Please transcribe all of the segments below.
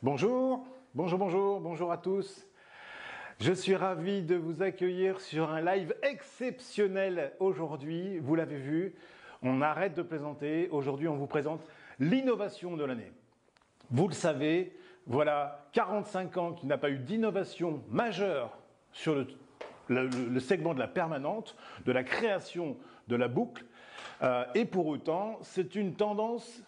Bonjour, bonjour à tous. Je suis ravi de vous accueillir sur un live exceptionnel aujourd'hui. Vous l'avez vu, on arrête de plaisanter. Aujourd'hui, on vous présente l'innovation de l'année. Vous le savez, voilà 45 ans qu'il n'y a pas eu d'innovation majeure sur le segment de la permanente, de la création de la boucle. Et pour autant, c'est une tendance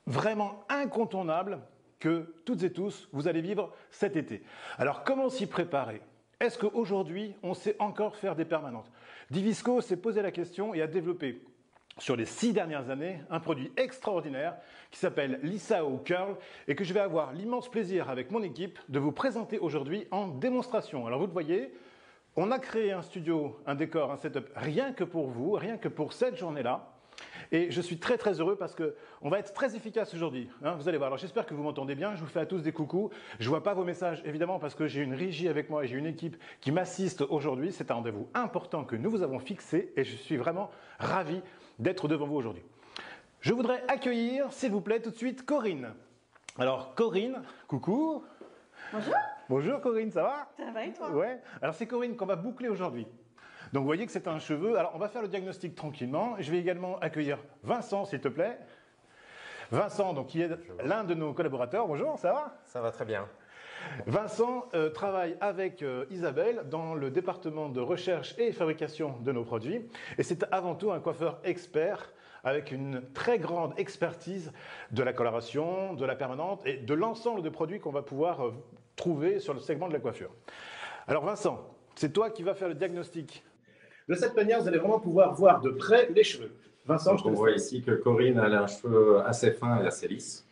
vraiment incontournable que toutes et tous, vous allez vivre cet été. Alors, comment s'y préparer? Est-ce qu'aujourd'hui, on sait encore faire des permanentes? Divisco s'est posé la question et a développé, sur les 6 dernières années, un produit extraordinaire qui s'appelle l'Isao Curl et que je vais avoir l'immense plaisir avec mon équipe de vous présenter aujourd'hui en démonstration. Alors, vous le voyez, on a créé un studio, un décor, un setup rien que pour vous, rien que pour cette journée-là. Et je suis très heureux parce qu'on va être très efficace aujourd'hui. Vous allez voir. Alors j'espère que vous m'entendez bien. Je vous fais à tous des coucous. Je ne vois pas vos messages évidemment parce que j'ai une régie avec moi et j'ai une équipe qui m'assiste aujourd'hui. C'est un rendez-vous important que nous vous avons fixé et je suis vraiment ravi d'être devant vous aujourd'hui. Je voudrais accueillir, s'il vous plaît, tout de suite Corinne. Alors Corinne, coucou. Bonjour. Bonjour Corinne, ça va? Ça va et toi? Ouais. Alors c'est Corinne qu'on va boucler aujourd'hui. Donc vous voyez que c'est un cheveu. Alors on va faire le diagnostic tranquillement. Je vais également accueillir Vincent, s'il te plaît. Vincent, donc, qui est l'un de nos collaborateurs. Bonjour, ça va? Ça va très bien. Vincent travaille avec Isabelle dans le département de recherche et fabrication de nos produits. Et c'est avant tout un coiffeur expert avec une très grande expertise de la coloration, de la permanente et de l'ensemble de produits qu'on va pouvoir trouver sur le segment de la coiffure. Alors Vincent, c'est toi qui vas faire le diagnostic. De cette manière, vous allez vraiment pouvoir voir de près les cheveux. Vincent, on voit ici que Corinne a un cheveu assez fin et assez lisse,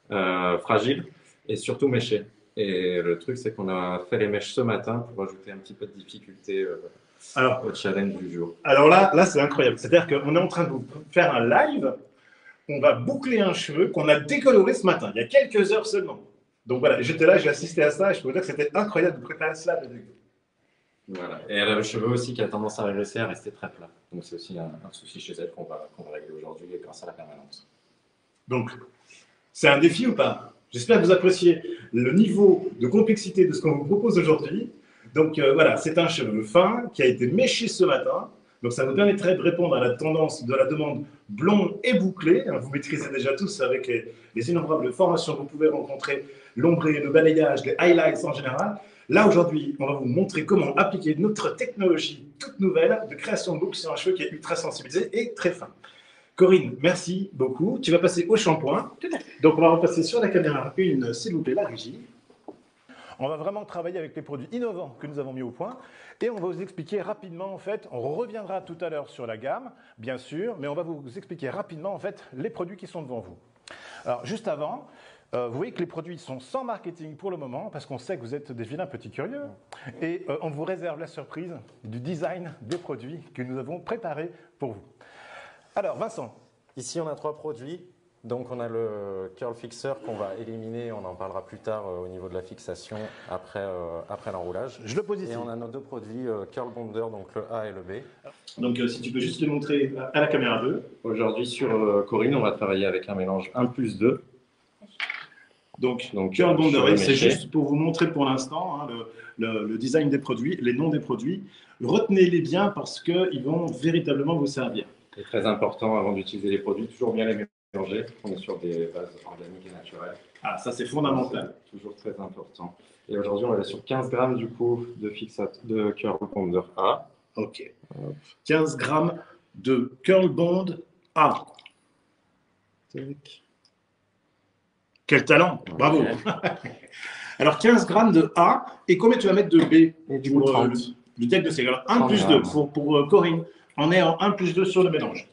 fragile et surtout méché. Et le truc, c'est qu'on a fait les mèches ce matin pour ajouter un petit peu de difficulté au challenge du jour. Alors là c'est incroyable. C'est-à-dire qu'on est en train de vous faire un live. On va boucler un cheveu qu'on a décoloré ce matin, il y a quelques heures seulement. Donc voilà, j'étais là, j'ai assisté à ça et je peux vous dire que c'était incroyable de préparer cela. Voilà. Et elle a le cheveu aussi qui a tendance à régresser, à rester très plat. Donc c'est aussi un souci chez elle qu'on va régler aujourd'hui grâce à la permanente. Donc, c'est un défi ou pas? J'espère que vous appréciez le niveau de complexité de ce qu'on vous propose aujourd'hui. Donc voilà, c'est un cheveu fin qui a été méché ce matin. Donc ça vous permettrait de répondre à la tendance de la demande blonde et bouclée. Vous maîtrisez déjà tous avec les innombrables formations que vous pouvez rencontrer, l'ombré, le balayage, les highlights en général. Là, aujourd'hui, on va vous montrer comment appliquer notre technologie toute nouvelle de création de boucles sur un cheveu qui est ultra sensibilisé et très fin. Corinne, merci beaucoup. Tu vas passer au shampoing. Donc, on va repasser sur la caméra 1, s'il vous plaît, la régie. On va vraiment travailler avec les produits innovants que nous avons mis au point et on va vous expliquer rapidement, en fait, on reviendra tout à l'heure sur la gamme, bien sûr, mais on va vous expliquer rapidement, en fait, les produits qui sont devant vous. Alors, juste avant, vous voyez que les produits sont sans marketing pour le moment parce qu'on sait que vous êtes des vilains petits curieux et on vous réserve la surprise du design des produits que nous avons préparés pour vous. Alors, Vincent. Ici, on a 3 produits. Donc, on a le Curl Fixer qu'on va éliminer. On en parlera plus tard au niveau de la fixation après l'enroulage. Je le pose ici. Et on a nos 2 produits Curl Bonder, donc le A et le B. Donc, si tu peux juste les montrer à la caméra 2. Aujourd'hui, sur Corinne, on va travailler avec un mélange 1+2. Donc Curl Bonder, c'est juste pour vous montrer pour l'instant le design des produits, les noms des produits. Retenez-les bien parce qu'ils vont véritablement vous servir. C'est très important avant d'utiliser les produits, toujours bien les mélanger. On est sur des bases organiques et naturelles. Ah, ça c'est fondamental. C'est toujours très important. Et aujourd'hui, on va aller sur 15 grammes du coup de Curl Bonder A. Ok. 15 grammes de Curl Bond A. Quel talent, bravo. Alors 15 grammes de A, et combien tu vas mettre de B? Et du coup 30. Le diagnostic. Alors 1+2 pour Corinne, on est en 1+2 sur le mélange.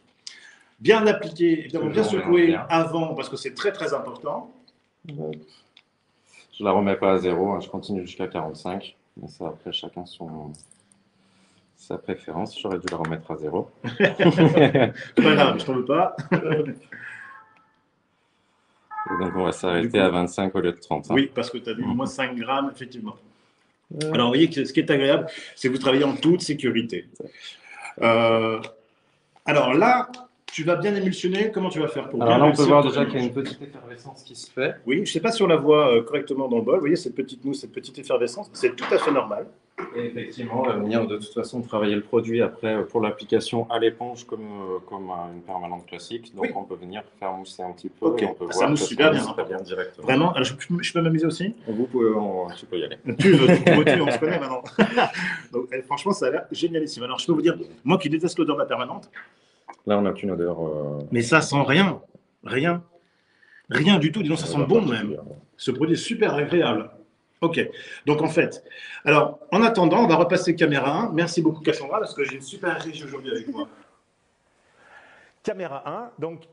Bien appliqué, évidemment bien secoué avant, parce que c'est très important. Je la remets pas à 0, je continue jusqu'à 45, mais ça après chacun sa préférence. J'aurais dû la remettre à 0. C'est pas grave, je t'en veux pas. Et donc, on va s'arrêter à 25 au lieu de 30. Oui, parce que tu as vu moins 5 grammes, effectivement. Alors, vous voyez que ce qui est agréable, c'est que vous travaillez en toute sécurité. Alors là, tu vas bien émulsionner. Comment tu vas faire pour Alors bien là, on peut réussir voir ton déjà qu'il y a mélange? une petite effervescence qui se fait. Oui, je ne sais pas si on la voit correctement dans le bol. Vous voyez cette petite mousse, cette petite effervescence. C'est tout à fait normal. Et effectivement, on va venir de toute façon travailler le produit après pour l'application à l'éponge comme une permanente classique. Donc Oui. on peut venir faire mousser un petit peu Ok, et on peut ça voir mousse que super bien. mousse très bien directement. Vraiment. Alors, je peux m'amuser aussi? Tu peux y aller. On se connaît maintenant. Donc, franchement, ça a l'air génialissime. Alors, je peux vous dire, moi qui déteste l'odeur de la permanente, Là, on n'a qu'une odeur. mais ça sent rien. Rien. Rien du tout. Dis donc, ça une sent odeur bon même. particulière. Ce produit est super agréable. Ok. Donc, en fait, alors, en attendant, on va repasser caméra 1. Merci beaucoup, Cassandra, parce que j'ai une super régie aujourd'hui avec moi. Caméra 1, donc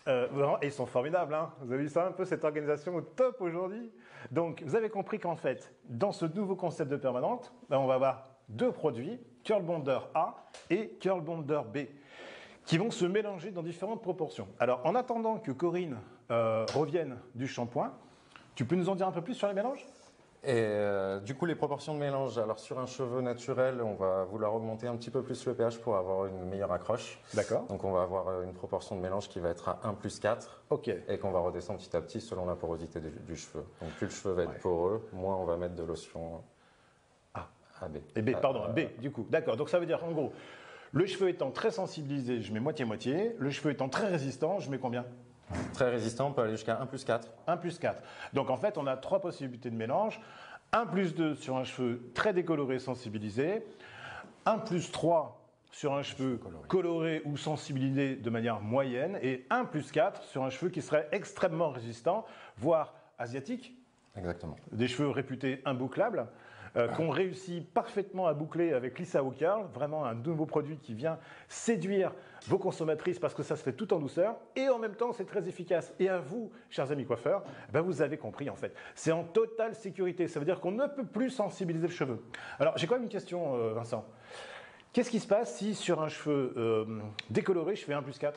vraiment, ils sont formidables, hein. Vous avez vu ça un peu, cette organisation au top aujourd'hui. Donc vous avez compris qu'en fait, dans ce nouveau concept de permanente, ben, on va avoir deux produits, Curl Bonder A et Curl Bonder B, qui vont se mélanger dans différentes proportions. Alors en attendant que Corinne revienne du shampoing, tu peux nous en dire un peu plus sur les mélanges ? Et du coup, les proportions de mélange, alors sur un cheveu naturel, on va vouloir augmenter un petit peu plus le pH pour avoir une meilleure accroche. D'accord. Donc on va avoir une proportion de mélange qui va être à 1+4 Ok. et qu'on va redescendre petit à petit selon la porosité du cheveu. Donc plus le cheveu va être poreux, moins on va mettre de lotion à B. Et B, pardon, B, du coup. D'accord, donc ça veut dire en gros, le cheveu étant très sensibilisé, je mets moitié-moitié. Le cheveu étant très résistant, je mets combien ? Très résistant, on peut aller jusqu'à 1+4. 1+4. Donc en fait, on a trois possibilités de mélange. 1+2 sur un cheveu très décoloré, sensibilisé. 1+3 sur un cheveu coloré ou sensibilisé de manière moyenne. Et 1+4 sur un cheveu qui serait extrêmement résistant, voire asiatique. Exactement. Des cheveux réputés imbouclables. Qu'on réussit parfaitement à boucler avec Lisa Curl, vraiment un nouveau produit qui vient séduire vos consommatrices parce que ça se fait tout en douceur et en même temps c'est très efficace. Et à vous, chers amis coiffeurs, ben vous avez compris en fait. C'est en totale sécurité, ça veut dire qu'on ne peut plus sensibiliser le cheveu. Alors j'ai quand même une question Vincent. Qu'est-ce qui se passe si sur un cheveu décoloré je fais 1+4 ?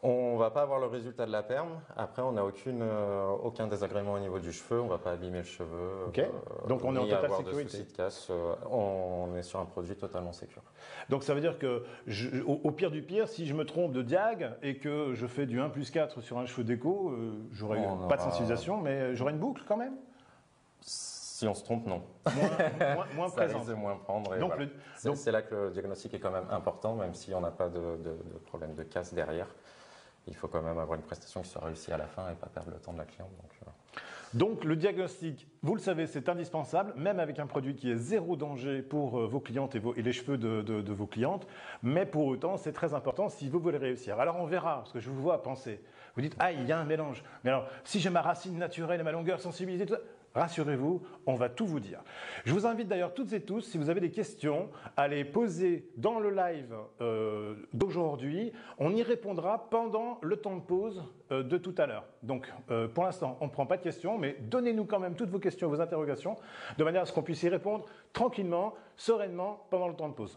On ne va pas avoir le résultat de la perme. Après, on n'a aucun désagrément au niveau du cheveu. On ne va pas abîmer le cheveu. Ok. Donc on est en totale avoir sécurité. De soucis de casse. On est sur un produit totalement sécure. Donc ça veut dire que, au pire du pire, si je me trompe de diag et que je fais du 1+4 sur un cheveu déco, j'aurai pas de sensibilisation, mais j'aurai une boucle quand même ? Si on se trompe, non. Moins ça présent. risque de moins prendre. Donc, voilà. C'est là que le diagnostic est quand même important, même si on n'a pas de problème de casse derrière. Il faut quand même avoir une prestation qui soit réussie à la fin et pas perdre le temps de la cliente. Donc le diagnostic, vous le savez, c'est indispensable, même avec un produit qui est zéro danger pour vos clientes et les cheveux de vos clientes. Mais pour autant, c'est très important si vous voulez réussir. Alors on verra, parce que je vous vois penser. Vous dites, ah, il y a un mélange. Mais alors, si j'ai ma racine naturelle et ma longueur sensibilisée, tout ça, rassurez-vous, on va tout vous dire. Je vous invite d'ailleurs toutes et tous, si vous avez des questions, à les poser dans le live d'aujourd'hui. On y répondra pendant le temps de pause de tout à l'heure. Donc, pour l'instant, on ne prend pas de questions, mais donnez-nous quand même toutes vos questions, vos interrogations, de manière à ce qu'on puisse y répondre tranquillement, sereinement, pendant le temps de pause.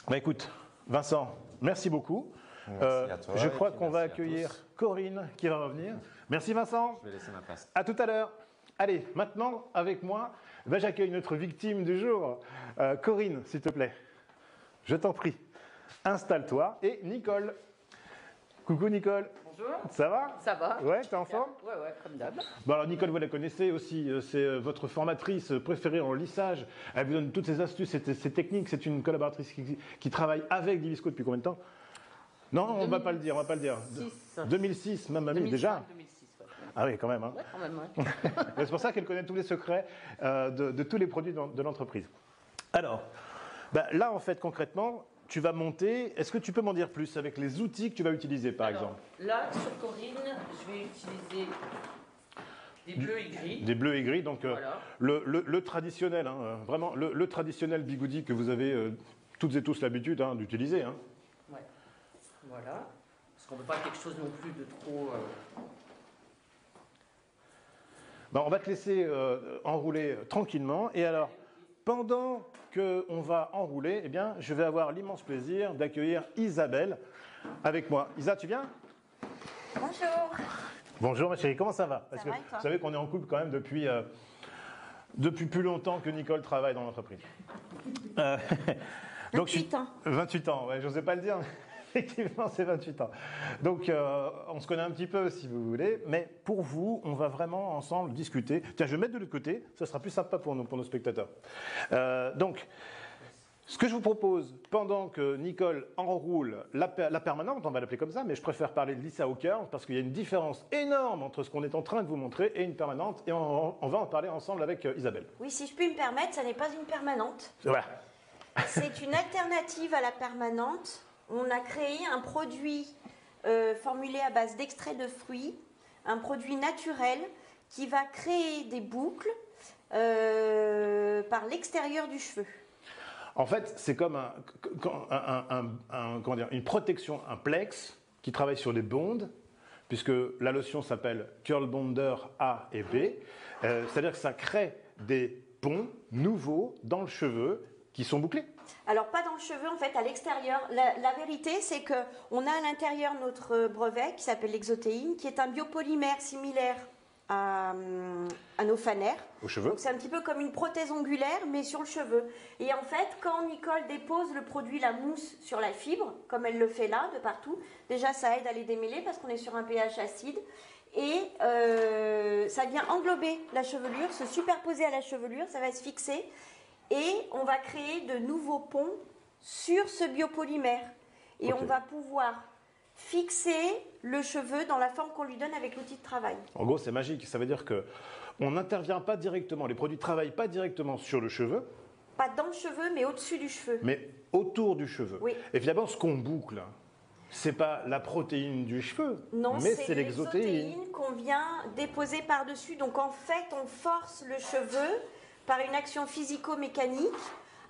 Bah, écoute, Vincent, merci beaucoup. Merci à toi. Je crois qu'on va accueillir Corinne qui va revenir. Merci Vincent. Je vais laisser ma place. À tout à l'heure. Allez, maintenant, avec moi, j'accueille notre victime du jour. Corinne, s'il te plaît. Je t'en prie. Installe-toi. Et Nicole. Coucou Nicole. Bonjour. Ça va ? Ça va. Ouais, t'es en forme ? Ouais, comme d'hab. Bon alors Nicole, vous la connaissez aussi, c'est votre formatrice préférée en lissage. Elle vous donne toutes ses astuces, ses techniques. C'est une collaboratrice qui travaille avec Divisco depuis combien de temps ? Non, on ne va pas le dire, 2006, même mamie, déjà 2006, ouais. Ah oui, quand même. Hein. Ouais, quand même, ouais. C'est pour ça qu'elle connaît tous les secrets de tous les produits de l'entreprise. Alors, là, en fait, concrètement, tu vas monter. Est-ce que tu peux m'en dire plus avec les outils que tu vas utiliser, par exemple ? Là, sur Corinne, je vais utiliser des bleus et gris. Des bleus et gris, donc Voilà. le traditionnel, hein, vraiment le traditionnel bigoudi que vous avez toutes et tous l'habitude d'utiliser. Hein. Ouais. Voilà. Parce qu'on ne veut pas quelque chose non plus de trop... On va te laisser enrouler tranquillement. Et alors, pendant qu'on va enrouler, eh bien, je vais avoir l'immense plaisir d'accueillir Isabelle avec moi. Isa, tu viens ? Bonjour. Bonjour ma chérie, comment ça va ? Parce Ça va que et toi ? vous savez qu'on est en couple quand même depuis plus longtemps que Nicole travaille dans l'entreprise. 28 ans. 28 ans, ouais, j'osais pas le dire. Effectivement, c'est 28 ans. Donc, on se connaît un petit peu, si vous voulez, mais pour vous, on va vraiment ensemble discuter. Tiens, je vais mettre de l'autre côté, ça sera plus sympa pour nos spectateurs. Donc, ce que je vous propose, pendant que Nicole enroule la permanente, on va l'appeler comme ça, mais je préfère parler de Lisa Hawker, parce qu'il y a une différence énorme entre ce qu'on est en train de vous montrer et une permanente, et on va en parler ensemble avec Isabelle. Oui, si je puis me permettre, ça n'est pas une permanente. Voilà. C'est une alternative à la permanente. On a créé un produit formulé à base d'extrait de fruits, un produit naturel qui va créer des boucles par l'extérieur du cheveu. En fait, c'est comme comment dire, une protection, un plex qui travaille sur les bondes, puisque la lotion s'appelle Curl Bonder A et B. C'est-à-dire que ça crée des ponts nouveaux dans le cheveu qui sont bouclés. Alors pas dans le cheveu, en fait, à l'extérieur. La vérité, c'est qu'on a à l'intérieur notre brevet qui s'appelle l'exotéine, qui est un biopolymère similaire à nos fanères. Aux cheveux. C'est un petit peu comme une prothèse ongulaire, mais sur le cheveu. Et en fait, quand Nicole dépose le produit, la mousse, sur la fibre, comme elle le fait là, de partout, déjà ça aide à les démêler parce qu'on est sur un pH acide. Et ça vient englober la chevelure, se superposer à la chevelure, ça va se fixer. Et on va créer de nouveaux ponts sur ce biopolymère. Et Ok. on va pouvoir fixer le cheveu dans la forme qu'on lui donne avec l'outil de travail. En gros, c'est magique. Ça veut dire que on n'intervient pas directement, les produits ne travaillent pas directement sur le cheveu, Pas dans le cheveu, mais au-dessus du cheveu. mais autour du cheveu. Oui. Évidemment, ce qu'on boucle, c'est pas la protéine du cheveu, Non, mais c'est c'est l'exotéine. l'exotéine qu'on vient déposer par-dessus. Donc en fait, on force le cheveu par une action physico-mécanique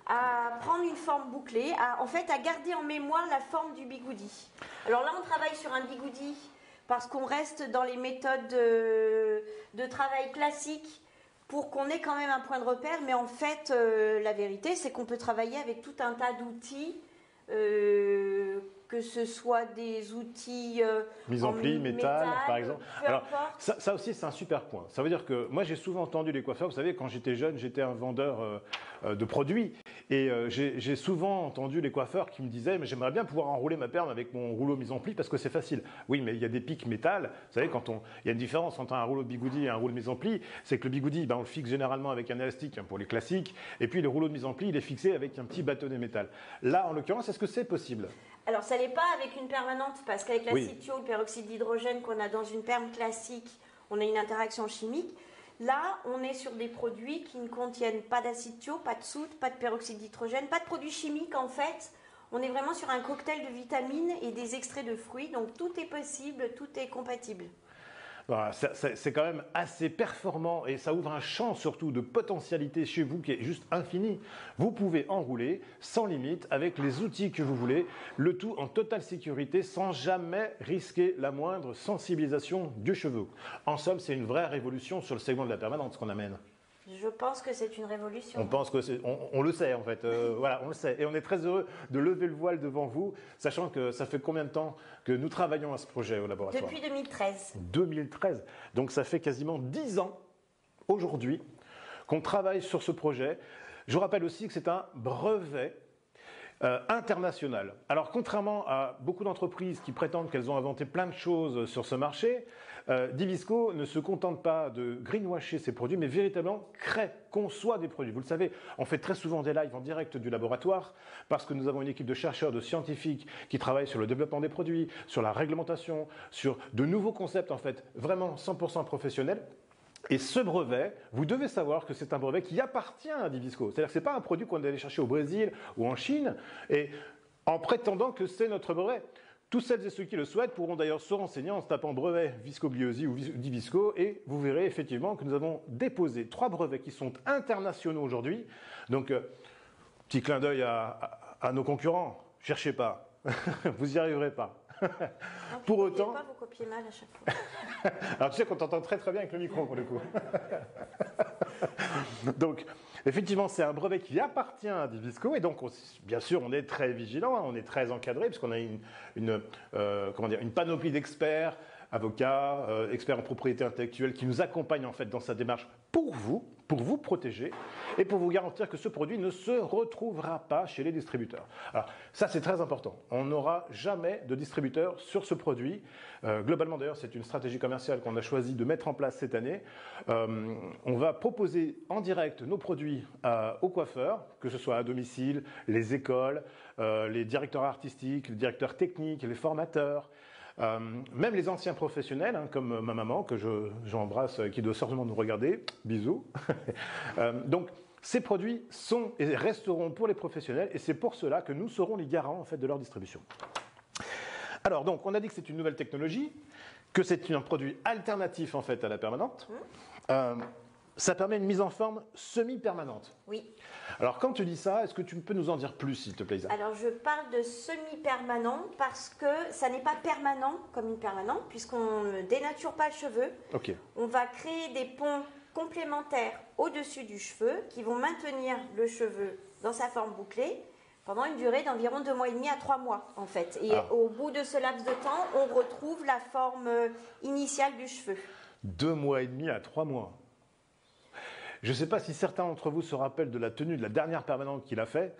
à prendre une forme bouclée, à garder en mémoire la forme du bigoudi. Alors là, on travaille sur un bigoudi parce qu'on reste dans les méthodes de travail classiques pour qu'on ait quand même un point de repère. Mais en fait, la vérité, c'est qu'on peut travailler avec tout un tas d'outils, que ce soit des outils Mise en pli, métal, par exemple. peu Alors, importe. ça aussi, c'est un super point. Ça veut dire que moi, j'ai souvent entendu les coiffeurs. Vous savez, quand j'étais jeune, j'étais un vendeur de produits. Et j'ai souvent entendu les coiffeurs qui me disaient, mais j'aimerais bien pouvoir enrouler ma perme avec mon rouleau mise en pli parce que c'est facile. Oui, mais il y a des pics métal. Vous savez, il y a une différence entre un rouleau bigoudi et un rouleau mise en pli. C'est que le bigoudi, on le fixe généralement avec un élastique pour les classiques. Et puis le rouleau de mise en pli, il est fixé avec un petit bâtonnet métal. Là, en l'occurrence, est-ce que c'est possible? Alors, ça n'est pas avec une permanente, parce qu'avec Oui. l'acide-thio, le peroxyde d'hydrogène qu'on a dans une perme classique, on a une interaction chimique. Là, on est sur des produits qui ne contiennent pas d'acide-thio, pas de soude, pas de peroxyde d'hydrogène, pas de produits chimiques en fait. On est vraiment sur un cocktail de vitamines et des extraits de fruits, donc tout est possible, tout est compatible. Voilà, c'est quand même assez performant et ça ouvre un champ surtout de potentialité chez vous qui est juste infini. Vous pouvez enrouler sans limite avec les outils que vous voulez, le tout en totale sécurité sans jamais risquer la moindre sensibilisation du cheveu. En somme, c'est une vraie révolution sur le segment de la permanente ce qu'on amène. Je pense que c'est une révolution. On pense que on le sait en fait, voilà, on le sait. Et on est très heureux de lever le voile devant vous, sachant que ça fait combien de temps que nous travaillons à ce projet au laboratoire? Depuis 2013. 2013. Donc ça fait quasiment 10 ans aujourd'hui qu'on travaille sur ce projet. Je vous rappelle aussi que c'est un brevet international. Alors contrairement à beaucoup d'entreprises qui prétendent qu'elles ont inventé plein de choses sur ce marché, Divisco ne se contente pas de greenwasher ses produits, mais véritablement crée, conçoit des produits. Vous le savez, on fait très souvent des lives en direct du laboratoire parce que nous avons une équipe de chercheurs, de scientifiques qui travaillent sur le développement des produits, sur la réglementation, sur de nouveaux concepts en fait, vraiment 100% professionnels. Et ce brevet, vous devez savoir que c'est un brevet qui appartient à Divisco. C'est-à-dire que ce n'est pas un produit qu'on est allé chercher au Brésil ou en Chine et en prétendant que c'est notre brevet. Tous celles et ceux qui le souhaitent pourront d'ailleurs se renseigner en se tapant brevet Viscogliosi ou Divisco et vous verrez effectivement que nous avons déposé 3 brevets qui sont internationaux aujourd'hui. Donc, petit clin d'œil à nos concurrents, cherchez pas, vous n'y arriverez pas. Non, Pour vous autant- copiez pas, vous copiez mal à chaque fois. Alors tu sais qu'on t'entend très très bien avec le micro pour le coup. Donc effectivement c'est un brevet qui appartient à Divisco et donc bien sûr on est très vigilant, on est très encadré puisqu'on a une panoplie d'experts, avocats, experts en propriété intellectuelle qui nous accompagnent en fait dans sa démarche pour vous. pour vous protéger et pour vous garantir que ce produit ne se retrouvera pas chez les distributeurs. Alors ça c'est très important, on n'aura jamais de distributeur sur ce produit. Globalement d'ailleurs c'est une stratégie commerciale qu'on a choisi de mettre en place cette année. On va proposer en direct nos produits aux coiffeurs, que ce soit à domicile, les écoles, les directeurs artistiques, les directeurs techniques, les formateurs. Même les anciens professionnels, hein, comme ma maman, que j'embrasse, qui doit certainement nous regarder, bisous. Donc, ces produits sont et resteront pour les professionnels, et c'est pour cela que nous serons les garants en fait, de leur distribution. Alors, donc, on a dit que c'est une nouvelle technologie, que c'est un produit alternatif en fait à la permanente. Ça permet une mise en forme semi-permanente. Oui. Alors, quand tu dis ça, est-ce que tu peux nous en dire plus, s'il te plaît, Isa? Alors, je parle de semi-permanent parce que ça n'est pas permanent comme une permanente, puisqu'on ne dénature pas le cheveu. Ok. On va créer des ponts complémentaires au-dessus du cheveu qui vont maintenir le cheveu dans sa forme bouclée pendant une durée d'environ 2 mois et demi à 3 mois, en fait. Et au bout de ce laps de temps, on retrouve la forme initiale du cheveu. 2 mois et demi à 3 mois. Je ne sais pas si certains d'entre vous se rappellent de la tenue de la dernière permanente qu'il a fait,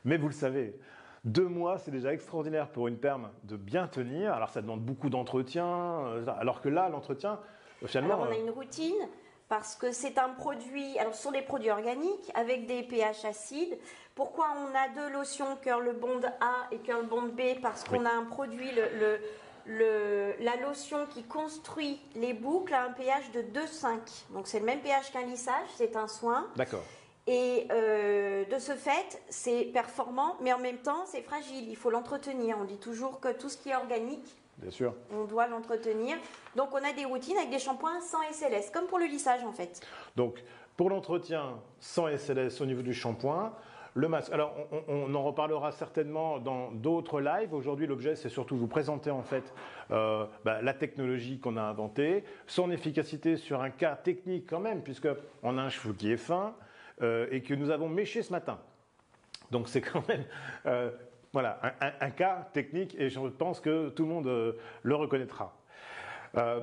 mais vous le savez, 2 mois, c'est déjà extraordinaire pour une perme de bien tenir. Alors ça demande beaucoup d'entretien, alors que là, l'entretien, finalement... Alors on a une routine, parce que c'est un produit, alors ce sont des produits organiques avec des pH acides. Pourquoi on a 2 lotions Curl Bond A et Curl Bond B? Parce qu'on a un produit, la lotion qui construit les boucles a un pH de 2,5. Donc c'est le même pH qu'un lissage, c'est un soin. D'accord. Et de ce fait, c'est performant, mais en même temps, c'est fragile. Il faut l'entretenir. On dit toujours que tout ce qui est organique, Bien sûr. on doit l'entretenir. Donc on a des routines avec des shampoings sans SLS, comme pour le lissage en fait. Donc, pour l'entretien sans SLS au niveau du shampoing, le masque. Alors, on en reparlera certainement dans d'autres lives. Aujourd'hui, l'objet, c'est surtout vous présenter en fait la technologie qu'on a inventée, son efficacité sur un cas technique quand même, puisqu'on a un cheveu qui est fin et que nous avons méché ce matin. Donc, c'est quand même voilà, un cas technique et je pense que tout le monde le reconnaîtra.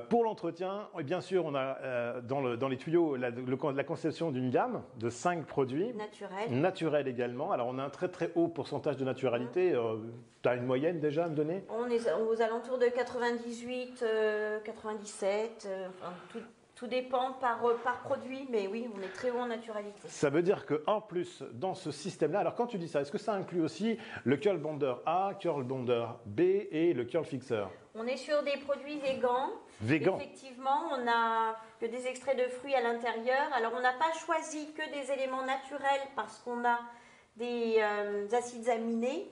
Pour l'entretien, bien sûr, on a dans les tuyaux la conception d'une gamme de 5 produits. Naturels également. Alors, on a un très très haut pourcentage de naturalité. Tu as une moyenne déjà à me donner? On est aux alentours de 98, 97, enfin, tout dépend par produit, mais oui, on est très haut en naturalité. Ça veut dire qu'en plus, dans ce système-là, alors quand tu dis ça, est-ce que ça inclut aussi le Curl Bonder A, Curl Bonder B et le Curl Fixer? On est sur des produits végans. Végans. Effectivement, on n'a que des extraits de fruits à l'intérieur. Alors, on n'a pas choisi que des éléments naturels parce qu'on a des acides aminés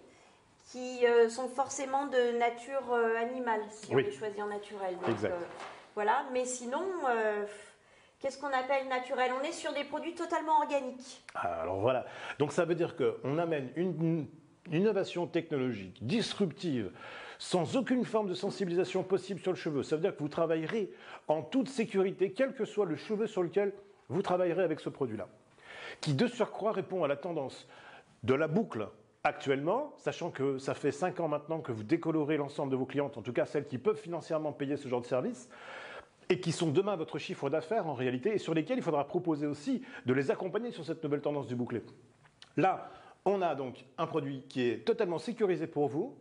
qui sont forcément de nature animale, si on les choisit en naturel. Donc, exact. Voilà, mais sinon, qu'est-ce qu'on appelle naturel? On est sur des produits totalement organiques. Alors voilà, donc ça veut dire qu'on amène une innovation technologique disruptive sans aucune forme de sensibilisation possible sur le cheveu. Ça veut dire que vous travaillerez en toute sécurité, quel que soit le cheveu sur lequel vous travaillerez avec ce produit-là, qui de surcroît répond à la tendance de la boucle actuellement, sachant que ça fait 5 ans maintenant que vous décolorez l'ensemble de vos clientes, en tout cas celles qui peuvent financièrement payer ce genre de service, et qui sont demain votre chiffre d'affaires en réalité, et sur lesquels il faudra proposer aussi de les accompagner sur cette nouvelle tendance du bouclé. Là, on a donc un produit qui est totalement sécurisé pour vous,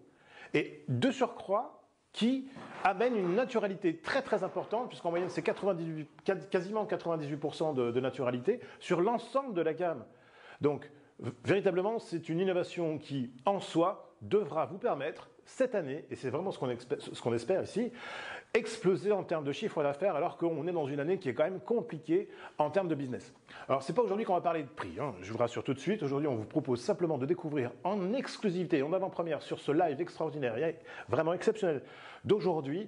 et de surcroît, qui amène une naturalité très très importante, puisqu'en moyenne c'est quasiment 98% de naturalité sur l'ensemble de la gamme. Donc, véritablement, c'est une innovation qui, en soi, devra vous permettre, cette année, et c'est vraiment ce qu'on espère ici, exploser en termes de chiffre d'affaires, alors qu'on est dans une année qui est quand même compliquée en termes de business. Alors, c'est pas aujourd'hui qu'on va parler de prix, hein, je vous rassure tout de suite. Aujourd'hui, on vous propose simplement de découvrir en exclusivité, en avant-première, sur ce live extraordinaire et vraiment exceptionnel d'aujourd'hui,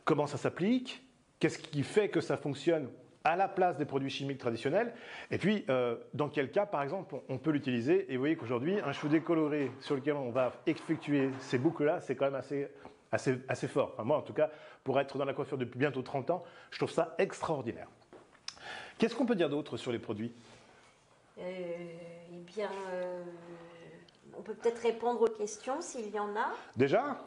comment ça s'applique, qu'est-ce qui fait que ça fonctionne à la place des produits chimiques traditionnels, et puis dans quel cas, par exemple, on peut l'utiliser. Et vous voyez qu'aujourd'hui, un cheveu décoloré sur lequel on va effectuer ces boucles-là, c'est quand même assez fort. Enfin, moi, en tout cas, pour être dans la coiffure depuis bientôt 30 ans, je trouve ça extraordinaire. Qu'est-ce qu'on peut dire d'autre sur les produits? Eh bien, on peut peut-être répondre aux questions s'il y en a. Déjà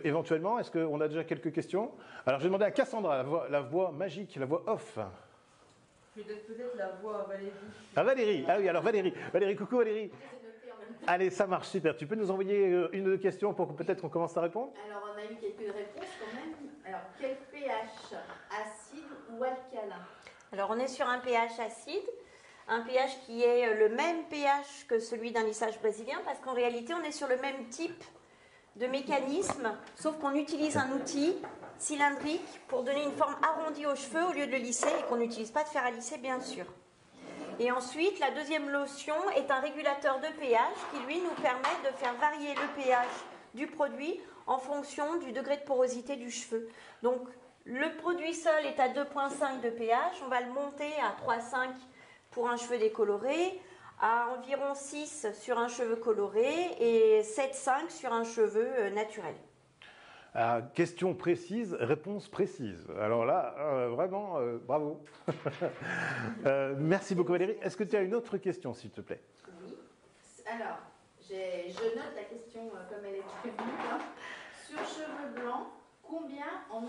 éventuellement, est-ce qu'on a déjà quelques questions? Alors, je vais demander à Cassandra, la voix magique, la voix off. Peut-être la voix à Valérie. Ah Valérie, ah oui, alors Valérie, coucou Valérie. Allez, ça marche, super. Tu peux nous envoyer une ou deux questions pour que peut-être on commence à répondre? Alors, on a eu quelques réponses quand même. Alors, quel pH? Acide ou alcalin? Alors, on est sur un pH acide, un pH qui est le même pH que celui d'un lissage brésilien, parce qu'en réalité, on est sur le même type de mécanisme, sauf qu'on utilise un outil cylindrique pour donner une forme arrondie aux cheveux au lieu de le lisser, et qu'on n'utilise pas de fer à lisser, bien sûr. Et ensuite, la deuxième lotion est un régulateur de pH qui, lui, nous permet de faire varier le pH du produit en fonction du degré de porosité du cheveu. Donc, le produit seul est à 2,5 de pH. On va le monter à 3,5 pour un cheveu décoloré, à environ 6 sur un cheveu coloré et 7,5 sur un cheveu naturel. Question précise, réponse précise. Alors là, vraiment, bravo. Merci beaucoup Valérie. Est-ce que tu as une autre question, s'il te plaît? Oui. Alors, je note la question comme elle est prévenue. Hein. Sur cheveux blancs, combien en 1+4?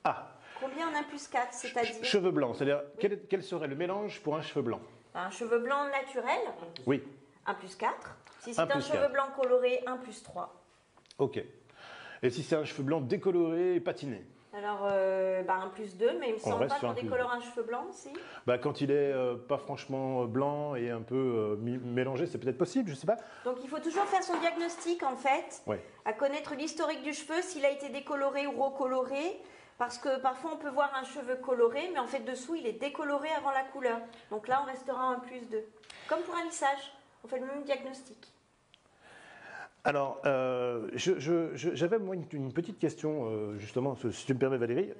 Ah, Combien en 1+4, c'est-à-dire? cheveux blancs, c'est-à-dire quel serait le mélange pour un cheveu blanc? Un cheveu blanc naturel, Oui, 1+4. Si c'est 1 un plus cheveu 4. blanc coloré, 1+3. ok. Et si c'est un cheveu blanc décoloré et patiné? Alors, 1+2, mais il me semble reste pas sur qu'on un plus décolore un cheveu blanc, si? Quand il est pas franchement blanc et un peu mélangé, c'est peut-être possible, je sais pas. Donc, il faut toujours faire son diagnostic, en fait, Ouais. à connaître l'historique du cheveu, s'il a été décoloré ou recoloré, parce que parfois, on peut voir un cheveu coloré, mais en fait, dessous, il est décoloré avant la couleur. Donc là, on restera en 1+2. Comme pour un lissage, on fait le même diagnostic. Alors, j'avais moi une petite question, justement, si tu me permets Valérie,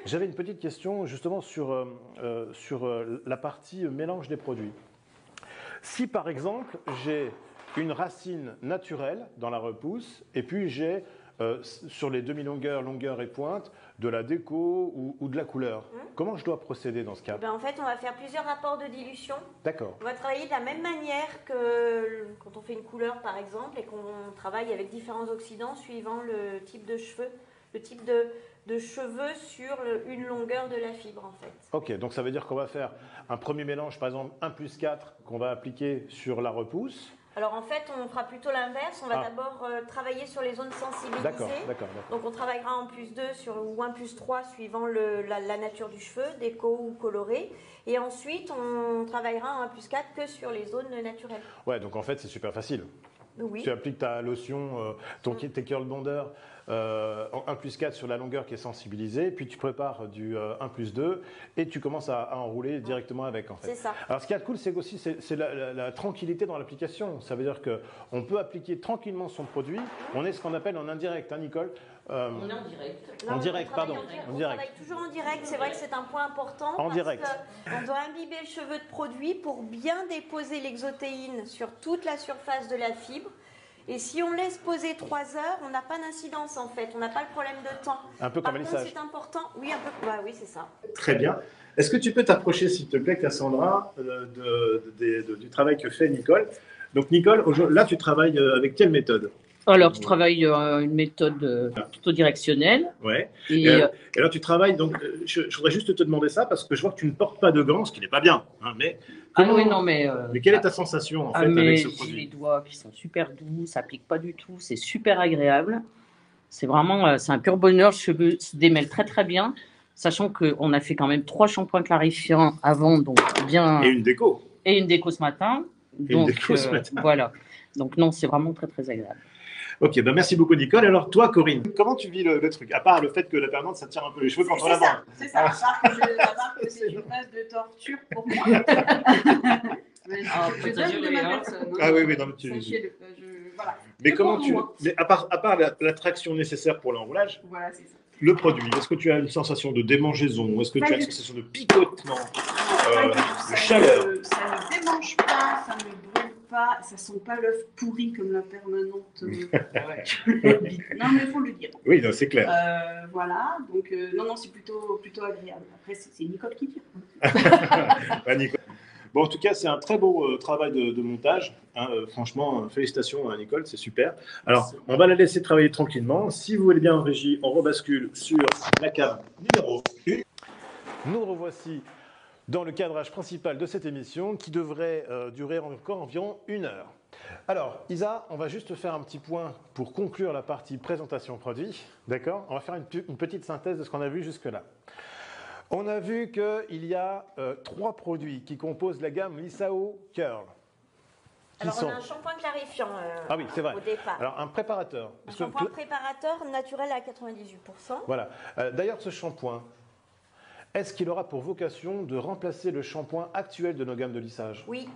j'avais une petite question justement sur la partie mélange des produits. Si par exemple, j'ai une racine naturelle dans la repousse, et puis j'ai sur les demi-longueurs, longueur et pointe, de la déco ou de la couleur, comment je dois procéder dans ce cas? En fait, on va faire plusieurs rapports de dilution. D'accord. On va travailler de la même manière que quand on fait une couleur, par exemple, et qu'on travaille avec différents oxydants suivant le type de cheveux, le type de cheveux sur une longueur de la fibre, en fait. Ok, donc ça veut dire qu'on va faire un premier mélange, par exemple 1+4, qu'on va appliquer sur la repousse. Alors en fait, on fera plutôt l'inverse. On va d'abord travailler sur les zones sensibilisées. D'accord. Donc on travaillera en +2 ou 1+3 suivant la nature du cheveu, déco ou coloré. Et ensuite, on travaillera en 1+4 que sur les zones naturelles. Ouais, donc en fait, c'est super facile. Oui. Tu appliques ta lotion, tes curl bonders en 1+4 sur la longueur qui est sensibilisée, puis tu prépares du 1+2 et tu commences à enrouler directement avec, en fait. C'est ça. Alors ce qui est cool, c'est aussi c'est la tranquillité dans l'application. Ça veut dire qu'on peut appliquer tranquillement son produit. On est ce qu'on appelle en indirect, hein, Nicole? On est en direct. En direct, pardon. On travaille toujours en direct. C'est vrai que c'est un point important. En direct. On doit imbiber le cheveu de produit pour bien déposer l'exotéine sur toute la surface de la fibre. Et si on laisse poser 3 heures, on n'a pas d'incidence en fait, on n'a pas le problème de temps. Un peu comme un lissage. C'est important. Oui, un peu. Bah, oui, c'est ça. Très bien. Est-ce que tu peux t'approcher, s'il te plaît, Cassandra, du travail que fait Nicole? Donc, Nicole, là, tu travailles avec quelle méthode? Alors, je travaille une méthode plutôt directionnelle. Ouais. Et alors, tu travailles, donc, je voudrais juste te demander ça, parce que je vois que tu ne portes pas de gants, ce qui n'est pas bien. Hein, mais oui, non, mais quelle est ta sensation, en fait, avec ce j'ai produit? les doigts qui sont super doux, ça pique pas du tout, c'est super agréable. C'est vraiment, c'est un pur bonheur, le cheveu se démêle très très bien, sachant qu'on a fait quand même 3 shampoings clarifiants avant, donc bien. Et une déco. Et une déco ce matin. Et une déco ce matin. Voilà. Donc non, c'est vraiment très très agréable. Ok, merci beaucoup Nicole. Alors toi Corinne, comment tu vis le truc? À part le fait que la permanente, ça tire un peu les cheveux contre la bande. C'est ça, à part que c'est une phase de torture pour moi. Je donne de ma personne. Ah oui, non, mais Sachez-le, voilà. Mais comment à part l'attraction nécessaire pour l'enroulage, voilà, c'est ça. le produit, est-ce que tu as une sensation de démangeaison? Est-ce que tu as une sensation de picotement, de chaleur? Ça ne démange pas, ça ne brûle pas, ça sent pas l'œuf pourri comme la permanente. Non, mais il faut le dire. Oui, c'est clair. Voilà, donc non, c'est plutôt agréable. Après, c'est Nicole qui dit. Nicole. Bon, en tout cas, c'est un très beau travail de montage. Hein, franchement, félicitations à Nicole, c'est super. Alors, on va la laisser travailler tranquillement. Si vous voulez bien en régie, on rebascule sur la cave numéro 1. Nous revoici dans le cadrage principal de cette émission qui devrait durer encore environ 1 heure. Alors, Isa, on va juste faire un petit point pour conclure la partie présentation produit. D'accord? On va faire une petite synthèse de ce qu'on a vu jusque-là. On a vu qu'il y a 3 produits qui composent la gamme Lissao Curl. Alors, on a un shampoing clarifiant ah oui, c'est vrai. au départ. Alors, un préparateur. Un shampoing préparateur naturel à 98%. Voilà. D'ailleurs, ce shampoing, est-ce qu'il aura pour vocation de remplacer le shampoing actuel de nos gammes de lissage? Oui.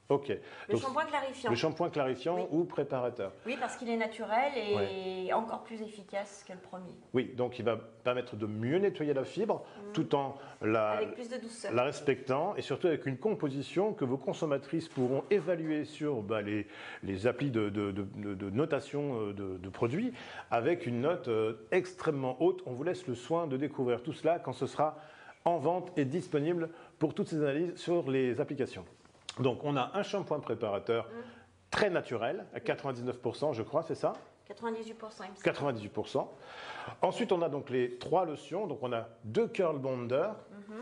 Ok. Le shampoing clarifiant. Le shampoing clarifiant oui. ou préparateur. Oui, parce qu'il est naturel et encore plus efficace que le premier. Oui, donc il va permettre de mieux nettoyer la fibre tout en avec plus de douceur. La respectant et surtout avec une composition que vos consommatrices pourront évaluer sur les applis de notation de produits avec une note extrêmement haute. On vous laisse le soin de découvrir tout cela quand ce sera en vente et disponible pour toutes ces analyses sur les applications. Donc, on a un shampoing préparateur très naturel, à 99%, je crois, c'est ça? 98%. 98%. Ensuite, on a donc les 3 lotions. Donc, on a 2 curl bonders,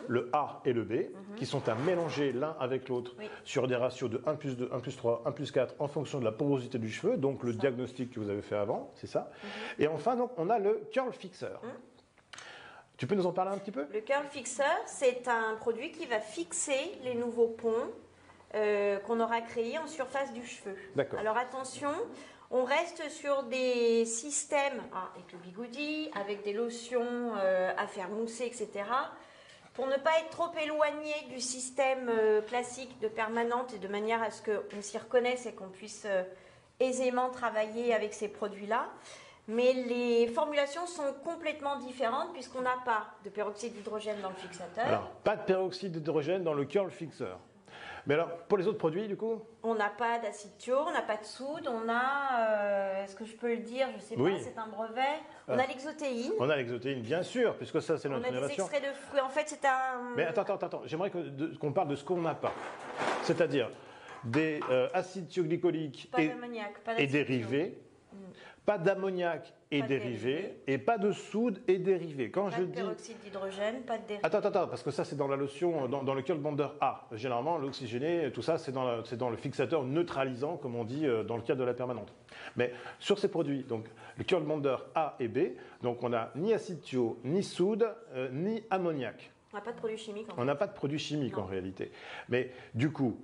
le A et le B, qui sont à mélanger l'un avec l'autre sur des ratios de 1+2, 1+3, 1+4 en fonction de la porosité du cheveu, donc le diagnostic que vous avez fait avant, c'est ça. Et enfin, donc, on a le curl fixer. Tu peux nous en parler un petit peu? Le curl fixer, c'est un produit qui va fixer les nouveaux ponts qu'on aura créés en surface du cheveu. D'accord. Alors attention, on reste sur des systèmes avec le bigoudi, avec des lotions à faire mousser, etc. Pour ne pas être trop éloigné du système classique de permanente et de manière à ce qu'on s'y reconnaisse et qu'on puisse aisément travailler avec ces produits-là. Mais les formulations sont complètement différentes puisqu'on n'a pas de peroxyde d'hydrogène dans le fixateur. Alors, pas de peroxyde d'hydrogène dans le curl fixer. Mais alors, pour les autres produits, du coup? On n'a pas d'acide thio, on n'a pas de soude, on a, est-ce que je peux le dire, je ne sais pas, c'est un brevet. On a l'exotéine. On a l'exotéine, bien sûr, puisque ça, c'est notre innovation. On a des extraits de fruits, en fait, c'est un... Mais attends, j'aimerais qu'on parle de ce qu'on n'a pas. C'est-à-dire des acides thioglycoliques et dérivés, pas d'ammoniac et dérivés, et pas de soude et dérivés. Quand pas de peroxyde d'hydrogène, pas de dérivés. Attends, parce que ça, c'est dans la lotion, dans le curl bonder A. Généralement, l'oxygéné, tout ça, c'est dans le fixateur neutralisant, comme on dit dans le cadre de la permanente. Mais sur ces produits, donc le curl bonder A et B, donc on n'a ni acide thio, ni soude, ni ammoniac. On n'a pas de produits chimiques. On n'a pas de produits chimiques en réalité. Mais du coup,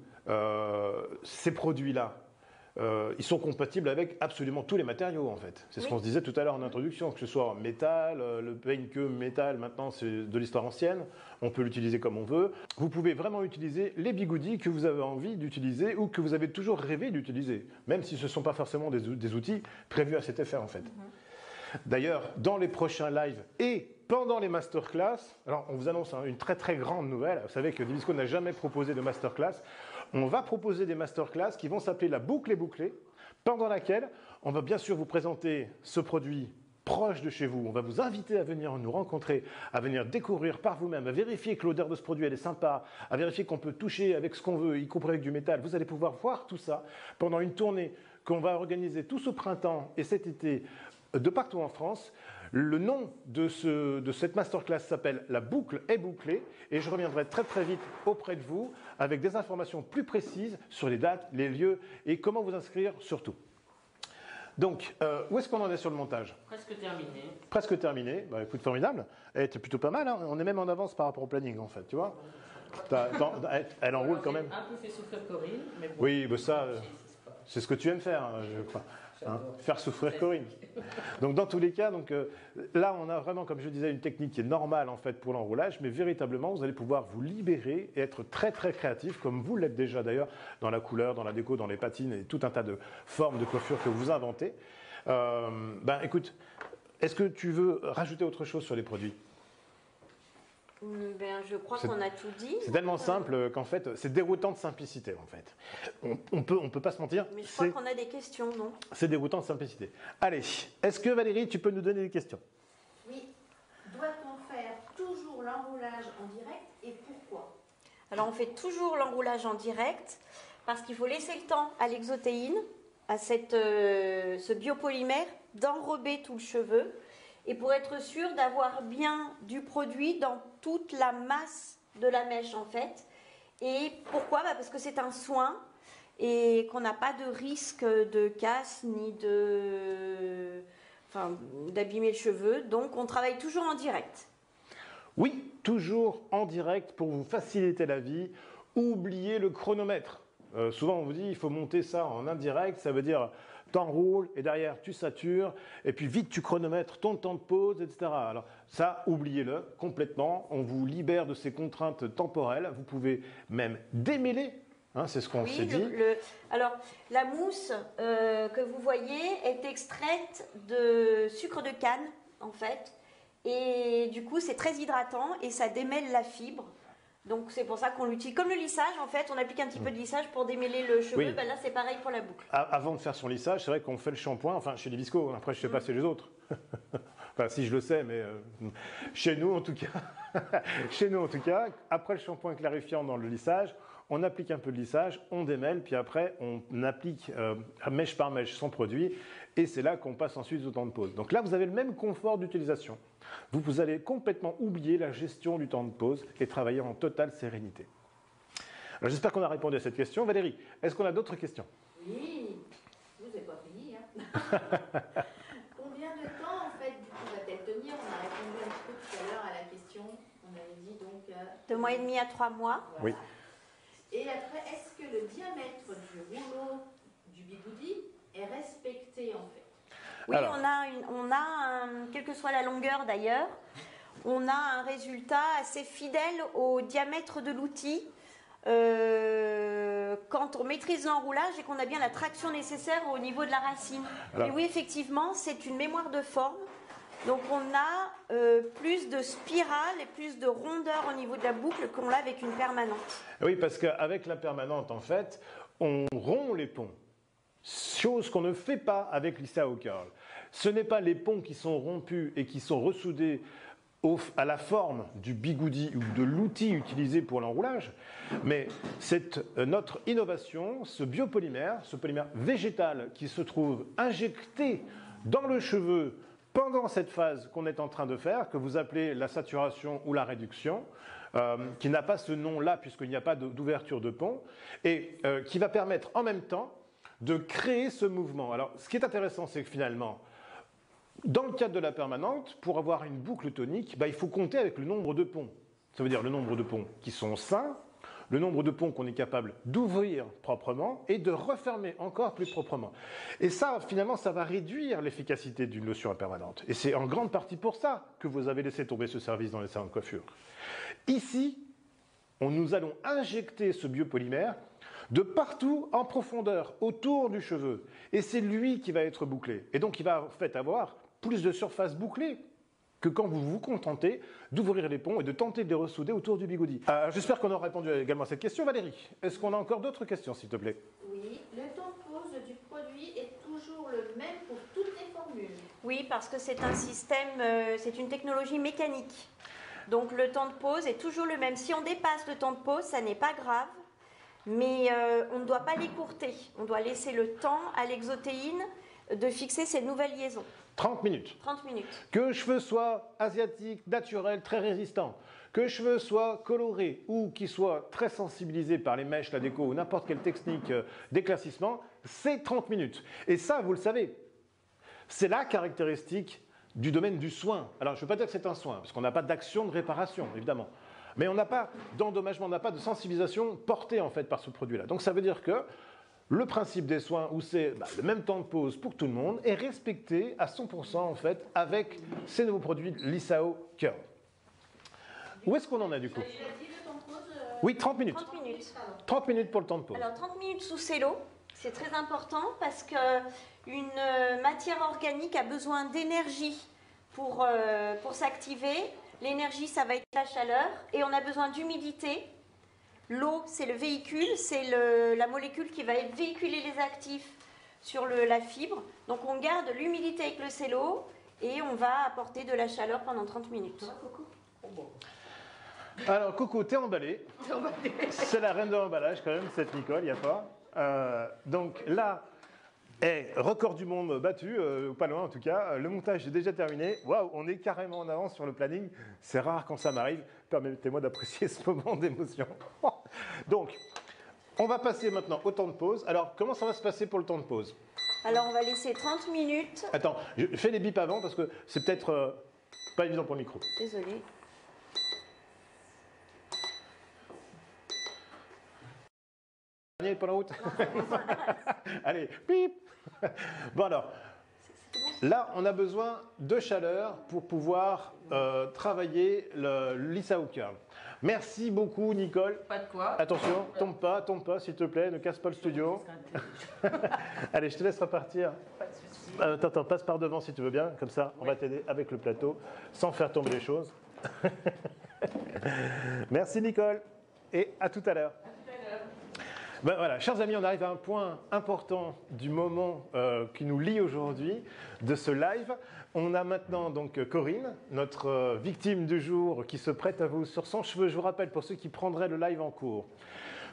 ces produits-là, ils sont compatibles avec absolument tous les matériaux en fait. C'est ce qu'on se disait tout à l'heure en introduction, que ce soit en métal, le peigne que métal maintenant c'est de l'histoire ancienne, on peut l'utiliser comme on veut. Vous pouvez vraiment utiliser les bigoudis que vous avez envie d'utiliser ou que vous avez toujours rêvé d'utiliser, même si ce ne sont pas forcément des outils prévus à cet effet en fait. D'ailleurs, dans les prochains lives et pendant les masterclass, alors on vous annonce une très très grande nouvelle, vous savez que Divisco n'a jamais proposé de masterclass. On va proposer des masterclass qui vont s'appeler la boucle et bouclée, pendant laquelle on va bien sûr vous présenter ce produit proche de chez vous. On va vous inviter à venir nous rencontrer, à venir découvrir par vous-même, à vérifier que l'odeur de ce produit elle est sympa, à vérifier qu'on peut toucher avec ce qu'on veut, y compris avec du métal. Vous allez pouvoir voir tout ça pendant une tournée qu'on va organiser tout ce printemps et cet été de partout en France. Le nom de cette masterclass s'appelle « La boucle est bouclée » et je reviendrai très très vite auprès de vous avec des informations plus précises sur les dates, les lieux et comment vous inscrire surtout. Donc, où est-ce qu'on en est sur le montage? Presque terminé. Presque terminé. Bah, écoute, formidable. Elle était plutôt pas mal. Hein. On est même en avance par rapport au planning en fait, tu vois. Elle enroule quand même. Un peu fait souffrir Corinne, mais bon. Oui, mais ça, c'est ce que tu aimes faire, je crois. Hein, faire souffrir Corinne. Donc dans tous les cas, là on a vraiment, comme je disais, une technique qui est normale en fait pour l'enroulage, mais véritablement vous allez pouvoir vous libérer et être très très créatif, comme vous l'êtes déjà d'ailleurs dans la couleur, dans la déco, dans les patines et tout un tas de formes de coiffure que vous inventez. Écoute, est-ce que tu veux rajouter autre chose sur les produits? Je crois qu'on a tout dit. C'est tellement simple qu'en fait, c'est déroutant de simplicité en fait. On peut pas se mentir. Mais je crois qu'on a des questions, non? C'est déroutant de simplicité. Allez, est-ce que Valérie, tu peux nous donner des questions? Oui. Doit-on faire toujours l'enroulage en direct et pourquoi? Alors on fait toujours l'enroulage en direct parce qu'il faut laisser le temps à l'exotéine, à ce biopolymère, d'enrober tout le cheveu. Et pour être sûr d'avoir bien du produit dans toute la masse de la mèche en fait. Et pourquoi? Parce que c'est un soin et qu'on n'a pas de risque de casse ni d'abîmer le cheveu. Donc on travaille toujours en direct. Oui, toujours en direct pour vous faciliter la vie. Oubliez le chronomètre. Souvent on vous dit il faut monter ça en indirect, ça veut dire t'enroules et derrière tu satures et puis vite tu chronomètres ton temps de pause, etc. Alors ça, oubliez-le complètement, on vous libère de ces contraintes temporelles, vous pouvez même démêler, hein, c'est ce qu'on s'est dit. Alors la mousse que vous voyez est extraite de sucre de canne en fait et du coup c'est très hydratant et ça démêle la fibre. Donc c'est pour ça qu'on l'utilise. Comme le lissage, en fait, on applique un petit peu de lissage pour démêler le cheveu. Oui. Ben là, c'est pareil pour la boucle. Avant de faire son lissage, c'est vrai qu'on fait le shampoing, enfin chez les Visco, après je ne sais pas chez les autres. Enfin si je le sais, mais chez nous en tout cas, après le shampoing clarifiant dans le lissage, on applique un peu de lissage, on démêle, puis après on applique mèche par mèche son produit, et c'est là qu'on passe ensuite au temps de pause. Donc là, vous avez le même confort d'utilisation. Vous allez complètement oublier la gestion du temps de pause et travailler en totale sérénité. Alors j'espère qu'on a répondu à cette question. Valérie, est-ce qu'on a d'autres questions? Oui, vous n'avez pas fini. Hein. Combien de temps, en fait, du coup, va-t-elle tenir? On a répondu un petit peu tout à l'heure à la question. On avait dit donc... 2 mois et demi à 3 mois. Voilà. Oui. Et après, est-ce que le diamètre du rouleau du bigoudi est respecté, en fait? Oui, Alors. quelle que soit la longueur d'ailleurs, on a un résultat assez fidèle au diamètre de l'outil quand on maîtrise l'enroulage et qu'on a bien la traction nécessaire au niveau de la racine. Alors. Et oui, effectivement, c'est une mémoire de forme. Donc on a plus de spirale et plus de rondeur au niveau de la boucle qu'on l'a avec une permanente. Oui, parce qu'avec la permanente, en fait, on rompt les ponts. Chose qu'on ne fait pas avec l'Issao Curl. Ce n'est pas les ponts qui sont rompus et qui sont ressoudés à la forme du bigoudi ou de l'outil utilisé pour l'enroulage, mais c'est notre innovation, ce biopolymère, ce polymère végétal qui se trouve injecté dans le cheveu pendant cette phase qu'on est en train de faire, que vous appelez la saturation ou la réduction, qui n'a pas ce nom-là puisqu'il n'y a pas d'ouverture de pont, et qui va permettre en même temps de créer ce mouvement. Alors, ce qui est intéressant, c'est que finalement, dans le cadre de la permanente, pour avoir une boucle tonique, il faut compter avec le nombre de ponts. Ça veut dire le nombre de ponts qui sont sains, le nombre de ponts qu'on est capable d'ouvrir proprement et de refermer encore plus proprement. Et ça, finalement, ça va réduire l'efficacité d'une lotion permanente. Et c'est en grande partie pour ça que vous avez laissé tomber ce service dans les salons de coiffure. Ici, nous allons injecter ce biopolymère de partout en profondeur, autour du cheveu. Et c'est lui qui va être bouclé. Et donc, il va en fait avoir plus de surface bouclée que quand vous vous contentez d'ouvrir les ponts et de tenter de les ressouder autour du bigoudi. J'espère qu'on aura répondu également à cette question. Valérie, est-ce qu'on a encore d'autres questions, s'il te plaît? Oui, le temps de pause du produit est toujours le même pour toutes les formules. Oui, parce que c'est un système, c'est une technologie mécanique. Donc le temps de pause est toujours le même. Si on dépasse le temps de pause, ça n'est pas grave, mais on ne doit pas l'écourter. On doit laisser le temps à l'exotéine de fixer ses nouvelles liaisons. 30 minutes. 30 minutes. Que cheveux soient asiatiques, naturels, très résistants, que cheveux soient colorés ou qu'ils soient très sensibilisés par les mèches, la déco ou n'importe quelle technique d'éclaircissement, c'est 30 minutes. Et ça, vous le savez, c'est la caractéristique du domaine du soin. Alors, je ne veux pas dire que c'est un soin, parce qu'on n'a pas d'action de réparation, évidemment. Mais on n'a pas d'endommagement, on n'a pas de sensibilisation portée en fait par ce produit-là. Donc ça veut dire que le principe des soins, où c'est le même temps de pause pour tout le monde, est respecté à 100% en fait avec ces nouveaux produits Lissao Curl. Où est-ce qu'on en a du coup? Tu as dit le temps de pause Oui, 30 minutes. 30 minutes. 30 minutes pour le temps de pause. Alors 30 minutes sous cello, c'est très important parce qu'une matière organique a besoin d'énergie pour s'activer. L'énergie, ça va être la chaleur et on a besoin d'humidité. L'eau, c'est le véhicule, c'est la molécule qui va véhiculer les actifs sur la fibre. Donc on garde l'humidité avec le cello et on va apporter de la chaleur pendant 30 minutes. Alors Coco, t'es emballée. C'est la reine de l'emballage quand même, cette Nicole, il n'y a pas. Donc là, Et record du monde battu, ou pas loin en tout cas, le montage est déjà terminé. Waouh, on est carrément en avance sur le planning. C'est rare quand ça m'arrive. Permettez-moi d'apprécier ce moment d'émotion. Donc, on va passer maintenant au temps de pause. Alors, comment ça va se passer pour le temps de pause? Alors, on va laisser 30 minutes. Attends, je fais les bips avant parce que c'est peut-être pas évident pour le micro. Désolée. Dernier pour la route. Allez, bip. Bon alors, là, on a besoin de chaleur pour pouvoir travailler le Lisa Hooker. Merci beaucoup, Nicole. Pas de quoi. Attention, tombe pas, s'il te plaît, ne casse pas le studio. Allez, je te laisse repartir. Pas de souci. Attends, passe par devant si tu veux bien, comme ça, on va t'aider avec le plateau, sans faire tomber les choses. Merci, Nicole, et à tout à l'heure. Ben voilà, chers amis, on arrive à un point important du moment qui nous lie aujourd'hui de ce live. On a maintenant donc Corinne, notre victime du jour, qui se prête à vous sur son cheveu. Je vous rappelle pour ceux qui prendraient le live en cours.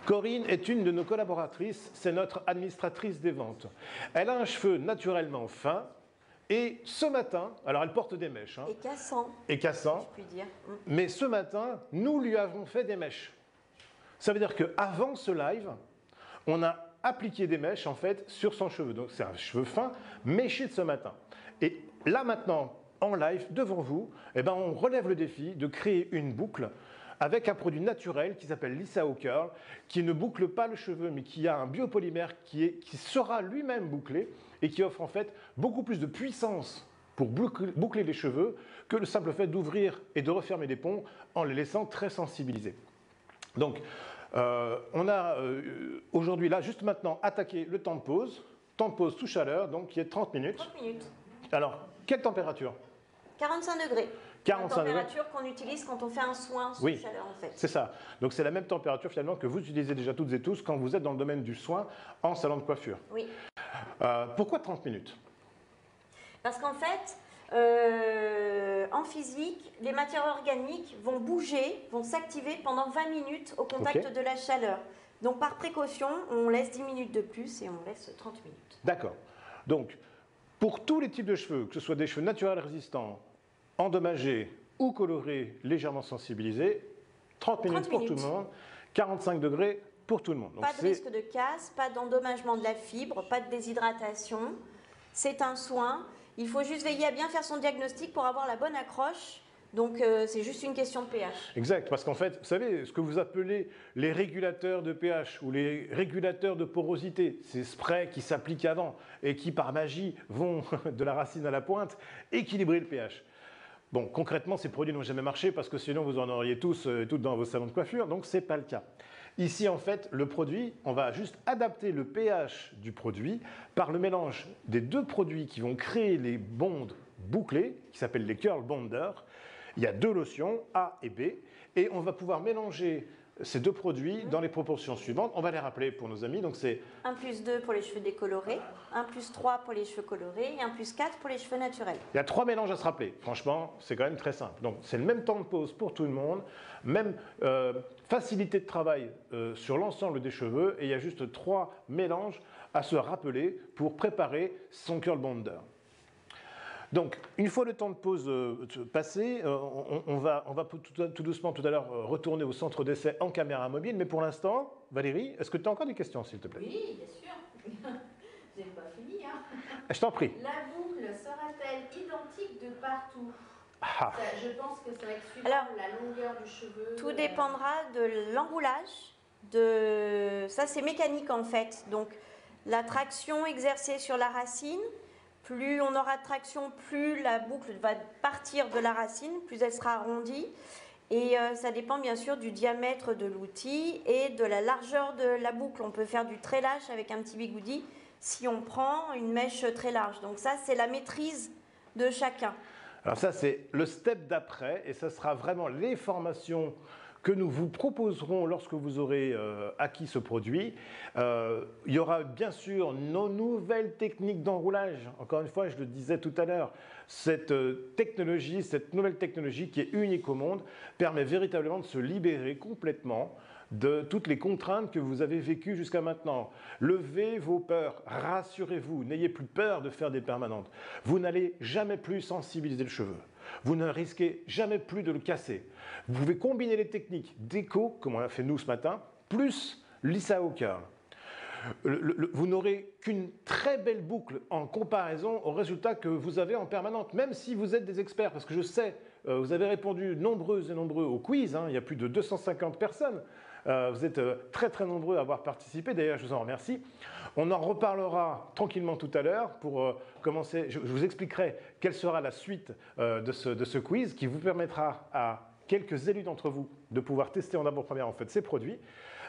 Corinne est une de nos collaboratrices, c'est notre administratrice des ventes. Elle a un cheveu naturellement fin et ce matin, alors elle porte des mèches. Hein, et cassant, je puis dire. Mais ce matin, nous lui avons fait des mèches. Ça veut dire qu'avant ce live, on a appliqué des mèches en fait sur son cheveu. Donc c'est un cheveu fin, méché de ce matin. Et là maintenant, en live, devant vous, eh ben, on relève le défi de créer une boucle avec un produit naturel qui s'appelle Lisa Hooker, qui ne boucle pas le cheveu, mais qui a un biopolymère qui sera lui-même bouclé et qui offre en fait beaucoup plus de puissance pour boucler les cheveux que le simple fait d'ouvrir et de refermer les ponts en les laissant très sensibilisés. Donc, on a aujourd'hui, là, juste maintenant, attaqué le temps de pause sous chaleur, donc qui est 30 minutes. 30 minutes. Alors, quelle température? 45 degrés. 45 la température qu'on utilise quand on fait un soin sous chaleur, en fait. C'est ça. Donc, c'est la même température, finalement, que vous utilisez déjà toutes et tous quand vous êtes dans le domaine du soin en salon de coiffure. Oui. Pourquoi 30 minutes? Parce qu'en fait, en physique, les matières organiques vont bouger, vont s'activer pendant 20 minutes au contact de la chaleur. Donc par précaution, on laisse 10 minutes de plus et on laisse 30 minutes. D'accord. Donc, pour tous les types de cheveux, que ce soit des cheveux naturels résistants, endommagés ou colorés, légèrement sensibilisés, 30 minutes pour tout le monde, 45 degrés pour tout le monde. Donc pas de risque de casse, pas d'endommagement de la fibre, pas de déshydratation. C'est un soin. Il faut juste veiller à bien faire son diagnostic pour avoir la bonne accroche. Donc, c'est juste une question de pH. Exact, parce qu'en fait, vous savez, ce que vous appelez les régulateurs de pH ou les régulateurs de porosité, ces sprays qui s'appliquent avant et qui, par magie, vont de la racine à la pointe, équilibrer le pH. Bon, concrètement, ces produits n'ont jamais marché parce que sinon, vous en auriez tous et toutes dans vos salons de coiffure, donc ce n'est pas le cas. Ici, en fait, le produit, on va juste adapter le pH du produit par le mélange des deux produits qui vont créer les bondes bouclées, qui s'appellent les Curl Bonders. Il y a deux lotions, A et B, et on va pouvoir mélanger ces deux produits dans les proportions suivantes. On va les rappeler pour nos amis. Donc c'est 1+2 pour les cheveux décolorés, 1+3 pour les cheveux colorés et 1+4 pour les cheveux naturels. Il y a 3 mélanges à se rappeler. Franchement, c'est quand même très simple. Donc c'est le même temps de pause pour tout le monde, même facilité de travail sur l'ensemble des cheveux, et il y a juste 3 mélanges à se rappeler pour préparer son curl bonder. Donc, une fois le temps de pause passé, on va tout doucement tout à l'heure retourner au centre d'essai en caméra mobile. Mais pour l'instant, Valérie, est-ce que tu as encore des questions, s'il te plaît? Oui, bien sûr. Vous n'avez pas fini, hein? Je t'en prie. La boucle sera-t-elle identique de partout? Ah. Ça, je pense que ça va être suivant la longueur du cheveu. Tout dépendra de l'enroulage. Ça, c'est mécanique, en fait. Donc, la traction exercée sur la racine. Plus on aura de traction, plus la boucle va partir de la racine, plus elle sera arrondie. Et ça dépend bien sûr du diamètre de l'outil et de la largeur de la boucle. On peut faire du très lâche avec un petit bigoudi si on prend une mèche très large. Donc ça, c'est la maîtrise de chacun. Alors ça, c'est le step d'après, et ça sera vraiment les formations que nous vous proposerons lorsque vous aurez acquis ce produit. Il y aura bien sûr nos nouvelles techniques d'enroulage. Encore une fois, je le disais tout à l'heure, cette nouvelle technologie qui est unique au monde, permet véritablement de se libérer complètement de toutes les contraintes que vous avez vécues jusqu'à maintenant. Levez vos peurs, rassurez-vous, n'ayez plus peur de faire des permanentes. Vous n'allez jamais plus sensibiliser le cheveu. Vous ne risquez jamais plus de le casser. Vous pouvez combiner les techniques d'écho, comme on l'a fait nous ce matin, plus l'ISAO curl. Vous n'aurez qu'une très belle boucle en comparaison aux résultats que vous avez en permanente, même si vous êtes des experts, parce que je sais, vous avez répondu nombreuses et nombreux au quiz, hein, il y a plus de 250 personnes, vous êtes très très nombreux à avoir participé, d'ailleurs je vous en remercie. On en reparlera tranquillement tout à l'heure pour commencer, je vous expliquerai quelle sera la suite de ce quiz qui vous permettra à quelques élus d'entre vous de pouvoir tester en avant-première en fait ces produits.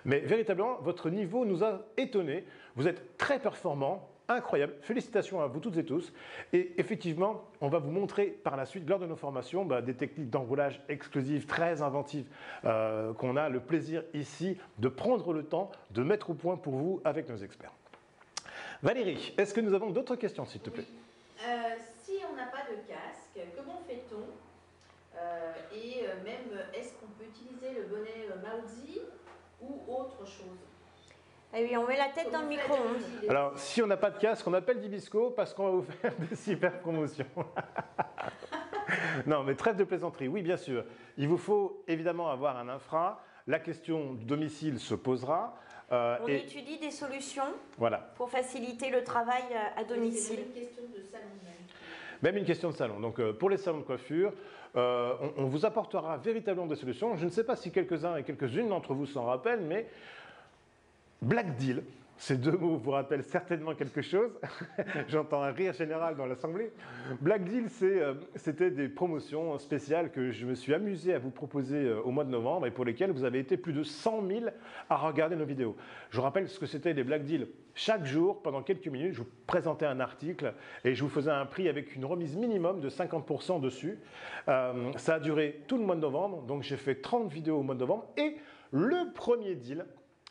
Mais véritablement, votre niveau nous a étonnés. Vous êtes très performants, incroyable. Félicitations à vous toutes et tous. Et effectivement, on va vous montrer par la suite, lors de nos formations, des techniques d'enroulage exclusives, très inventives, qu'on a le plaisir ici de prendre le temps de mettre au point pour vous avec nos experts. Valérie, est-ce que nous avons d'autres questions, s'il te plaît? Si on n'a pas de casque, comment fait-on? Et même, est-ce qu'on peut utiliser le bonnet Maozi ou autre chose? Eh oui, on met la tête dans le micro-ondes. Alors, si on n'a pas de casque, on appelle d'Ibisco parce qu'on va vous faire des super promotions. Non, mais trêve de plaisanterie, oui, bien sûr. Il vous faut évidemment avoir un infra. La question du domicile se posera. On étudie des solutions pour faciliter le travail à domicile. C'est une question de salon même. Même une question de salon. Donc, pour les salons de coiffure, on vous apportera véritablement des solutions. Je ne sais pas si quelques-uns et quelques-unes d'entre vous s'en rappellent, mais Black Deal, ces deux mots vous rappellent certainement quelque chose. J'entends un rire général dans l'assemblée. Black Deal, c'était des promotions spéciales que je me suis amusé à vous proposer au mois de novembre et pour lesquelles vous avez été plus de 100 000 à regarder nos vidéos. Je vous rappelle ce que c'était les Black Deals. Chaque jour, pendant quelques minutes, je vous présentais un article et je vous faisais un prix avec une remise minimum de 50% dessus. Ça a duré tout le mois de novembre, donc j'ai fait 30 vidéos au mois de novembre et le premier deal,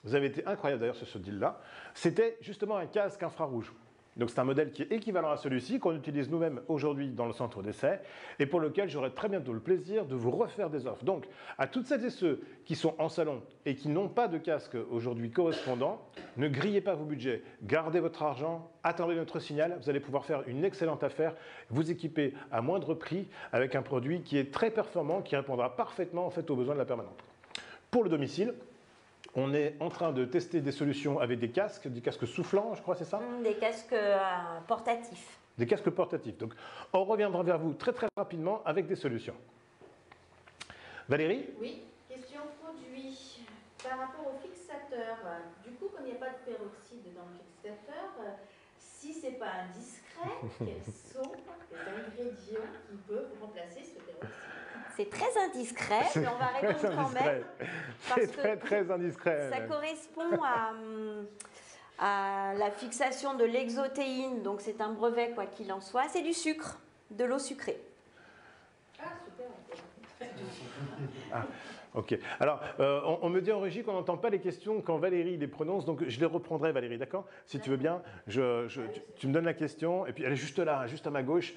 vous avez été incroyable d'ailleurs sur ce deal-là, c'était justement un casque infrarouge. Donc c'est un modèle qui est équivalent à celui-ci, qu'on utilise nous-mêmes aujourd'hui dans le centre d'essai, et pour lequel j'aurai très bientôt le plaisir de vous refaire des offres. Donc à toutes celles et ceux qui sont en salon et qui n'ont pas de casque aujourd'hui correspondant, ne grillez pas vos budgets, gardez votre argent, attendez notre signal, vous allez pouvoir faire une excellente affaire, vous équiper à moindre prix avec un produit qui est très performant, qui répondra parfaitement en fait aux besoins de la permanente. Pour le domicile, on est en train de tester des solutions avec des casques soufflants, je crois, c'est ça? Des casques portatifs. Des casques portatifs. Donc, on reviendra vers vous très très rapidement avec des solutions. Valérie? Oui, question produit. Par rapport au fixateur, du coup, comme il n'y a pas de peroxyde dans le fixateur, si ce n'est pas indiscret, quels sont les ingrédients qui peuvent remplacer ce peroxyde? C'est très indiscret, mais on va répondre quand même. C'est très très indiscret. Ça correspond à la fixation de l'exothéine, donc c'est un brevet quoi qu'il en soit. C'est du sucre, de l'eau sucrée. Ah, super. Ah, ok. Alors, on me dit en régie qu'on n'entend pas les questions quand Valérie les prononce, donc je les reprendrai, Valérie, d'accord? Si tu veux bien, tu me donnes la question, et puis elle est juste là, juste à ma gauche.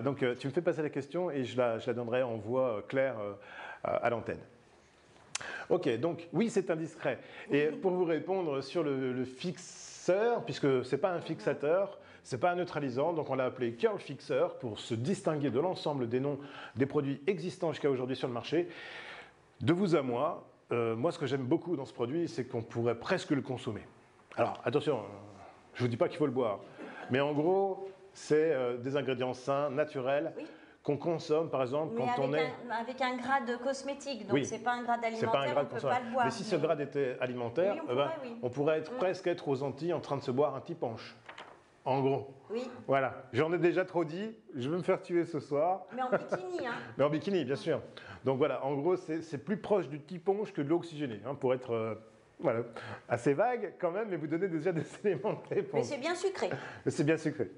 Donc, tu me fais passer la question et je la donnerai en voix claire à l'antenne. Ok, donc oui, c'est indiscret. Et pour vous répondre sur le fixeur, puisque ce n'est pas un fixateur, ce n'est pas un neutralisant, donc on l'a appelé Curl Fixer pour se distinguer de l'ensemble des noms des produits existants jusqu'à aujourd'hui sur le marché. De vous à moi, moi ce que j'aime beaucoup dans ce produit, c'est qu'on pourrait presque le consommer. Alors attention, je ne vous dis pas qu'il faut le boire, mais en gros, c'est des ingrédients sains, naturels, qu'on consomme par exemple mais quand on est... avec un grade cosmétique, donc oui. c'est pas un grade alimentaire, pas un grade on ne peut pas le boire. Mais si ce grade était alimentaire, oui, on pourrait presque être aux Antilles en train de se boire un petit punch. En gros. Oui. Voilà, j'en ai déjà trop dit, je vais me faire tuer ce soir. Mais en bikini, hein. Mais en bikini, bien sûr. Donc voilà, en gros, c'est plus proche du petit punch que de l'eau oxygénée, hein, pour être voilà, assez vague quand même, mais vous donnez déjà des éléments de réponse. Mais c'est bien sucré. C'est bien sucré.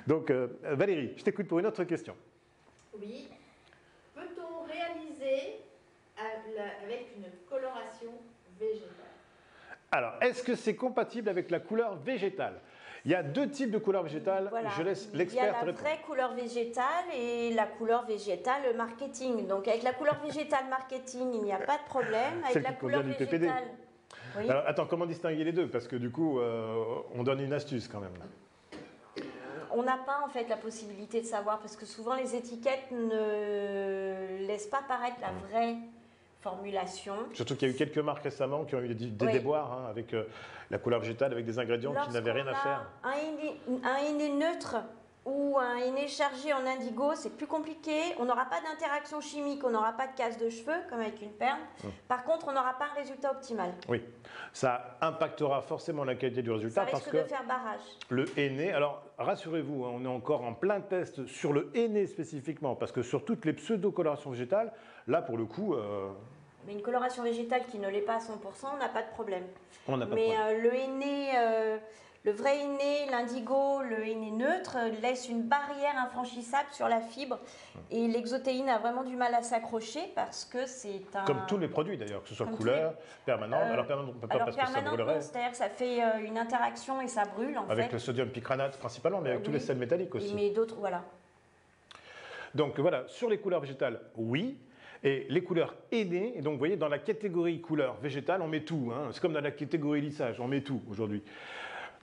Donc Valérie, je t'écoute pour une autre question. Oui. Peut-on réaliser avec une coloration végétale? Alors, est-ce que c'est compatible avec la couleur végétale? Il y a deux types de couleurs végétales. Voilà. Je laisse Il y a l'expert la répondre. vraie couleur végétale et la couleur végétale marketing. Donc avec la couleur végétale marketing, il n'y a pas de problème. Avec Celle la qui couleur convient du PPD. végétale. Oui. Alors, attends, comment distinguer les deux? Parce que du coup, on donne une astuce quand même. On n'a pas en fait la possibilité de savoir parce que souvent les étiquettes ne laissent pas paraître la vraie formulation. Surtout qu'il y a eu quelques marques récemment qui ont eu des Oui. déboires hein, avec la couleur végétale, avec des ingrédients qui n'avaient rien à faire. Un henné neutre ou un henné chargé en indigo, c'est plus compliqué. On n'aura pas d'interaction chimique, on n'aura pas de casse de cheveux comme avec une perle. Par contre, on n'aura pas un résultat optimal. Oui, ça impactera forcément la qualité du résultat Ça parce risque que de faire barrage. le henné, alors rassurez-vous, hein, on est encore en plein test sur le henné spécifiquement parce que sur toutes les pseudo-colorations végétales, là pour le coup, Mais une coloration végétale qui ne l'est pas à 100%, on n'a pas de problème. on n'a pas de Mais problème. le henné, le vrai henné, l'indigo, le henné neutre laisse une barrière infranchissable sur la fibre et l'exotéine a vraiment du mal à s'accrocher parce que c'est un... Comme tous les produits d'ailleurs, que ce soit Comme couleur, permanente. Alors permanente, on ne peut pas Alors parce que ça permanente, brûlerait. non, c'est-à-dire que ça fait une interaction et ça brûle en Avec fait. le sodium picranate principalement, mais avec tous Oui. les sels métalliques aussi. Mais d'autres, voilà. Donc voilà, sur les couleurs végétales, oui. Et les couleurs hennées, et donc vous voyez, dans la catégorie couleur végétale, on met tout. Hein. C'est comme dans la catégorie lissage, on met tout aujourd'hui.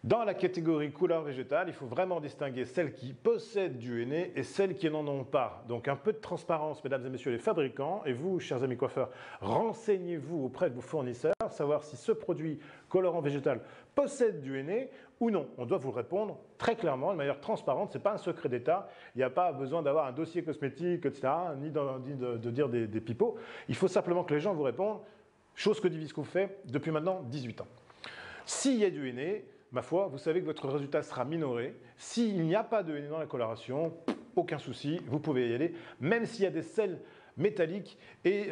Dans la catégorie couleur végétale, il faut vraiment distinguer celles qui possèdent du henné et celles qui n'en ont pas. Donc un peu de transparence, mesdames et messieurs les fabricants, et vous, chers amis coiffeurs, renseignez-vous auprès de vos fournisseurs, savoir si ce produit colorant végétal possède du henné ou non. On doit vous répondre très clairement, de manière transparente, ce n'est pas un secret d'État, il n'y a pas besoin d'avoir un dossier cosmétique, etc., ni de dire des pipeaux. Il faut simplement que les gens vous répondent, chose que Divisco fait depuis maintenant 18 ans. S'il y a du henné, ma foi, vous savez que votre résultat sera minoré. S'il n'y a pas de henné dans la coloration, aucun souci, vous pouvez y aller, même s'il y a des sels métalliques et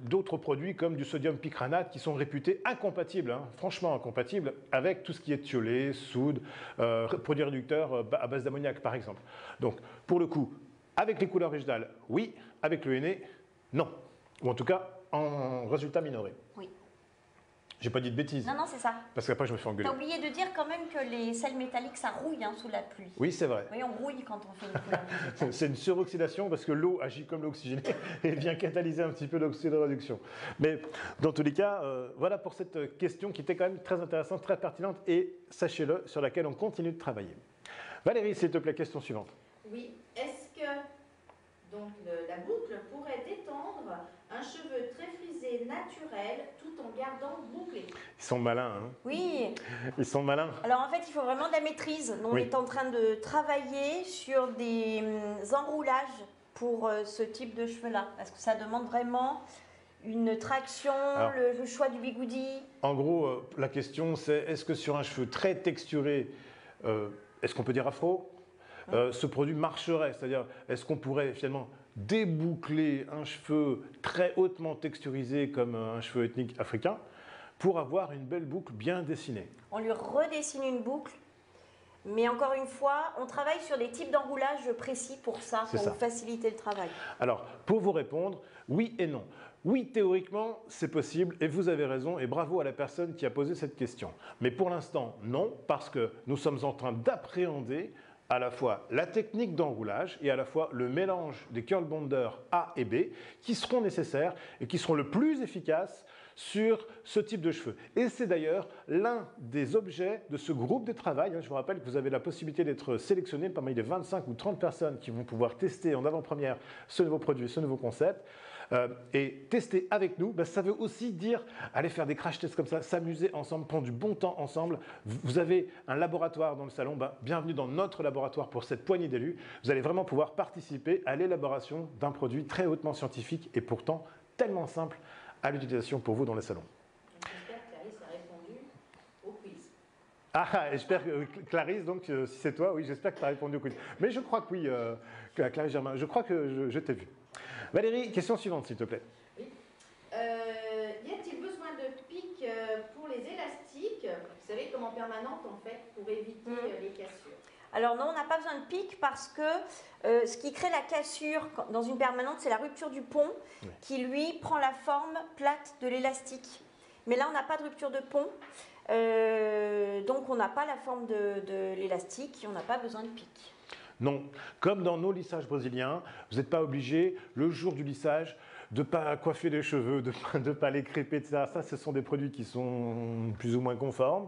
d'autres produits comme du sodium picranate qui sont réputés incompatibles, hein, franchement incompatibles avec tout ce qui est thiolé, soude, produits réducteurs à base d'ammoniac par exemple. Donc pour le coup, avec les couleurs végétales, oui, avec le henné, non. Ou en tout cas, en résultat minoré. Oui. J'ai pas dit de bêtises. Non, non, c'est ça. Parce qu'après, je me fais engueuler. T'as oublié de dire quand même que les sels métalliques, ça rouille hein, sous la pluie. Oui, c'est vrai. Oui, on rouille quand on fait une couleur végétale. C'est une suroxydation parce que l'eau agit comme l'oxygène et vient catalyser un petit peu l'oxyde de réduction. Mais dans tous les cas, voilà pour cette question qui était quand même très intéressante, très pertinente et, sachez-le, sur laquelle on continue de travailler. Valérie, s'il te plaît, question suivante. Oui. Est-ce que donc, la boucle pourrait détendre un cheveu très frisé naturel tout en gardant bouclé? Ils sont malins, hein. Oui. Ils sont malins. Alors en fait, il faut vraiment de la maîtrise. On Oui. est en train de travailler sur des enroulages pour ce type de cheveux-là. Parce que ça demande vraiment une traction, Alors, le choix du bigoudi. En gros, la question c'est est-ce que sur un cheveu très texturé, est-ce qu'on peut dire afro, ce produit marcherait? C'est-à-dire, est-ce qu'on pourrait finalement déboucler un cheveu très hautement texturisé comme un cheveu ethnique africain pour avoir une belle boucle bien dessinée? On lui redessine une boucle. Mais encore une fois, on travaille sur des types d'enroulage précis pour ça, C'est pour ça. faciliter le travail. Alors, pour vous répondre, oui et non. Oui, théoriquement, c'est possible et vous avez raison et bravo à la personne qui a posé cette question. Mais pour l'instant, non, parce que nous sommes en train d'appréhender à la fois la technique d'enroulage et à la fois le mélange des curl bonders A et B qui seront nécessaires et qui seront le plus efficaces sur ce type de cheveux. Et c'est d'ailleurs l'un des objets de ce groupe de travail. Je vous rappelle que vous avez la possibilité d'être sélectionné parmi les 25 ou 30 personnes qui vont pouvoir tester en avant-première ce nouveau produit, ce nouveau concept. Et tester avec nous, ça veut aussi dire aller faire des crash tests comme ça, s'amuser ensemble, prendre du bon temps ensemble. Vous avez un laboratoire dans le salon, bienvenue dans notre laboratoire pour cette poignée d'élus. Vous allez vraiment pouvoir participer à l'élaboration d'un produit très hautement scientifique et pourtant tellement simple à l'utilisation pour vous dans les salons. J'espère que Clarisse a répondu au quiz. Ah, j'espère que Clarisse, donc si c'est toi, oui, j'espère que tu as répondu au quiz. Mais je crois que oui, Clarisse Germain, je crois que je t'ai vu. Valérie, question suivante, s'il te plaît. Oui. Y a-t-il besoin de pics pour les élastiques? Vous savez, comme en permanente, en fait, pour éviter les cassures. Alors non, on n'a pas besoin de pic parce que ce qui crée la cassure dans une permanente, c'est la rupture du pont qui, lui, prend la forme plate de l'élastique. Mais là, on n'a pas de rupture de pont. Donc on n'a pas la forme de l'élastique et on n'a pas besoin de pic. Non, comme dans nos lissages brésiliens, vous n'êtes pas obligé, le jour du lissage, de ne pas coiffer les cheveux, de ne pas les crêper, etc. Ça, ce sont des produits qui sont plus ou moins conformes,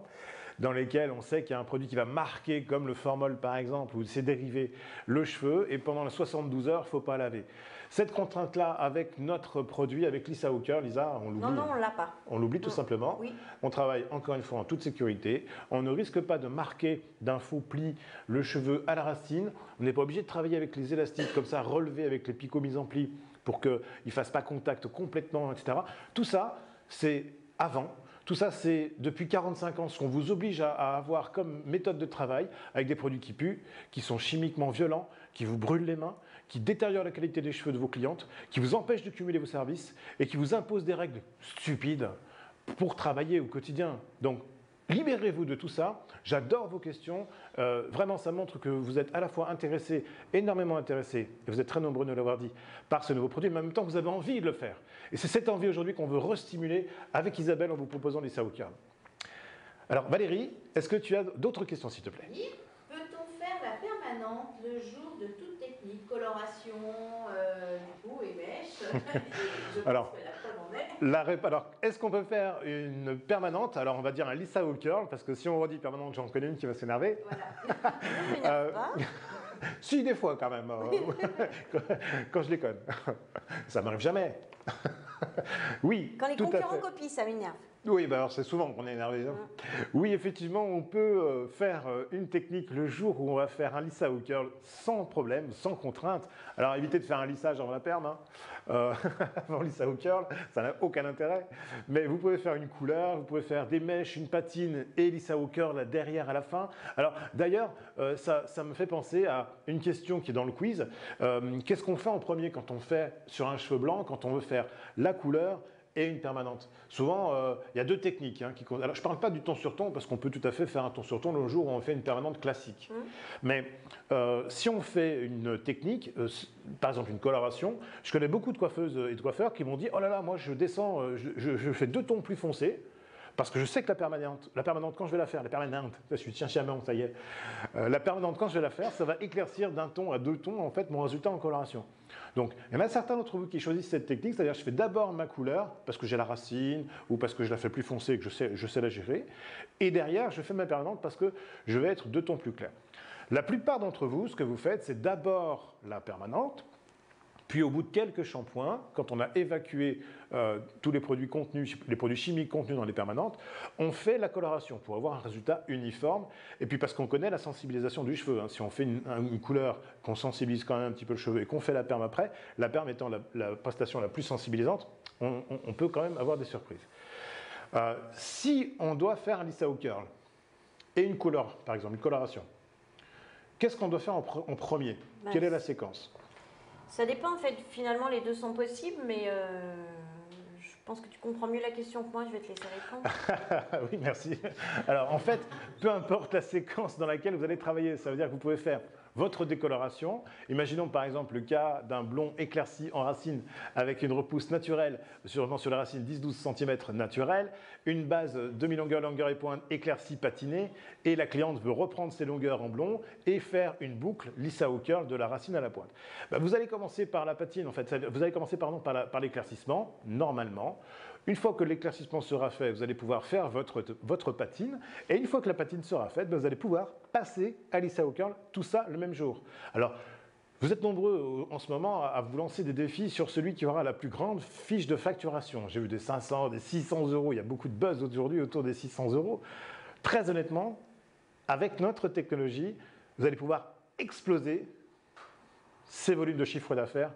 dans lesquels on sait qu'il y a un produit qui va marquer, comme le formol par exemple, ou ses dérivés, le cheveu, et pendant les 72 heures, il ne faut pas laver. Cette contrainte-là, avec notre produit, avec Lisa Hooker, Lisa, on l'oublie. Non, on ne l'a pas. On l'oublie tout simplement. Oui. On travaille encore une fois en toute sécurité. On ne risque pas de marquer d'un faux pli le cheveu à la racine. On n'est pas obligé de travailler avec les élastiques comme ça, relevés avec les picots mis en pli pour qu'ils ne fassent pas contact complètement, etc. Tout ça, c'est avant. Tout ça, c'est depuis 45 ans ce qu'on vous oblige à avoir comme méthode de travail avec des produits qui puent, qui sont chimiquement violents, qui vous brûlent les mains, qui détériorent la qualité des cheveux de vos clientes, qui vous empêchent de cumuler vos services et qui vous imposent des règles stupides pour travailler au quotidien. Donc, libérez-vous de tout ça. J'adore vos questions. Vraiment, ça montre que vous êtes à la fois intéressés, énormément intéressés, et vous êtes très nombreux de l'avoir dit, par ce nouveau produit, mais en même temps, vous avez envie de le faire. Et c'est cette envie aujourd'hui qu'on veut restimuler avec Isabelle en vous proposant Lisa Hooker. Alors, Valérie, est-ce que tu as d'autres questions, s'il te plaît? Oui. Peut-on faire la permanente le jour de toute technique, coloration, du coup, et mèche Je pense Alors, que la preuve en est. Alors, est-ce qu'on peut faire une permanente? Alors, on va dire un Lisa Hooker, parce que si on redit permanente, j'en connais une qui va s'énerver. Voilà. Si, des fois, quand même, quand je déconne. Ça m'arrive jamais. Oui, Quand les tout à concurrents fait. copient, ça m'énerve. Oui, bah alors c'est souvent qu'on est énervé. Hein. Oui, effectivement, on peut faire une technique le jour où on va faire un Lisa Hooker sans problème, sans contrainte. Alors évitez de faire un lissage avant la perme, hein. Avant Lisa Hooker, ça n'a aucun intérêt. Mais vous pouvez faire une couleur, vous pouvez faire des mèches, une patine et Lisa Hooker là derrière à la fin. Alors d'ailleurs, ça me fait penser à une question qui est dans le quiz. Qu'est-ce qu'on fait en premier quand on fait sur un cheveu blanc, quand on veut faire la couleur et une permanente? Souvent, il y a deux techniques. Hein, alors, je ne parle pas du ton sur ton, parce qu'on peut tout à fait faire un ton sur ton le jour où on fait une permanente classique. Mais si on fait une technique, par exemple une coloration, je connais beaucoup de coiffeuses et de coiffeurs qui m'ont dit « Oh là là, moi je descends, je fais 2 tons plus foncés, parce que je sais que la permanente quand je vais la faire, je suis chien-chiamant, ça y est, la permanente quand je vais la faire, ça va éclaircir d'un ton à 2 tons en fait mon résultat en coloration. Donc il y en a certains d'entre vous qui choisissent cette technique, c'est-à-dire je fais d'abord ma couleur parce que j'ai la racine ou parce que je la fais plus foncée et que je sais la gérer, et derrière je fais ma permanente parce que je vais être 2 tons plus clair. La plupart d'entre vous, ce que vous faites, c'est d'abord la permanente. Puis au bout de quelques shampoings, quand on a évacué tous les produits contenus, les produits chimiques contenus dans les permanentes, on fait la coloration pour avoir un résultat uniforme. Et puis parce qu'on connaît la sensibilisation du cheveu. Hein. Si on fait une couleur qu'on sensibilise quand même un petit peu le cheveu et qu'on fait la perme après, la perme étant la prestation la plus sensibilisante, on peut quand même avoir des surprises. Si on doit faire un Lisa Hooker et une couleur, par exemple, une coloration, qu'est-ce qu'on doit faire en premier? Quelle est la séquence? Ça dépend en fait, finalement les deux sont possibles, mais je pense que tu comprends mieux la question que moi, je vais te laisser répondre. Oui, merci. Alors en fait, peu importe la séquence dans laquelle vous allez travailler, ça veut dire que vous pouvez faire votre décoloration. Imaginons par exemple le cas d'un blond éclairci en racine avec une repousse naturelle sur la racine 10-12 cm naturelle, une base demi-longueur, longueur et pointe éclaircie patinée, et la cliente veut reprendre ses longueurs en blond et faire une boucle Lisa Hooker de la racine à la pointe. Vous allez commencer par la patine, en fait. Vous allez commencer par l'éclaircissement, normalement. Une fois que l'éclaircissement sera fait, vous allez pouvoir faire votre patine. Et une fois que la patine sera faite, vous allez pouvoir passer à Lisa Hooker, tout ça le même jour. Alors, vous êtes nombreux en ce moment à vous lancer des défis sur celui qui aura la plus grande fiche de facturation. J'ai vu des 500, des 600 euros. Il y a beaucoup de buzz aujourd'hui autour des 600 euros. Très honnêtement, avec notre technologie, vous allez pouvoir exploser ces volumes de chiffre d'affaires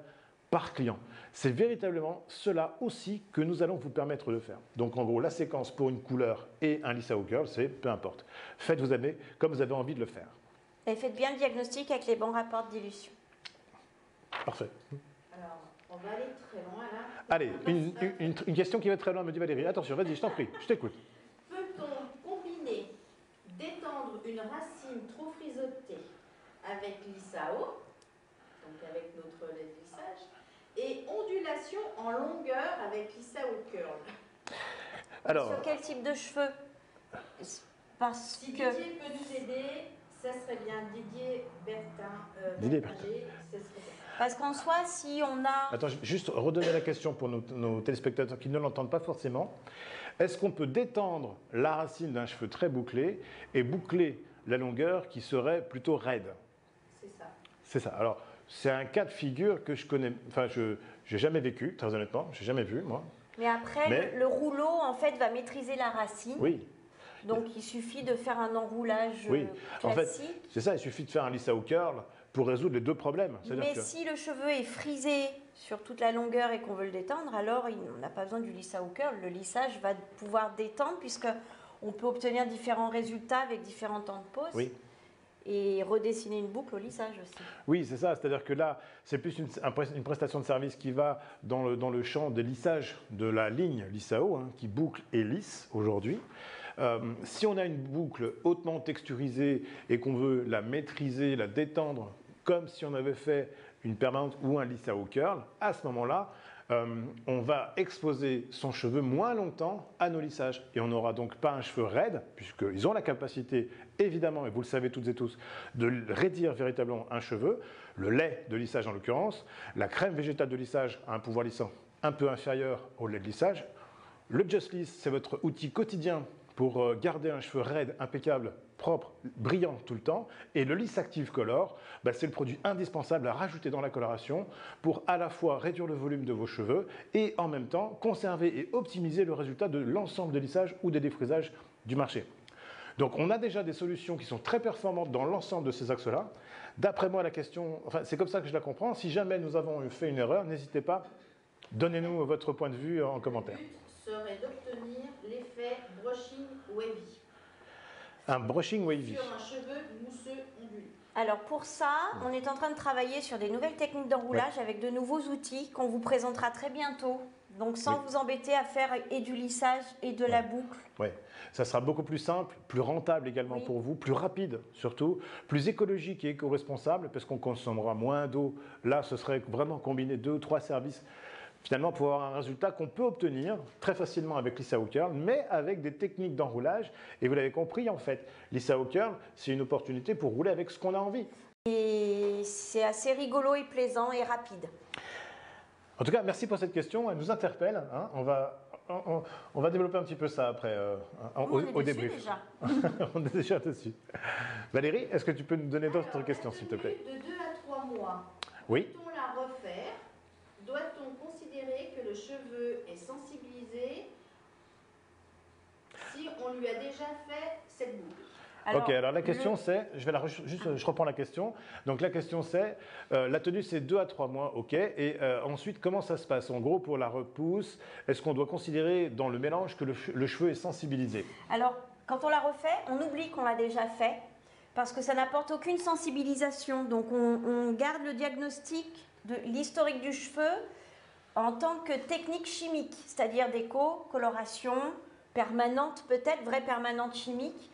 par client. C'est véritablement cela aussi que nous allons vous permettre de faire. Donc en gros, la séquence pour une couleur et un Lisa Hooker, c'est peu importe. Faites vous avez comme vous avez envie de le faire. Et faites bien le diagnostic avec les bons rapports de dilution. Parfait. Alors, on va aller très loin là. Allez, une question qui va très loin, me dit Valérie. Attention, vas-y, je t'en prie, je t'écoute. Peut-on combiner d'étendre une racine trop frisotée avec l'ISAO, donc avec notre lait de lissage, et ondulation en longueur avec l'ISAO curl? Alors, sur quel type de cheveux? Parce Si que... Didier peut nous aider, ça serait bien. Didier Bertin. Didier Bertinger, ça serait bien. Parce qu'en soi, si on a... Attends, juste redonner la question pour nos téléspectateurs qui ne l'entendent pas forcément. Est-ce qu'on peut détendre la racine d'un cheveu très bouclé et boucler la longueur qui serait plutôt raide? C'est ça. C'est ça. Alors, c'est un cas de figure que je connais, enfin, je n'ai jamais vécu, très honnêtement, je n'ai jamais vu, moi. Mais après, Mais- le rouleau, en fait, va maîtriser la racine. Oui, Donc, il suffit de faire un enroulage oui. En fait, classique. c'est ça, il suffit de faire un lissau curl pour résoudre les deux problèmes. C'est-à-dire Mais que- si le cheveu est frisé sur toute la longueur et qu'on veut le détendre, alors on n'a pas besoin du lissage curl. Le lissage va pouvoir détendre puisque on peut obtenir différents résultats avec différents temps de pause. Oui. Et redessiner une boucle au lissage aussi. Oui, c'est ça. C'est-à-dire que là, c'est plus une prestation de service qui va dans le champ des lissages de la ligne lissao, hein, qui boucle et lisse aujourd'hui. Si on a une boucle hautement texturisée et qu'on veut la maîtriser, la détendre, comme si on avait fait une permanente ou un lissao curl, à ce moment-là, on va exposer son cheveu moins longtemps à nos lissages. Et on n'aura donc pas un cheveu raide, puisqu'ils ont la capacité, évidemment, et vous le savez toutes et tous, de raidir véritablement un cheveu. Le lait de lissage en l'occurrence, la crème végétale de lissage a un pouvoir lissant un peu inférieur au lait de lissage. Le Just Liss, c'est votre outil quotidien pour garder un cheveu raide, impeccable, propre, brillant tout le temps. Et le Liss Active Color, c'est le produit indispensable à rajouter dans la coloration pour à la fois réduire le volume de vos cheveux et en même temps conserver et optimiser le résultat de l'ensemble des lissages ou des défrisages du marché. Donc on a déjà des solutions qui sont très performantes dans l'ensemble de ces axes-là. D'après moi, la question, enfin c'est comme ça que je la comprends. Si jamais nous avons fait une erreur, n'hésitez pas, donnez-nous votre point de vue en commentaire. Le but serait d'obtenir l'effet brushing wavy Un brushing wavy. sur un cheveu mousseux ondulé. Alors pour ça, on est en train de travailler sur des nouvelles techniques d'enroulage avec de nouveaux outils qu'on vous présentera très bientôt. Donc sans vous embêter à faire et du lissage et de la boucle. Oui, ça sera beaucoup plus simple, plus rentable également pour vous, plus rapide surtout, plus écologique et éco-responsable parce qu'on consommera moins d'eau. Là, ce serait vraiment combiner 2 ou 3 services finalement pour avoir un résultat qu'on peut obtenir très facilement avec lissao curl, mais avec des techniques d'enroulage. Et vous l'avez compris en fait, lissao curl, c'est une opportunité pour rouler avec ce qu'on a envie. Et c'est assez rigolo et plaisant et rapide. En tout cas, merci pour cette question, elle nous interpelle. Hein. On va développer un petit peu ça après au débrief. Déjà. On est déjà dessus. Valérie, est-ce que tu peux nous donner d'autres questions, s'il te plaît? De 2 à 3 mois, Oui. peut-on la refaire? Doit-on considérer que le cheveu est sensibilisé si on lui a déjà fait cette boucle? Ok, alors la question c'est, je reprends la question. Donc la question c'est, la tenue c'est 2 à 3 mois, ok. Et ensuite, comment ça se passe? En gros, pour la repousse, est-ce qu'on doit considérer dans le mélange que le cheveu est sensibilisé? Alors, quand on la refait, on oublie qu'on l'a déjà fait parce que ça n'apporte aucune sensibilisation. Donc on garde le diagnostic de l'historique du cheveu en tant que technique chimique, c'est-à-dire déco, coloration, permanente peut-être, vraie permanente chimique.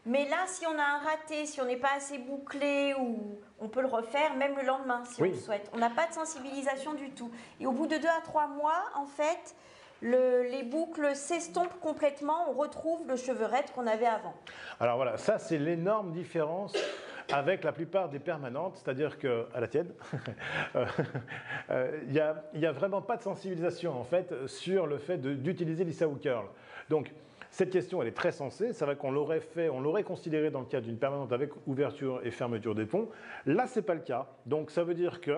Mais là, si on a un raté, si on n'est pas assez bouclé, ou on peut le refaire même le lendemain si on le souhaite. On n'a pas de sensibilisation du tout. Et au bout de 2 à 3 mois, en fait, les boucles s'estompent complètement, on retrouve le cheveu raide qu'on avait avant. Alors voilà, ça c'est l'énorme différence avec la plupart des permanentes, c'est-à-dire qu'à la tienne, il n'y a vraiment pas de sensibilisation en fait sur le fait d'utiliser lissao curl. Donc cette question, elle est très sensée. C'est vrai qu'on l'aurait fait, on l'aurait considéré dans le cadre d'une permanente avec ouverture et fermeture des ponts. Là, ce n'est pas le cas. Donc, ça veut dire que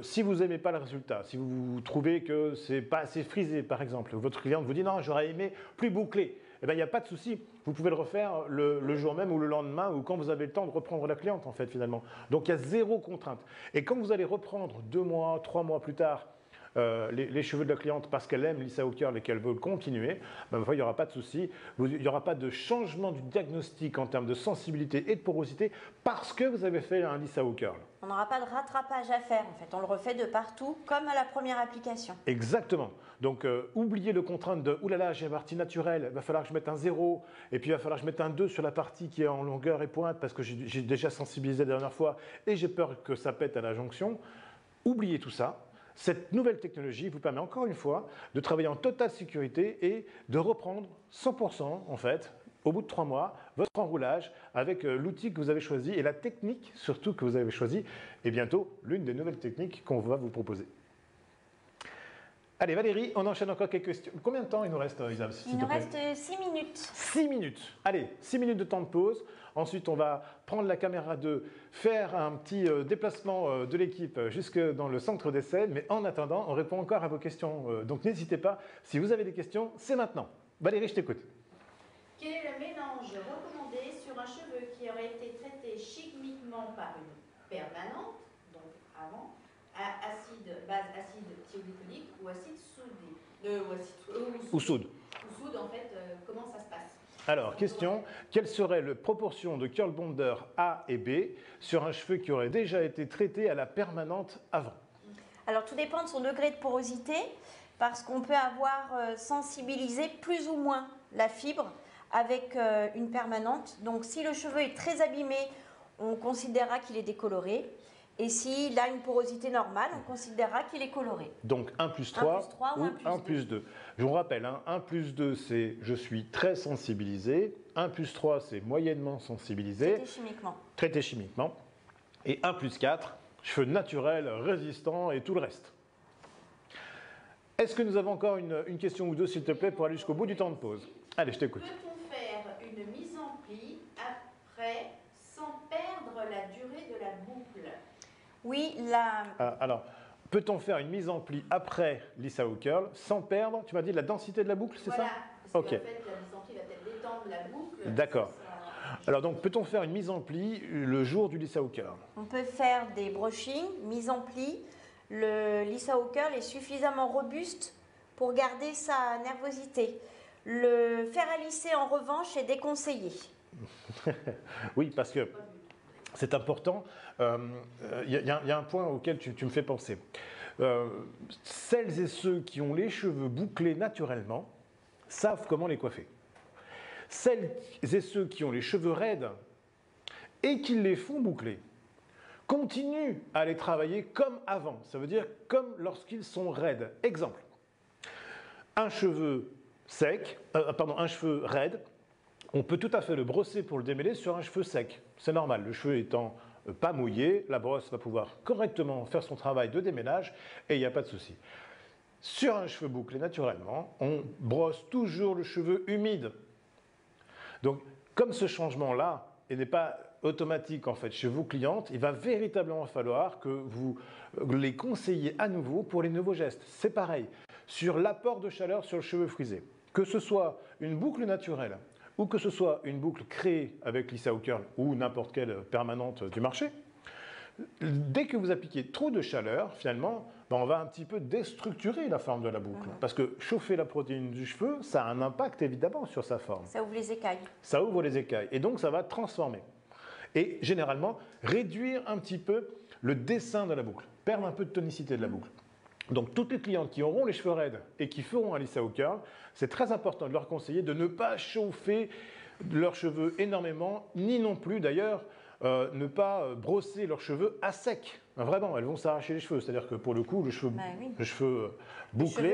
si vous n'aimez pas le résultat, si vous trouvez que ce n'est pas assez frisé, par exemple, votre cliente vous dit « non, j'aurais aimé plus bouclé », eh bien, il n'y a pas de souci. Vous pouvez le refaire le jour même ou le lendemain ou quand vous avez le temps de reprendre la cliente, en fait, finalement. Donc, il y a zéro contrainte. Et quand vous allez reprendre 2 mois, 3 mois plus tard, les cheveux de la cliente parce qu'elle aime lissao curl et qu'elle veut continuer, il n'y aura pas de souci. Il n'y aura pas de changement du diagnostic en termes de sensibilité et de porosité parce que vous avez fait un lissao curl. On n'aura pas de rattrapage à faire en fait. On le refait de partout comme à la première application. Exactement. Donc oubliez le contrainte de « oulala, j'ai une partie naturelle, il va falloir que je mette un 0 et puis il va falloir que je mette un 2 sur la partie qui est en longueur et pointe parce que j'ai déjà sensibilisé la dernière fois et j'ai peur que ça pète à la jonction ». Oubliez tout ça. Cette nouvelle technologie vous permet encore une fois de travailler en totale sécurité et de reprendre 100% en fait, au bout de 3 mois, votre enroulage avec l'outil que vous avez choisi et la technique surtout que vous avez choisi et bientôt l'une des nouvelles techniques qu'on va vous proposer. Allez Valérie, on enchaîne encore quelques questions. Combien de temps il nous reste Isabelle? Il nous reste 6 minutes. 6 minutes. Allez, 6 minutes de temps de pause. Ensuite, on va prendre la caméra 2, faire un petit déplacement de l'équipe jusque dans le centre d'essai. Mais en attendant, on répond encore à vos questions. Donc n'hésitez pas, si vous avez des questions, c'est maintenant. Valérie, je t'écoute. Quel est le mélange recommandé sur un cheveu qui aurait été traité chimiquement par une permanente, donc avant, à base acide thioglycolique ou acide soudé Ou soude. Ou soude, en fait, comment ça se passe? Alors, question, quelle serait la proportion de curl bonder A et B sur un cheveu qui aurait déjà été traité à la permanente avant? Alors tout dépend de son degré de porosité, parce qu'on peut avoir sensibilisé plus ou moins la fibre avec une permanente. Donc si le cheveu est très abîmé, on considérera qu'il est décoloré. Et s'il a une porosité normale, on considérera qu'il est coloré. Donc 1 plus 3, 1 plus 3 ou 1 plus 2. Je vous rappelle, 1 plus 2 c'est je suis très sensibilisé, 1 plus 3 c'est moyennement sensibilisé. Traité chimiquement. Traité chimiquement. Et 1 plus 4, cheveux naturels, résistants et tout le reste. Est-ce que nous avons encore une question ou deux s'il te plaît pour aller jusqu'au bout du temps de pause? Allez, je t'écoute. Peut-on faire une mise en pli après sans perdre la durée de la boucle? Oui, alors, peut-on faire une mise en pli après l'Isao Curl sans perdre, tu m'as dit, la densité de la boucle, c'est voilà, ça? parce Ok. qu'en fait, la mise en pli va peut-être détendre la boucle. D'accord. Alors donc, peut-on faire une mise en pli le jour du Lissao Curl? on peut faire des brushings, mise en pli. Le Lissao Curl est suffisamment robuste pour garder sa nervosité. Le fer à lisser, en revanche, est déconseillé. Oui, parce que c'est important. Il y a un point auquel tu me fais penser. Celles et ceux qui ont les cheveux bouclés naturellement savent comment les coiffer. Celles et ceux qui ont les cheveux raides et qui les font boucler continuent à les travailler comme avant. Ça veut dire comme lorsqu'ils sont raides. Exemple, un cheveu sec, un cheveu raide, on peut tout à fait le brosser pour le démêler sur un cheveu sec. C'est normal, le cheveu étant pas mouillé, la brosse va pouvoir correctement faire son travail de démêlage et il n'y a pas de souci. Sur un cheveu bouclé naturellement, on brosse toujours le cheveu humide. Donc, comme ce changement-là n'est pas automatique en fait chez vos clientes, il va véritablement falloir que vous les conseillez à nouveau pour les nouveaux gestes. C'est pareil, sur l'apport de chaleur sur le cheveu frisé. Que ce soit une boucle naturelle ou que ce soit une boucle créée avec l'Isao Curl ou n'importe quelle permanente du marché, dès que vous appliquez trop de chaleur, finalement, on va un petit peu déstructurer la forme de la boucle. Parce que chauffer la protéine du cheveu, ça a un impact évidemment sur sa forme. Ça ouvre les écailles. Ça ouvre les écailles. Et donc, ça va transformer. Et généralement, réduire un petit peu le dessin de la boucle. Perdre un peu de tonicité de la boucle. Donc, toutes les clientes qui auront les cheveux raides et qui feront un Lissao Curl, c'est très important de leur conseiller de ne pas chauffer leurs cheveux énormément, ni non plus d'ailleurs ne pas brosser leurs cheveux à sec. Vraiment, elles vont s'arracher les cheveux. C'est-à-dire que pour le coup, le cheveu bouclé... Les cheveux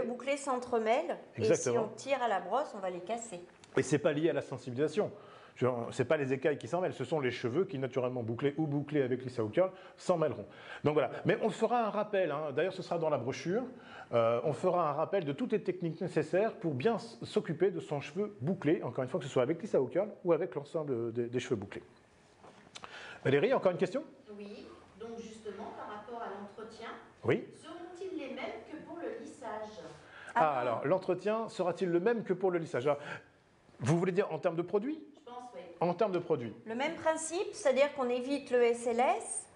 bouclés s'entremêlent et si on tire à la brosse, on va les casser. Et ce n'est pas lié à la sensibilisation. Ce n'est pas les écailles qui s'en mêlent, ce sont les cheveux qui, naturellement bouclés ou bouclés avec l'Isao Curl, s'en mêleront. Donc voilà. Mais on fera un rappel, d'ailleurs ce sera dans la brochure, on fera un rappel de toutes les techniques nécessaires pour bien s'occuper de son cheveu bouclé, encore une fois que ce soit avec l'Isao Curl ou avec l'ensemble des cheveux bouclés. Valérie, encore une question? Oui, donc justement par rapport à l'entretien, oui. Seront-ils les mêmes que pour le lissage? Alors l'entretien sera-t-il le même que pour le lissage? Alors, vous voulez dire en termes de produits? Je pense, oui. En termes de produits. Le même principe, c'est-à-dire qu'on évite le SLS,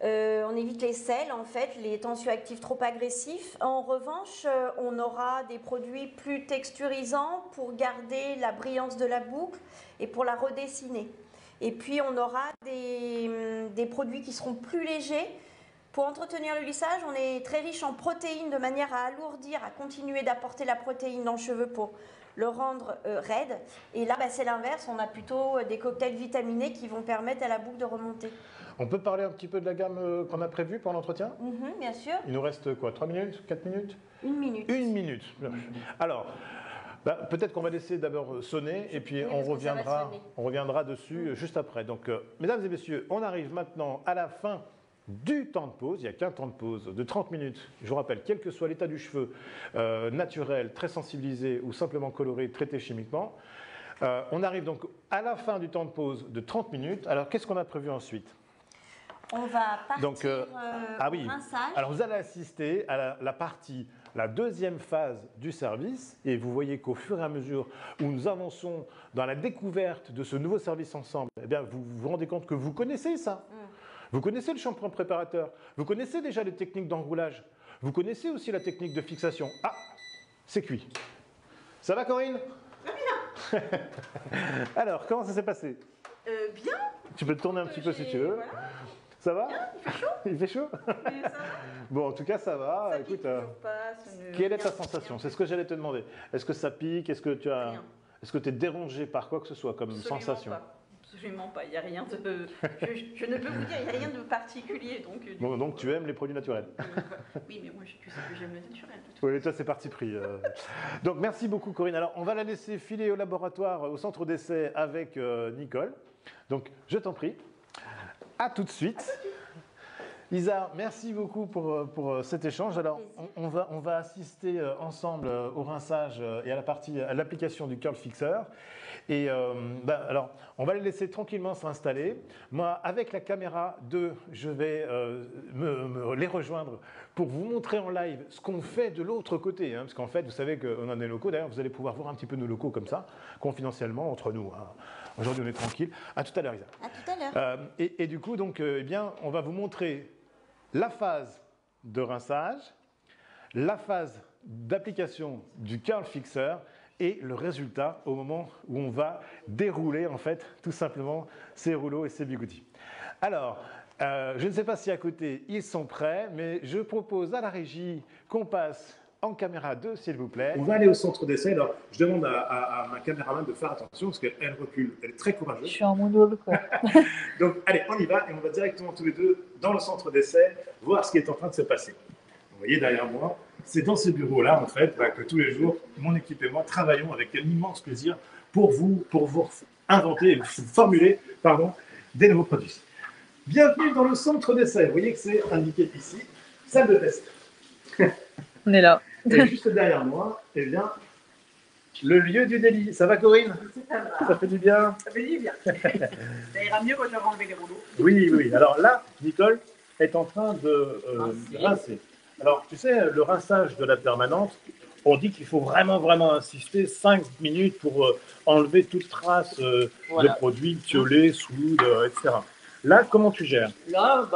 on évite les sels, en fait, les tensioactifs trop agressifs. En revanche, on aura des produits plus texturisants pour garder la brillance de la boucle et pour la redessiner. Et puis, on aura des produits qui seront plus légers. Pour entretenir le lissage, on est très riche en protéines de manière à alourdir, à continuer d'apporter la protéine dans le cheveu pour le rendre raide. Et là, c'est l'inverse, on a plutôt des cocktails vitaminés qui vont permettre à la boucle de remonter. On peut parler un petit peu de la gamme qu'on a prévue pour l'entretien? Bien sûr. Il nous reste quoi? 3 minutes? 4 minutes? 1 minute. 1 minute. Alors, peut-être qu'on va laisser d'abord sonner et puis Oui, parce que ça va sonner. on reviendra dessus juste après. Donc, mesdames et messieurs, on arrive maintenant à la fin du temps de pause. Il n'y a qu'un temps de pause de 30 minutes. Je vous rappelle, quel que soit l'état du cheveu, naturel, très sensibilisé ou simplement coloré, traité chimiquement. On arrive donc à la fin du temps de pause de 30 minutes. Alors, qu'est-ce qu'on a prévu ensuite? On va partir Donc, au rinçage. Alors, vous allez assister à la deuxième phase du service. Et vous voyez qu'au fur et à mesure où nous avançons dans la découverte de ce nouveau service ensemble, eh bien, vous vous rendez compte que vous connaissez ça. Vous connaissez le shampoing préparateur. Vous connaissez déjà les techniques d'enroulage. Vous connaissez aussi la technique de fixation. Ah, c'est cuit. Ça va, Corinne? Très bien. Alors, comment ça s'est passé? Bien. Tu peux te tourner un petit peu si tu veux. Voilà. Ça va? Il fait chaud. Il fait chaud? Mais ça va. Bon, en tout cas, ça va. Ça Écoute, pique toujours pas, ça ne- quelle est ta sensation? C'est ce que j'allais te demander. Est-ce que ça pique? Est-ce que tu as, Rien. est-ce que tu es dérangé par quoi que ce soit comme Absolument sensation? pas. Absolument pas. Il n'y a rien de. Je ne peux vous dire, il n'y a rien de particulier. Donc, Bon, donc tu aimes les produits naturels. Oui, mais moi, tu sais que j'aime le naturel. de toute Oui, toi, c'est parti pris. Donc, merci beaucoup, Corinne. Alors, on va la laisser filer au laboratoire, au centre d'essai avec Nicole. Donc, je t'en prie. À tout de suite. Isa, merci beaucoup pour cet échange. Alors, on va assister ensemble au rinçage et à l'application du curl fixer. Et alors, on va les laisser tranquillement s'installer. Moi, avec la caméra 2, je vais les rejoindre pour vous montrer en live ce qu'on fait de l'autre côté. Parce qu'en fait, vous savez qu'on a des locaux. D'ailleurs, vous allez pouvoir voir un petit peu nos locaux comme ça, confidentiellement, entre nous. Aujourd'hui, on est tranquille. À tout à l'heure, Isa. À tout à l'heure. Et du coup, donc, eh bien, on va vous montrer la phase de rinçage, la phase d'application du curl fixer et le résultat au moment où on va dérouler en fait tout simplement ces rouleaux et ces bigoudis. Alors, je ne sais pas si à côté ils sont prêts, mais je propose à la régie qu'on passe en caméra 2 s'il vous plaît. On va aller au centre d'essai. Alors, je demande à ma caméraman de faire attention parce qu'elle recule. Elle est très Je courageuse. suis en monole, quoi. Donc, allez, on y va et on va directement tous les deux dans le centre d'essai voir ce qui est en train de se passer. Vous voyez derrière moi, c'est dans ce bureau-là, en fait, que tous les jours, mon équipe et moi travaillons avec un immense plaisir pour vous inventer et vous formuler des nouveaux produits. Bienvenue dans le centre d'essai. Vous voyez que c'est indiqué ici, salle de test. On est là. Et juste derrière moi, eh bien, le lieu du délit. Ça va, Corinne? Ça fait du bien? Ça fait du bien. Ça ira mieux quand je vais enlever les rouleaux. Oui, oui. Alors là, Nicole est en train de rincer. Alors, tu sais, le rinçage de la permanente, on dit qu'il faut vraiment insister 5 minutes pour enlever toute trace de produits piolés, soude, etc. Là, comment tu gères? Là,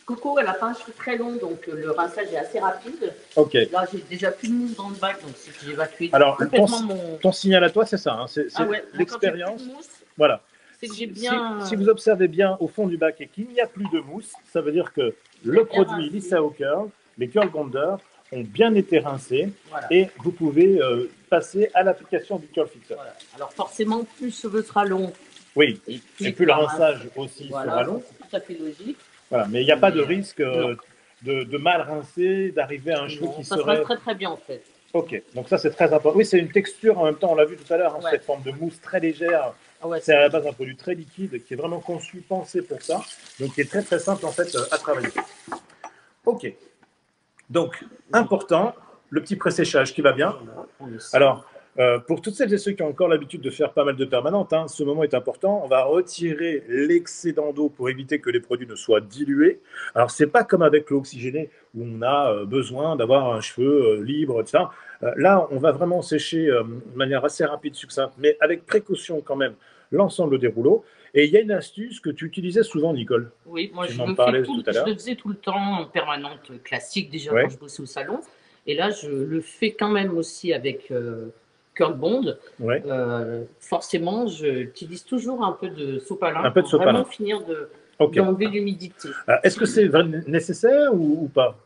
Coco, elle a pas un cheveu très long, donc le rinçage est assez rapide. Ok. Là, j'ai déjà plus de mousse dans le bac, donc c'est que j'ai évacué Alors, complètement mon... ton signal à toi, c'est ça, hein, c'est Ah ouais, l'expérience. quand j'ai plus de mousse, Voilà. c'est que j'ai bien... Si vous observez bien au fond du bac et qu'il n'y a plus de mousse, ça veut dire que le produit Lisa au curl, les curl bonders, ont bien été rincés et vous pouvez passer à l'application du curl fixer. Voilà. Alors forcément, plus le cheveu sera long. Oui, et plus le rinçage aussi sera long. C'est tout à fait logique. Voilà, mais il n'y a pas de risque de mal rincer, d'arriver à un cheveu qui ça serait... sera très très bien en fait. Ok, donc ça c'est très important. Oui, c'est une texture en même temps, on l'a vu tout à l'heure, Ouais. cette forme de mousse très légère. Ah ouais, C'est à la base un produit très liquide qui est vraiment conçu, pensé pour ça, donc qui est très simple en fait à travailler. Ok, donc important, le petit pré-séchage qui va bien. Alors, pour toutes celles et ceux qui ont encore l'habitude de faire pas mal de permanentes, ce moment est important. On va retirer l'excédent d'eau pour éviter que les produits ne soient dilués. Alors, c'est pas comme avec l'eau oxygénée où on a besoin d'avoir un cheveu libre, etc. Là, on va vraiment sécher de manière assez rapide, succincte, mais avec précaution quand même, l'ensemble des rouleaux. Et il y a une astuce que tu utilisais souvent, Nicole. Oui, moi Tu je m'en le parlais fais tout à l'heure. je le faisais tout le temps en permanente classique déjà Ouais. quand je bossais au salon. Et là, je le fais quand même aussi avec Curl Bond. Ouais. Forcément, j'utilise toujours un peu de sopalin Un peu de pour vraiment sopalin. finir Ok. d'enlever l'humidité. Est-ce que c'est nécessaire ou pas?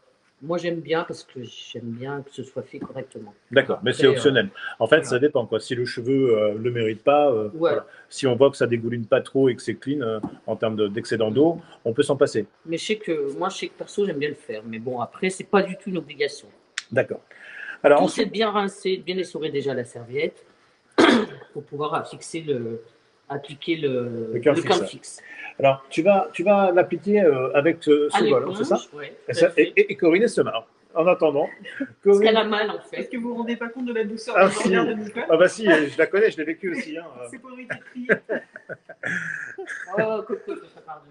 Moi, j'aime bien parce que j'aime bien que ce soit fait correctement. D'accord, mais c'est Après, optionnel. En fait, voilà. ça dépend, quoi. Si le cheveu ne le mérite pas, voilà. Si on voit que ça dégouline pas trop et que c'est clean en termes d'excédent d'eau, on peut s'en passer. Mais je sais que perso, j'aime bien le faire. Mais bon, après, c'est pas du tout une obligation. D'accord. Alors, Tout, ensuite, c'est de bien rincer, de bien essorer déjà la serviette pour pouvoir appliquer le curl curl fixer. fixe. Alors, tu vas l'appliquer avec ce bol, c'est ça? Ouais, et Corinne, elle se marre. En attendant, parce qu'elle a mal, en fait. Est-ce que vous vous rendez pas compte de la douceur Ah, du si. regard de Nicole? Ah bah si, je la connais, je l'ai vécu aussi. Hein. C'est pour éviter de crier. Oh, Coco, ça pardonne.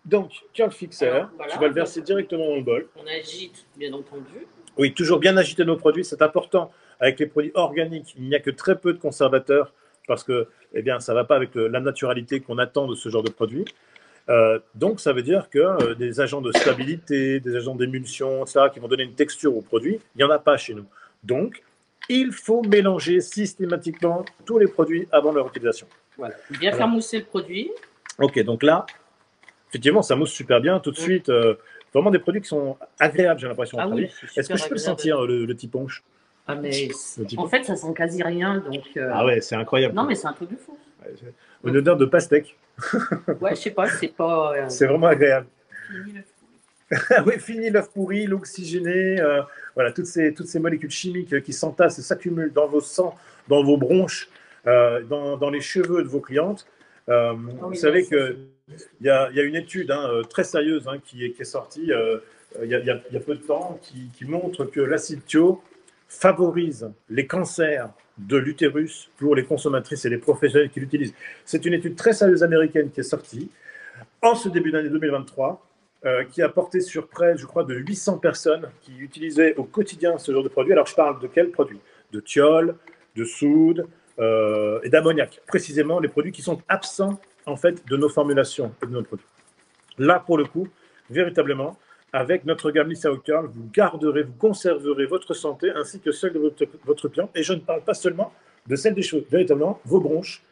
Donc, curl fixer, Alors, voilà. tu vas le verser directement dans le bol. On agite, bien entendu. Oui, toujours bien agiter nos produits, c'est important. Avec les produits organiques, il n'y a que très peu de conservateurs parce que eh bien, ça ne va pas avec la naturalité qu'on attend de ce genre de produit. Donc, ça veut dire que des agents de stabilité, des agents d'émulsion, etc., qui vont donner une texture au produit, il n'y en a pas chez nous. Donc, il faut mélanger systématiquement tous les produits avant leur utilisation. Voilà. Bien faire mousser le produit. Ok, donc là, effectivement, ça mousse super bien tout de suite. Vraiment des produits qui sont agréables, j'ai l'impression. Ah oui, est-ce que je peux le sentir, le petit punch? Ah, mais en fait, ça sent quasi rien. Donc, Ah ouais, c'est incroyable. Non, mais c'est un truc de fou. Ouais, une odeur de pastèque. Ouais, je sais pas, c'est pas. C'est vraiment agréable. Fini le Oui, fini l'œuf pourri, l'oxygéné, voilà, toutes ces molécules chimiques qui s'entassent et s'accumulent dans vos sangs, dans vos bronches, dans les cheveux de vos clientes. Vous savez qu'il y a une étude très sérieuse qui est sortie il y a peu de temps qui montre que l'acide thio favorise les cancers de l'utérus pour les consommatrices et les professionnels qui l'utilisent. C'est une étude très sérieuse américaine qui est sortie en ce début d'année 2023, qui a porté sur près, je crois, de 800 personnes qui utilisaient au quotidien ce genre de produit. Alors, je parle de quels produits? De thiol, de soude et d'ammoniac. Précisément, les produits qui sont absents, en fait, de nos formulations et de nos produits. Là, pour le coup, véritablement, avec notre gamme Lisa Curl, vous garderez, vous conserverez votre santé ainsi que celle de votre client. Et je ne parle pas seulement de celle des cheveux. Véritablement, vos bronches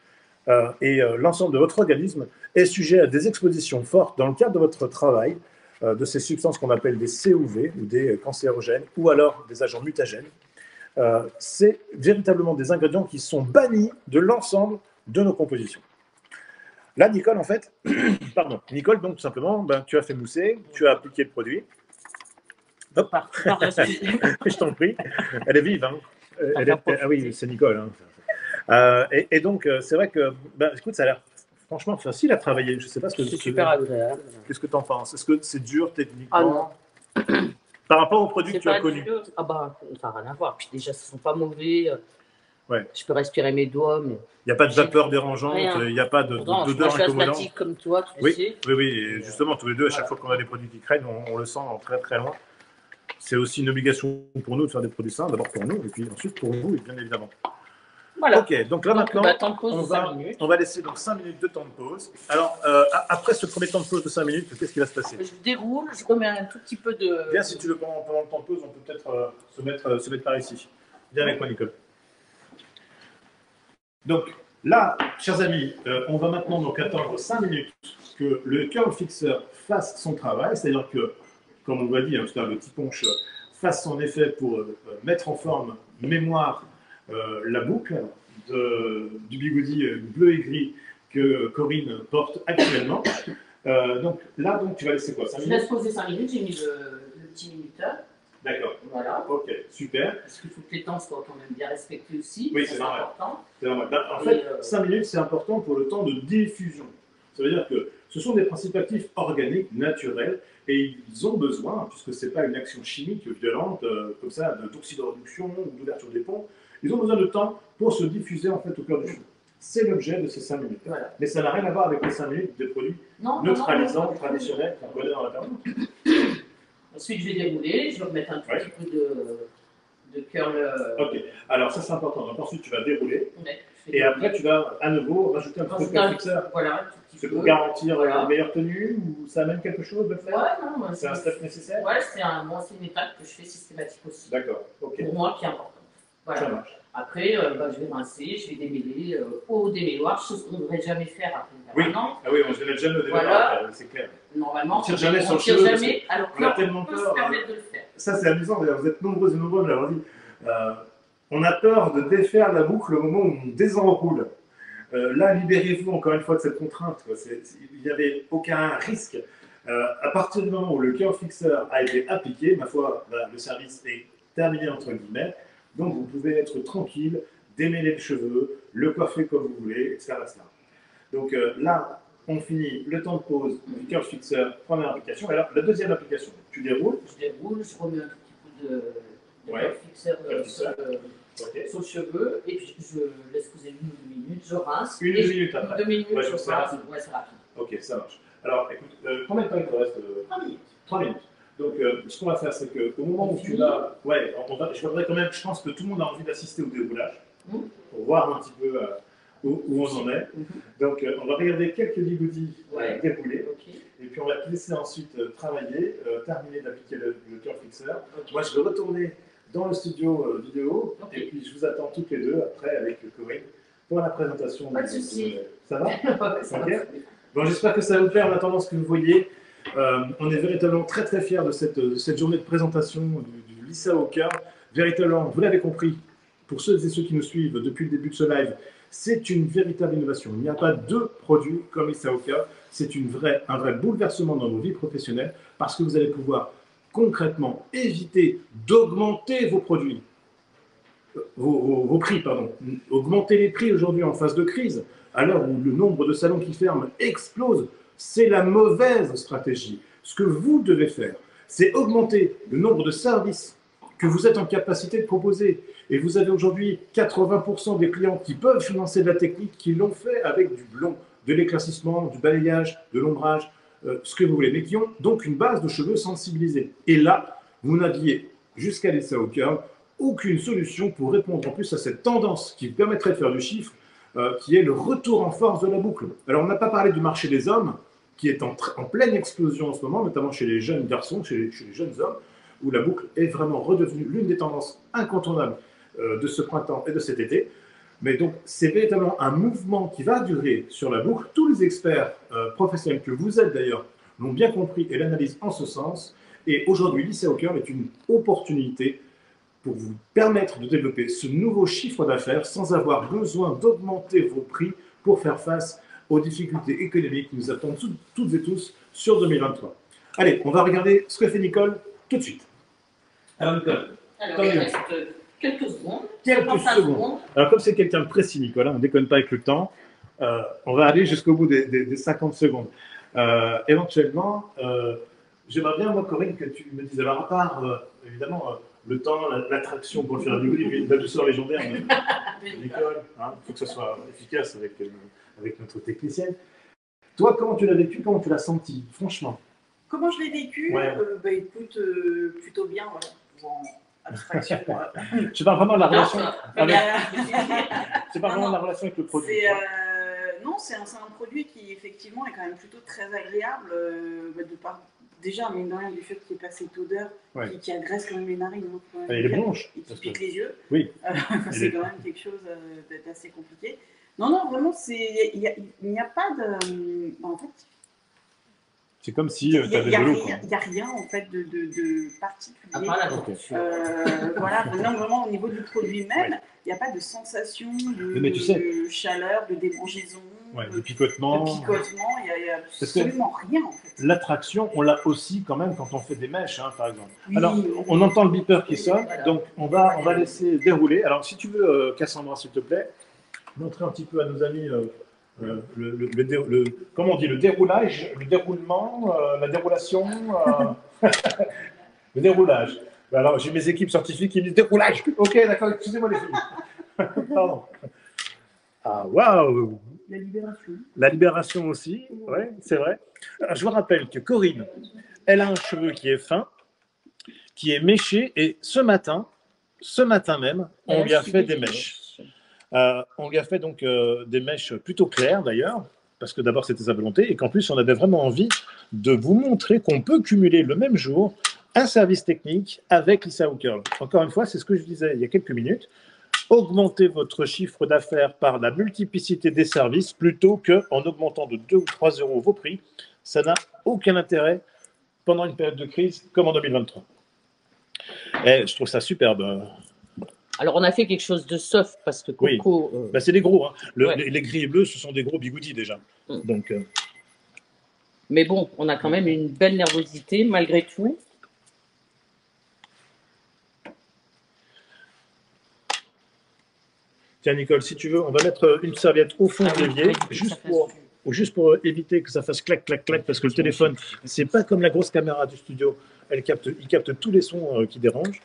et l'ensemble de votre organisme est sujet à des expositions fortes dans le cadre de votre travail de ces substances qu'on appelle des CUV ou des cancérogènes ou alors des agents mutagènes. C'est véritablement des ingrédients qui sont bannis de l'ensemble de nos compositions. Là, Nicole, en fait, pardon, Nicole, donc tout simplement, tu as fait mousser, tu as appliqué le produit. Hop, je t'en prie. Elle est vive, hein. Ah oui, c'est Nicole. Hein. Et donc, c'est vrai que, écoute, ça a l'air franchement facile à travailler. Je ne sais pas ce que c'est super agréable. Qu'est-ce que tu en penses? Est-ce que c'est dur techniquement? Ah non. Par rapport aux produits que tu as connus? Ah bah, ça n'a rien à voir. Puis déjà, ce ne sont pas mauvais. Ouais. Je peux respirer mes doigts. Mais... Il n'y a pas de vapeur dérangeante, il n'y a pas d'odeur incommodante. Je suis comme toi, tu le sais. Oui, et justement, tous les deux, à chaque fois qu'on a des produits qui craignent, on le sent en très très loin. C'est aussi une obligation pour nous de faire des produits sains, d'abord pour nous, et puis ensuite pour vous, bien évidemment. Voilà. Ok, donc là maintenant, on va laisser donc 5 minutes de temps de pause. Alors, après ce premier temps de pause de 5 minutes, qu'est-ce qui va se passer? Je déroule, je remets un tout petit peu de... Viens, si tu veux, pendant le temps de pause, on peut peut-être se mettre par ici. Viens avec moi, Nicole. Donc là, chers amis, on va maintenant donc attendre 5 minutes que le curl fixer fasse son travail, c'est-à-dire que, comme on l'a dit, le petit punch fasse son effet pour mettre en forme mémoire la boucle du bigoudi bleu et gris que Corinne porte actuellement. Donc là, tu vas laisser quoi, 5 minutes? Je laisse poser 5 minutes, j'ai mis le petit minuteur. D'accord. Voilà. Ok, super. Parce qu'il faut que les temps soient quand même bien respectés aussi. Oui, c'est normal. Important. C'est normal. En fait, 5 minutes, c'est important pour le temps de diffusion. Ça veut dire que ce sont des principes actifs organiques, naturels, et ils ont besoin, puisque ce n'est pas une action chimique violente, comme ça, d'oxydoréduction ou d'ouverture des ponts, ils ont besoin de temps pour se diffuser en fait au cœur du cheveu. C'est l'objet de ces 5 minutes. Voilà. Mais ça n'a rien à voir avec les 5 minutes des produits neutralisants, traditionnels qu'on connaît dans la période. Ensuite, je vais dérouler, je vais remettre un tout petit peu de curl. Ok, alors ça c'est important. Donc ensuite, tu vas dérouler. Et après, tu vas à nouveau rajouter un petit peu de curl fixer. Voilà. C'est pour garantir une meilleure tenue ou ça amène quelque chose de faire? Ouais, non. C'est un step nécessaire? Ouais, c'est une étape que je fais systématique aussi. D'accord, ok. Pour moi, qui est important. Voilà. Ça marche. Après, je vais rincer, je vais démêler au démêloir, chose qu'on ne devrait jamais faire après. Oui. Maintenant, Ah oui, on ne se met jamais au débat, Voilà. c'est clair. normalement, On tire jamais sur le tire cheveu, jamais, alors que on a là, tellement on peut peur, se permettre de le faire. Ça, c'est amusant, d'ailleurs, vous êtes nombreux et nombreux, je l'avais dit. On a peur de défaire la boucle au moment où on désenroule. Là, libérez-vous encore une fois de cette contrainte. Il n'y avait aucun risque. À partir du moment où le cœur fixeur a été appliqué, ma foi, le service est terminé entre guillemets. Donc, vous pouvez être tranquille, démêler les cheveux, le coiffer comme vous voulez, etc. Donc là, on finit le temps de pause du cœur fixeur, première application. Alors, la deuxième application, tu déroules. Je déroule, je remets un tout petit coup de Ouais. fixeur Ok. sur le cheveu, et puis je laisse poser 1 ou 2 minutes, je rince. Une et ou deux minutes après. 2 minutes, Ouais, je c'est rince. rapide. Ouais, c'est rapide. Ok, ça marche. Alors, écoute, combien de temps il te reste 3 minutes. 3 minutes. Donc, ce qu'on va faire, c'est qu'au moment où tu vas... Ouais, je voudrais quand même, je pense que tout le monde a envie d'assister au déroulage, pour voir un petit peu où on en est. Donc, on va regarder quelques bigoudis déroulés, et puis on va te laisser ensuite travailler, terminer d'appliquer le cœur fixeur. Moi, je vais retourner dans le studio vidéo, et puis je vous attends toutes les deux après avec Corinne pour la présentation. Pas de souci. Ça va? Ça Ok. va. Bon, j'espère que ça va vous plaire. En attendant ce que vous voyez, on est véritablement très très fiers de cette journée de présentation du Lisa au cœur. Véritablement, vous l'avez compris, pour ceux et ceux qui nous suivent depuis le début de ce live, c'est une véritable innovation. Il n'y a pas deux produits comme Lisa au cœur. C'est un vrai bouleversement dans vos vies professionnelles parce que vous allez pouvoir concrètement éviter d'augmenter vos produits. Vos prix, pardon. Augmenter les prix aujourd'hui en phase de crise, à l'heure où le nombre de salons qui ferment explose, c'est la mauvaise stratégie. Ce que vous devez faire, c'est augmenter le nombre de services que vous êtes en capacité de proposer. Et vous avez aujourd'hui 80% des clients qui peuvent financer de la technique, qui l'ont fait avec du blond, de l'éclaircissement, du balayage, de l'ombrage, ce que vous voulez, mais qui ont donc une base de cheveux sensibilisés. Et là, vous n'aviez jusqu'à Lisa au cœur aucune solution pour répondre en plus à cette tendance qui permettrait de faire du chiffre, qui est le retour en force de la boucle. Alors, on n'a pas parlé du marché des hommes, qui est en pleine explosion en ce moment, notamment chez les jeunes garçons, chez les jeunes hommes, où la boucle est vraiment redevenue l'une des tendances incontournables de ce printemps et de cet été. Mais donc, c'est véritablement un mouvement qui va durer sur la boucle. Tous les experts professionnels que vous êtes d'ailleurs l'ont bien compris et l'analysent en ce sens. Et aujourd'hui, Lisa au cœur est une opportunité pour vous permettre de développer ce nouveau chiffre d'affaires sans avoir besoin d'augmenter vos prix pour faire face aux difficultés économiques qui nous attendent toutes et tous sur 2023. Allez, on va regarder ce que fait Nicole tout de suite. Alors Nicole, Alors, il reste quelques secondes. quelques 35 secondes. Alors comme c'est quelqu'un de précis, Nicolas, on ne déconne pas avec le temps, on va aller jusqu'au bout des 50 secondes. Éventuellement, j'aimerais bien, moi, Corinne, que tu me dises, alors à part, évidemment, le temps, l'attraction pour le faire du la douceur légendaire, Nicole, il faut que ce soit efficace avec notre technicienne. Toi, comment tu l'as vécu, comment tu l'as senti, franchement? Comment je l'ai vécu? Ouais. Écoute, plutôt bien, voilà. Bon, abstraction. Je parle vraiment de la relation avec, c'est pas Non, vraiment non. la relation avec le produit. Non, c'est un produit qui effectivement est quand même plutôt très agréable de par déjà mine de rien du fait qu'il n'y ait pas cette odeur qui agresse quand même les narines. Elle est blanche. Et qui pique les yeux. Oui. C'est quand même quelque chose d'assez compliqué. Non, vraiment, il n'y a pas de. En fait, c'est comme si tu avais de l'eau. Il n'y a rien en fait de particulier. À part la température. Voilà, non, vraiment au niveau du produit même, il n'y a pas de sensation Mais tu sais, de chaleur, de démangeaison, de picotement. il n'y a absolument rien en fait. L'attraction, on l'a aussi quand même quand on fait des mèches, par exemple. Oui, alors, on entend le beeper qui sonne, donc on va laisser dérouler. Alors, si tu veux, Cassandra, s'il te plaît, montrer un petit peu à nos amis comment on dit, le déroulage, le déroulement, la déroulation, le déroulage. Alors, j'ai mes équipes scientifiques qui me disent déroulage. Ok, d'accord, excusez-moi les filles. Pardon. Ah, waouh! La libération. La libération aussi, oui, c'est vrai. Alors, je vous rappelle que Corinne, elle a un cheveu qui est fin, qui est méché, et ce matin même, on lui a fait des mèches. On lui a fait donc des mèches plutôt claires d'ailleurs, parce que d'abord c'était sa volonté, et qu'en plus on avait vraiment envie de vous montrer qu'on peut cumuler le même jour un service technique avec Lisa Curl. Encore une fois, c'est ce que je disais il y a quelques minutes. augmentez votre chiffre d'affaires par la multiplicité des services plutôt qu'en augmentant de 2 ou 3 euros vos prix. Ça n'a aucun intérêt pendant une période de crise comme en 2023. Et je trouve ça superbe. Alors, on a fait quelque chose de soft parce que Coco. Oui. C'est des gros. Hein. Les gris et bleus, ce sont des gros bigoudis déjà. Donc, mais bon, on a quand même une belle nervosité malgré tout. Tiens, Nicole, si tu veux, on va mettre une serviette au fond de l'évier, juste pour éviter que ça fasse clac, clac, clac, parce que le téléphone, c'est pas comme la grosse caméra du studio. Il capte tous les sons qui dérangent.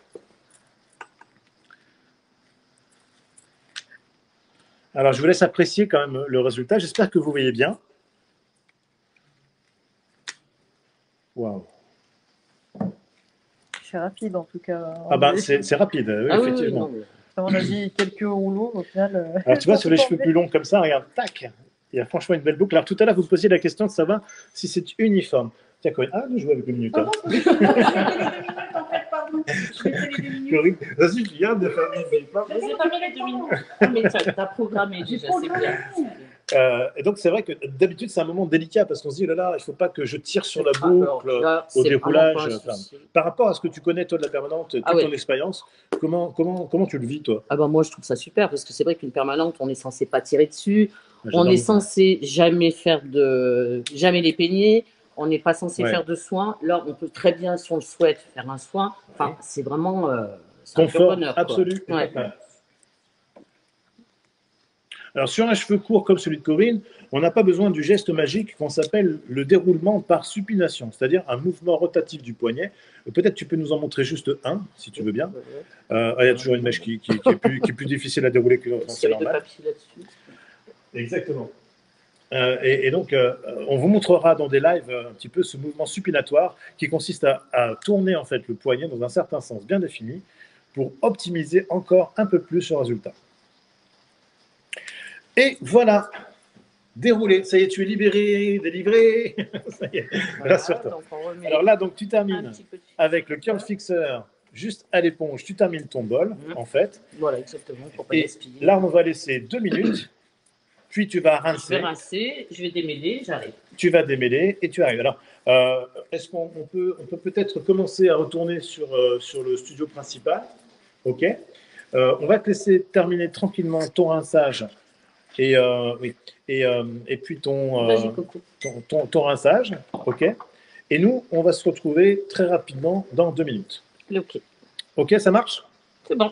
Alors, je vous laisse apprécier quand même le résultat. J'espère que vous voyez bien. Waouh. C'est rapide en tout cas. C'est rapide, effectivement. Oui. À mon avis, quelques rouleaux au final. Alors, tu vois, sur les cheveux plus longs comme ça, regarde, tac, il y a franchement une belle boucle. Alors, tout à l'heure, vous me posiez la question de savoir si c'est uniforme. Tiens, Corinne, nous jouons avec le minuteur. Corinne, ça suffit de faire une pas mis les 2 minutes. Mais tu as programmé déjà, c'est bien. Et donc, c'est vrai que d'habitude, c'est un moment délicat parce qu'on se dit, là, il ne faut pas que je tire sur la boucle au déroulage. Par rapport à ce que tu connais, toi, de la permanente, toute ton expérience, comment tu le vis, toi? Moi, je trouve ça super parce que c'est vrai qu'une permanente, on est censé pas tirer dessus. On est censé jamais les peigner. On n'est pas censé faire de soins. Là, on peut très bien, si on le souhaite, faire un soin. Enfin, c'est vraiment confort bonheur, absolu. Alors, sur un cheveu court comme celui de Corinne, on n'a pas besoin du geste magique qu'on s'appelle le déroulement par supination, c'est-à-dire un mouvement rotatif du poignet. Peut-être tu peux nous en montrer juste un, si tu veux bien. Il y a toujours une mèche qui est plus difficile à dérouler que l'autre. C'est normal. Exactement. Et donc, on vous montrera dans des lives un petit peu ce mouvement supinatoire qui consiste à tourner en fait le poignet dans un certain sens bien défini pour optimiser encore un peu plus le résultat. Et voilà, déroulé. Ça y est, tu es libéré, délivré. Ça y est, rassure-toi. Alors là, donc, tu termines avec le curl fixeur juste à l'éponge. Tu termines ton bol, en fait. Voilà, exactement. Pour pas et là, on va laisser 2 minutes. Puis tu vas rincer. Je vais rincer, je vais démêler, j'arrive. Tu vas démêler et tu arrives. Alors, est-ce qu'on peut peut-être commencer à retourner sur le studio principal? OK. On va te laisser terminer tranquillement ton rinçage et puis ton rinçage. OK. Et nous, on va se retrouver très rapidement dans 2 minutes. OK. OK, ça marche? C'est bon.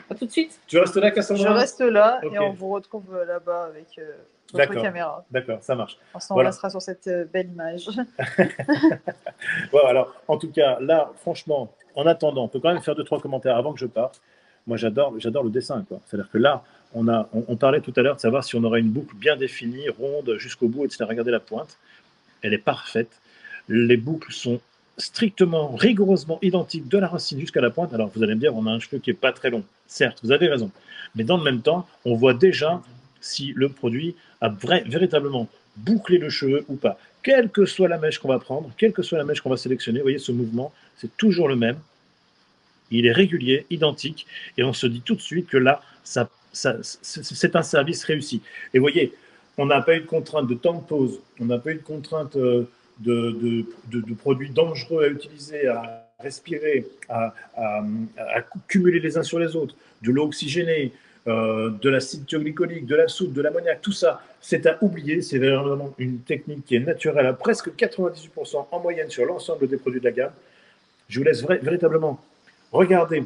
À tout de suite. Tu restes là, Cassandra? Je reste là et on vous retrouve là-bas avec votre caméra. D'accord, ça marche. On restera sur cette belle image. Bon, alors, en tout cas, là, franchement, en attendant, on peut quand même faire 2-3 commentaires avant que je parte. Moi, j'adore le dessin, quoi. C'est-à-dire que là, on parlait tout à l'heure de savoir si on aurait une boucle bien définie, ronde, jusqu'au bout, etc. Regardez la pointe. Elle est parfaite. Les boucles sont strictement, rigoureusement identiques de la racine jusqu'à la pointe. Alors, vous allez me dire, on a un cheveu qui n'est pas très long. Certes, vous avez raison. Mais dans le même temps, on voit déjà si le produit a véritablement bouclé le cheveu ou pas. Quelle que soit la mèche qu'on va prendre, quelle que soit la mèche qu'on va sélectionner, vous voyez, ce mouvement, c'est toujours le même. Il est régulier, identique, et on se dit tout de suite que là, c'est un service réussi. Et vous voyez, on n'a pas eu de contrainte de temps de pause, on n'a pas eu de contrainte de produits dangereux à utiliser, à respirer, à cumuler les uns sur les autres, de l'eau oxygénée, de l'acide thioglycolique, de la soude, de l'ammoniac, tout ça, c'est à oublier. C'est vraiment une technique qui est naturelle à presque 98% en moyenne sur l'ensemble des produits de la gamme. Je vous laisse véritablement regarder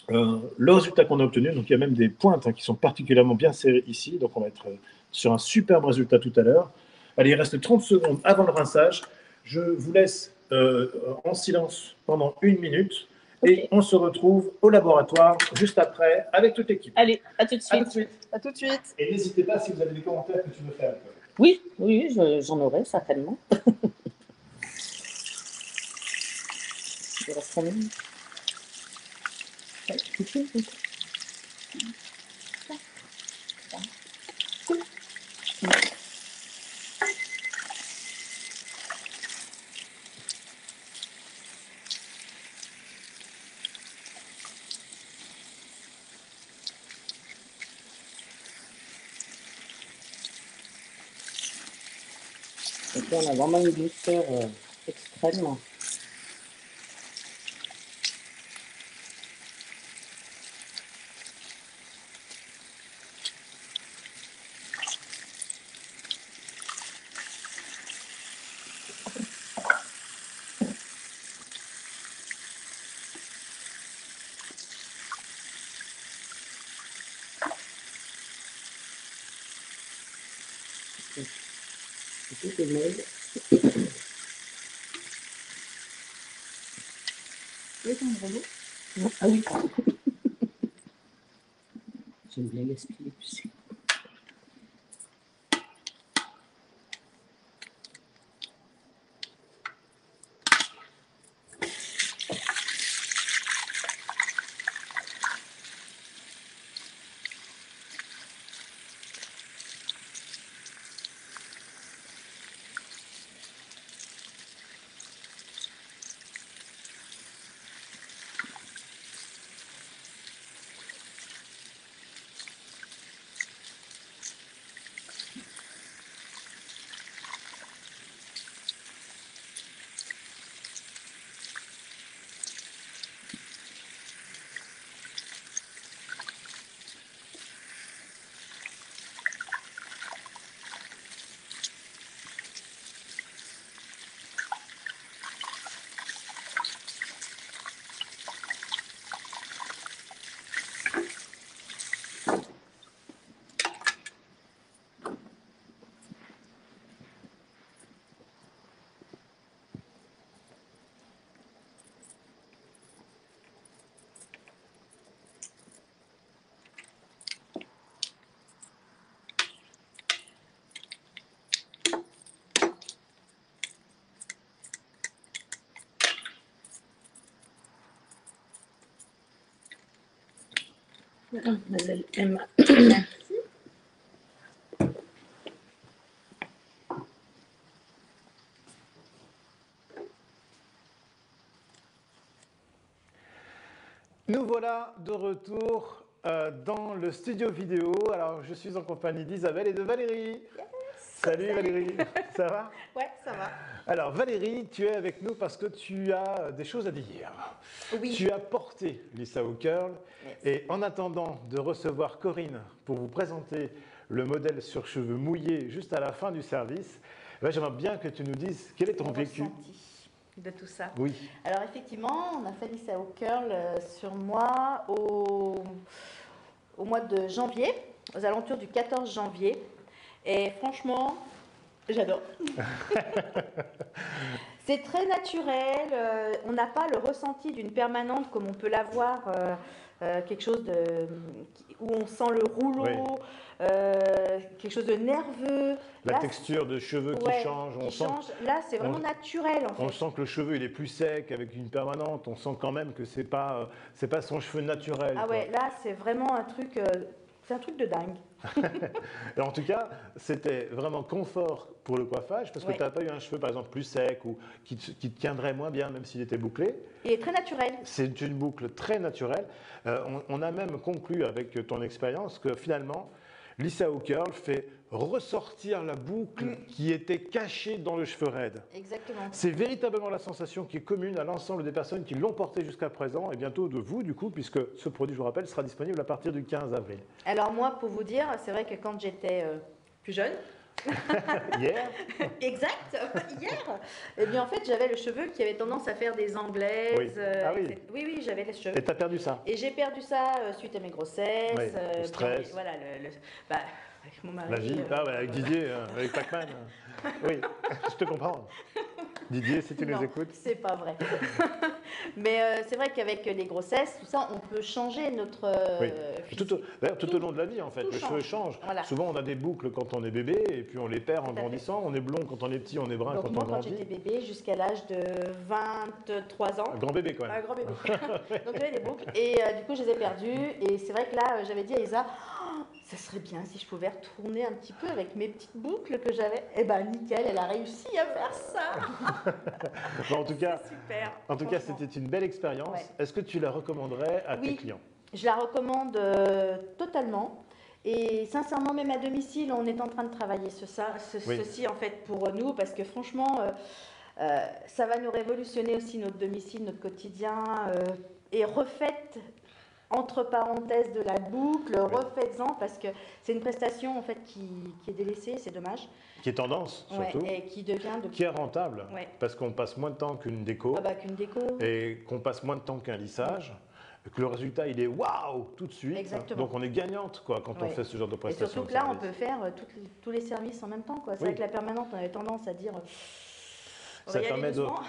le résultat qu'on a obtenu. Donc, il y a même des pointes qui sont particulièrement bien serrées ici. Donc, on va être sur un superbe résultat tout à l'heure. Allez, il reste 30 secondes avant le rinçage. Je vous laisse en silence pendant 1 minute. Et on se retrouve au laboratoire juste après avec toute l'équipe. Allez, à tout de suite. À tout de suite. Et n'hésitez pas si vous avez des commentaires que tu veux faire. Oui, j'en aurai certainement. Il reste 3 minutes. Là, on a vraiment une douceur extrême. Tout est mauve. Oui, c'est un gros. Ah oui. J'aime bien gaspiller, tu sais. Mademoiselle Emma. Nous voilà de retour dans le studio vidéo. Alors, je suis en compagnie d'Isabelle et de Valérie. Salut Valérie, ça va? Ouais, ça va. Alors Valérie, tu es avec nous parce que tu as des choses à dire. Oui. Tu as porté l'ISAO Curl et en attendant de recevoir Corinne pour vous présenter le modèle sur cheveux mouillés juste à la fin du service, j'aimerais bien que tu nous dises quel est ton vécu de tout ça. Oui. Alors effectivement, on a fait l'ISAO Curl sur moi au mois de janvier, aux alentours du 14 janvier. Et franchement, j'adore. C'est très naturel, on n'a pas le ressenti d'une permanente comme on peut l'avoir, quelque chose où on sent le rouleau, oui. Quelque chose de nerveux. La là, texture de cheveux qui change. Là, c'est vraiment naturel. En fait. On sent que le cheveu il est plus sec avec une permanente, on sent quand même que c'est pas son cheveu naturel. Ah ouais, là, c'est vraiment un truc... c'est un truc de dingue. En tout cas, c'était vraiment confort pour le coiffage parce que tu n'as pas eu un cheveu par exemple plus sec ou qui te tiendrait moins bien même s'il était bouclé. Il est très naturel. C'est une boucle très naturelle. On a même conclu avec ton expérience que finalement, l'ISAO Curl fait ressortir la boucle qui était cachée dans le cheveu raide. Exactement. C'est véritablement la sensation qui est commune à l'ensemble des personnes qui l'ont porté jusqu'à présent et bientôt de vous du coup, puisque ce produit, je vous rappelle, sera disponible à partir du 15 avril. Alors moi, pour vous dire, c'est vrai que quand j'étais plus jeune, hier exact, hier. Et bien en fait, j'avais le cheveu qui avait tendance à faire des anglaises. Oui. Ah oui. Oui, j'avais les cheveux. Et tu as perdu ça? Et j'ai perdu ça suite à mes grossesses. Oui, le stress. Bien, voilà, avec mon mari. La vie, avec Didier, avec Pac-Man. Oui, je te comprends. Didier, si tu nous écoutes. C'est pas vrai. Mais c'est vrai qu'avec les grossesses, tout ça, on peut changer notre physique. D'ailleurs, tout au long de la vie, en fait, les cheveux changent. Voilà. Souvent, on a des boucles quand on est bébé, et puis on les perd en grandissant. On est blond quand on est petit, on est brun quand on grandit. Quand j'étais bébé, jusqu'à l'âge de 23 ans. Un grand bébé, quand même. Un grand bébé. Donc, j'avais des boucles. Et du coup, je les ai perdues. Et c'est vrai que là, j'avais dit à Isa, ça serait bien si je pouvais retourner un petit peu avec mes petites boucles que j'avais. Eh ben, nickel, elle a réussi à faire ça. En tout cas, super. En tout cas, c'était une belle expérience. Ouais. Est-ce que tu la recommanderais à tes clients? Je la recommande totalement. Et sincèrement, même à domicile, on est en train de travailler Oui. ceci en fait pour nous, parce que franchement, ça va nous révolutionner aussi notre domicile, notre quotidien. Et refaites, entre parenthèses, de la boucle, refaites-en, parce que c'est une prestation en fait qui est délaissée, c'est dommage. Qui est tendance, surtout. Ouais, et qui devient de... Qui est rentable, Ouais. parce qu'on passe moins de temps qu'une déco, Ah bah, qu'une déco. et qu'on passe moins de temps qu'un lissage, que le résultat, il est waouh tout de suite. Exactement. Donc on est gagnante quoi, quand on Ouais. fait ce genre de Et prestation. surtout que de là, on service. peut faire tous les services en même temps, quoi. C'est Oui. vrai que la permanente, on avait tendance à dire... on Ça va y aller permet de... doucement.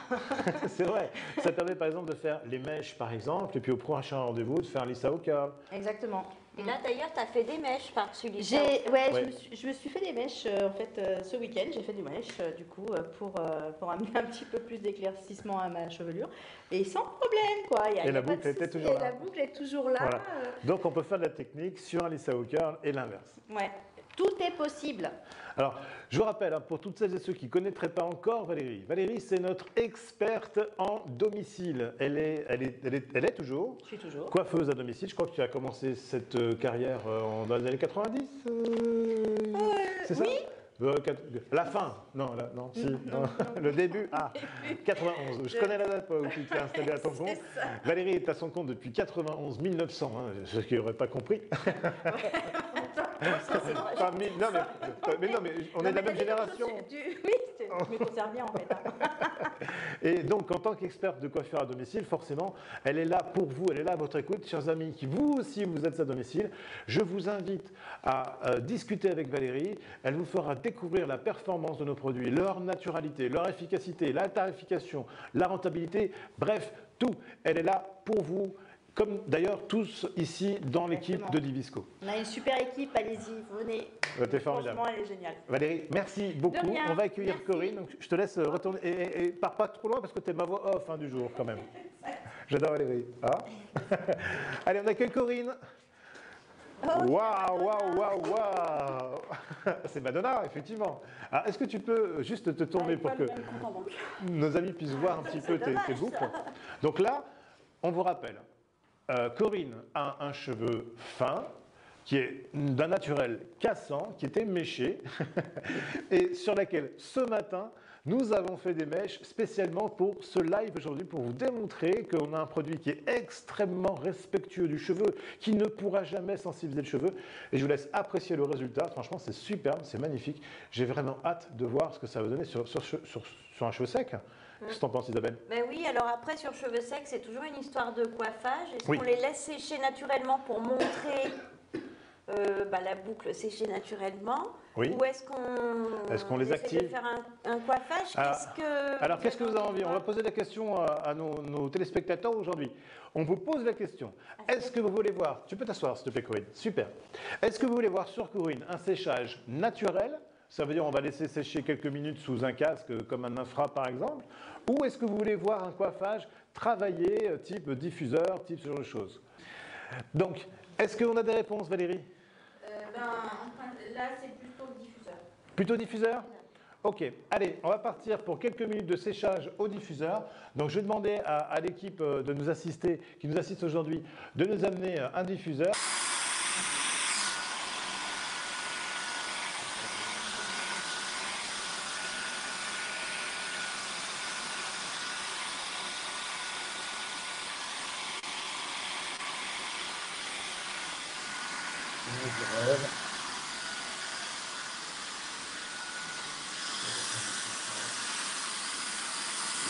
C'est vrai. Ça permet par exemple de faire les mèches par exemple, et puis au prochain rendez-vous de faire un lissa au curl. Exactement. Et là, d'ailleurs, tu as fait des mèches par-dessus les Ouais, Ouais. je me suis fait des mèches, en fait, ce week-end, j'ai fait des mèches, du coup, pour amener un petit peu plus d'éclaircissement à ma chevelure. Et sans problème, quoi. Et la boucle était toujours là. La boucle est toujours là. Voilà. Donc on peut faire de la technique sur un lissa au curl et l'inverse. Ouais, tout est possible. Alors, je vous rappelle, hein, pour toutes celles et ceux qui ne connaîtraient pas encore Valérie, Valérie, c'est notre experte en domicile. Elle est toujours Je suis toujours. coiffeuse à domicile. Je crois que tu as commencé cette carrière dans les années 90, c'est ça? Oui. La fin? Non, non, si. Non. Le début? Ah, 91. Je connais la date où tu t'es installée à ton compte. Ça. Valérie est à son compte depuis 91, 1900, hein, ce qui n'aurait pas compris. Enfin, non, mais on est de la même génération. Oui, je me conserve bien en fait. Hein. Et donc, en tant qu'experte de coiffure à domicile, forcément, elle est là pour vous, elle est là à votre écoute. Chers amis, qui vous aussi, vous êtes à domicile, je vous invite à discuter avec Valérie. Elle vous fera découvrir la performance de nos produits, leur naturalité, leur efficacité, la tarification, la rentabilité, bref, tout. Elle est là pour vous, comme d'ailleurs tous ici dans l'équipe de Divisco. On a une super équipe, allez-y, venez. T'es formidable. Franchement, elle est géniale. Valérie, merci beaucoup. De rien. On va accueillir Merci. Corinne. Donc, je te laisse retourner. Et pars pas trop loin parce que tu es ma voix off du jour quand même. J'adore Valérie. Ah. Allez, on accueille Corinne. Waouh, waouh, waouh, waouh. C'est Madonna, effectivement. Alors, est-ce que tu peux juste te tourner pour que nos amis puissent voir un petit peu tes boucles? Donc là, on vous rappelle, Corinne a un cheveu fin, qui est d'un naturel cassant, qui était méché, et sur laquelle ce matin, nous avons fait des mèches spécialement pour ce live aujourd'hui, pour vous démontrer qu'on a un produit qui est extrêmement respectueux du cheveu, qui ne pourra jamais sensibiliser le cheveu. Et je vous laisse apprécier le résultat. Franchement, c'est superbe, c'est magnifique. J'ai vraiment hâte de voir ce que ça va donner sur un cheveu sec. Qu'est-ce que tu en penses, Isabelle? Ben oui, alors après, sur cheveux secs, c'est toujours une histoire de coiffage. Est-ce Oui. qu'on les laisse sécher naturellement pour montrer la boucle séchée naturellement? Oui. Ou est-ce qu'on les essaie active? de faire un coiffage? Alors, qu'est-ce que vous avez envie? On va poser la question à nos téléspectateurs aujourd'hui. On vous pose la question. Est-ce que vous voulez voir, tu peux t'asseoir s'il te plaît Corinne, super. Est-ce que vous voulez voir sur Corinne un séchage naturel? Ça veut dire on va laisser sécher quelques minutes sous un casque comme un infra par exemple. Ou est-ce que vous voulez voir un coiffage travaillé type diffuseur, type ce genre de choses? Donc, est-ce qu'on a des réponses Valérie? Là, c'est plutôt le diffuseur. Plutôt diffuseur? Ok, allez, on va partir pour quelques minutes de séchage au diffuseur. Donc je vais demander à l'équipe de nous assister, qui nous assiste aujourd'hui, de nous amener un diffuseur.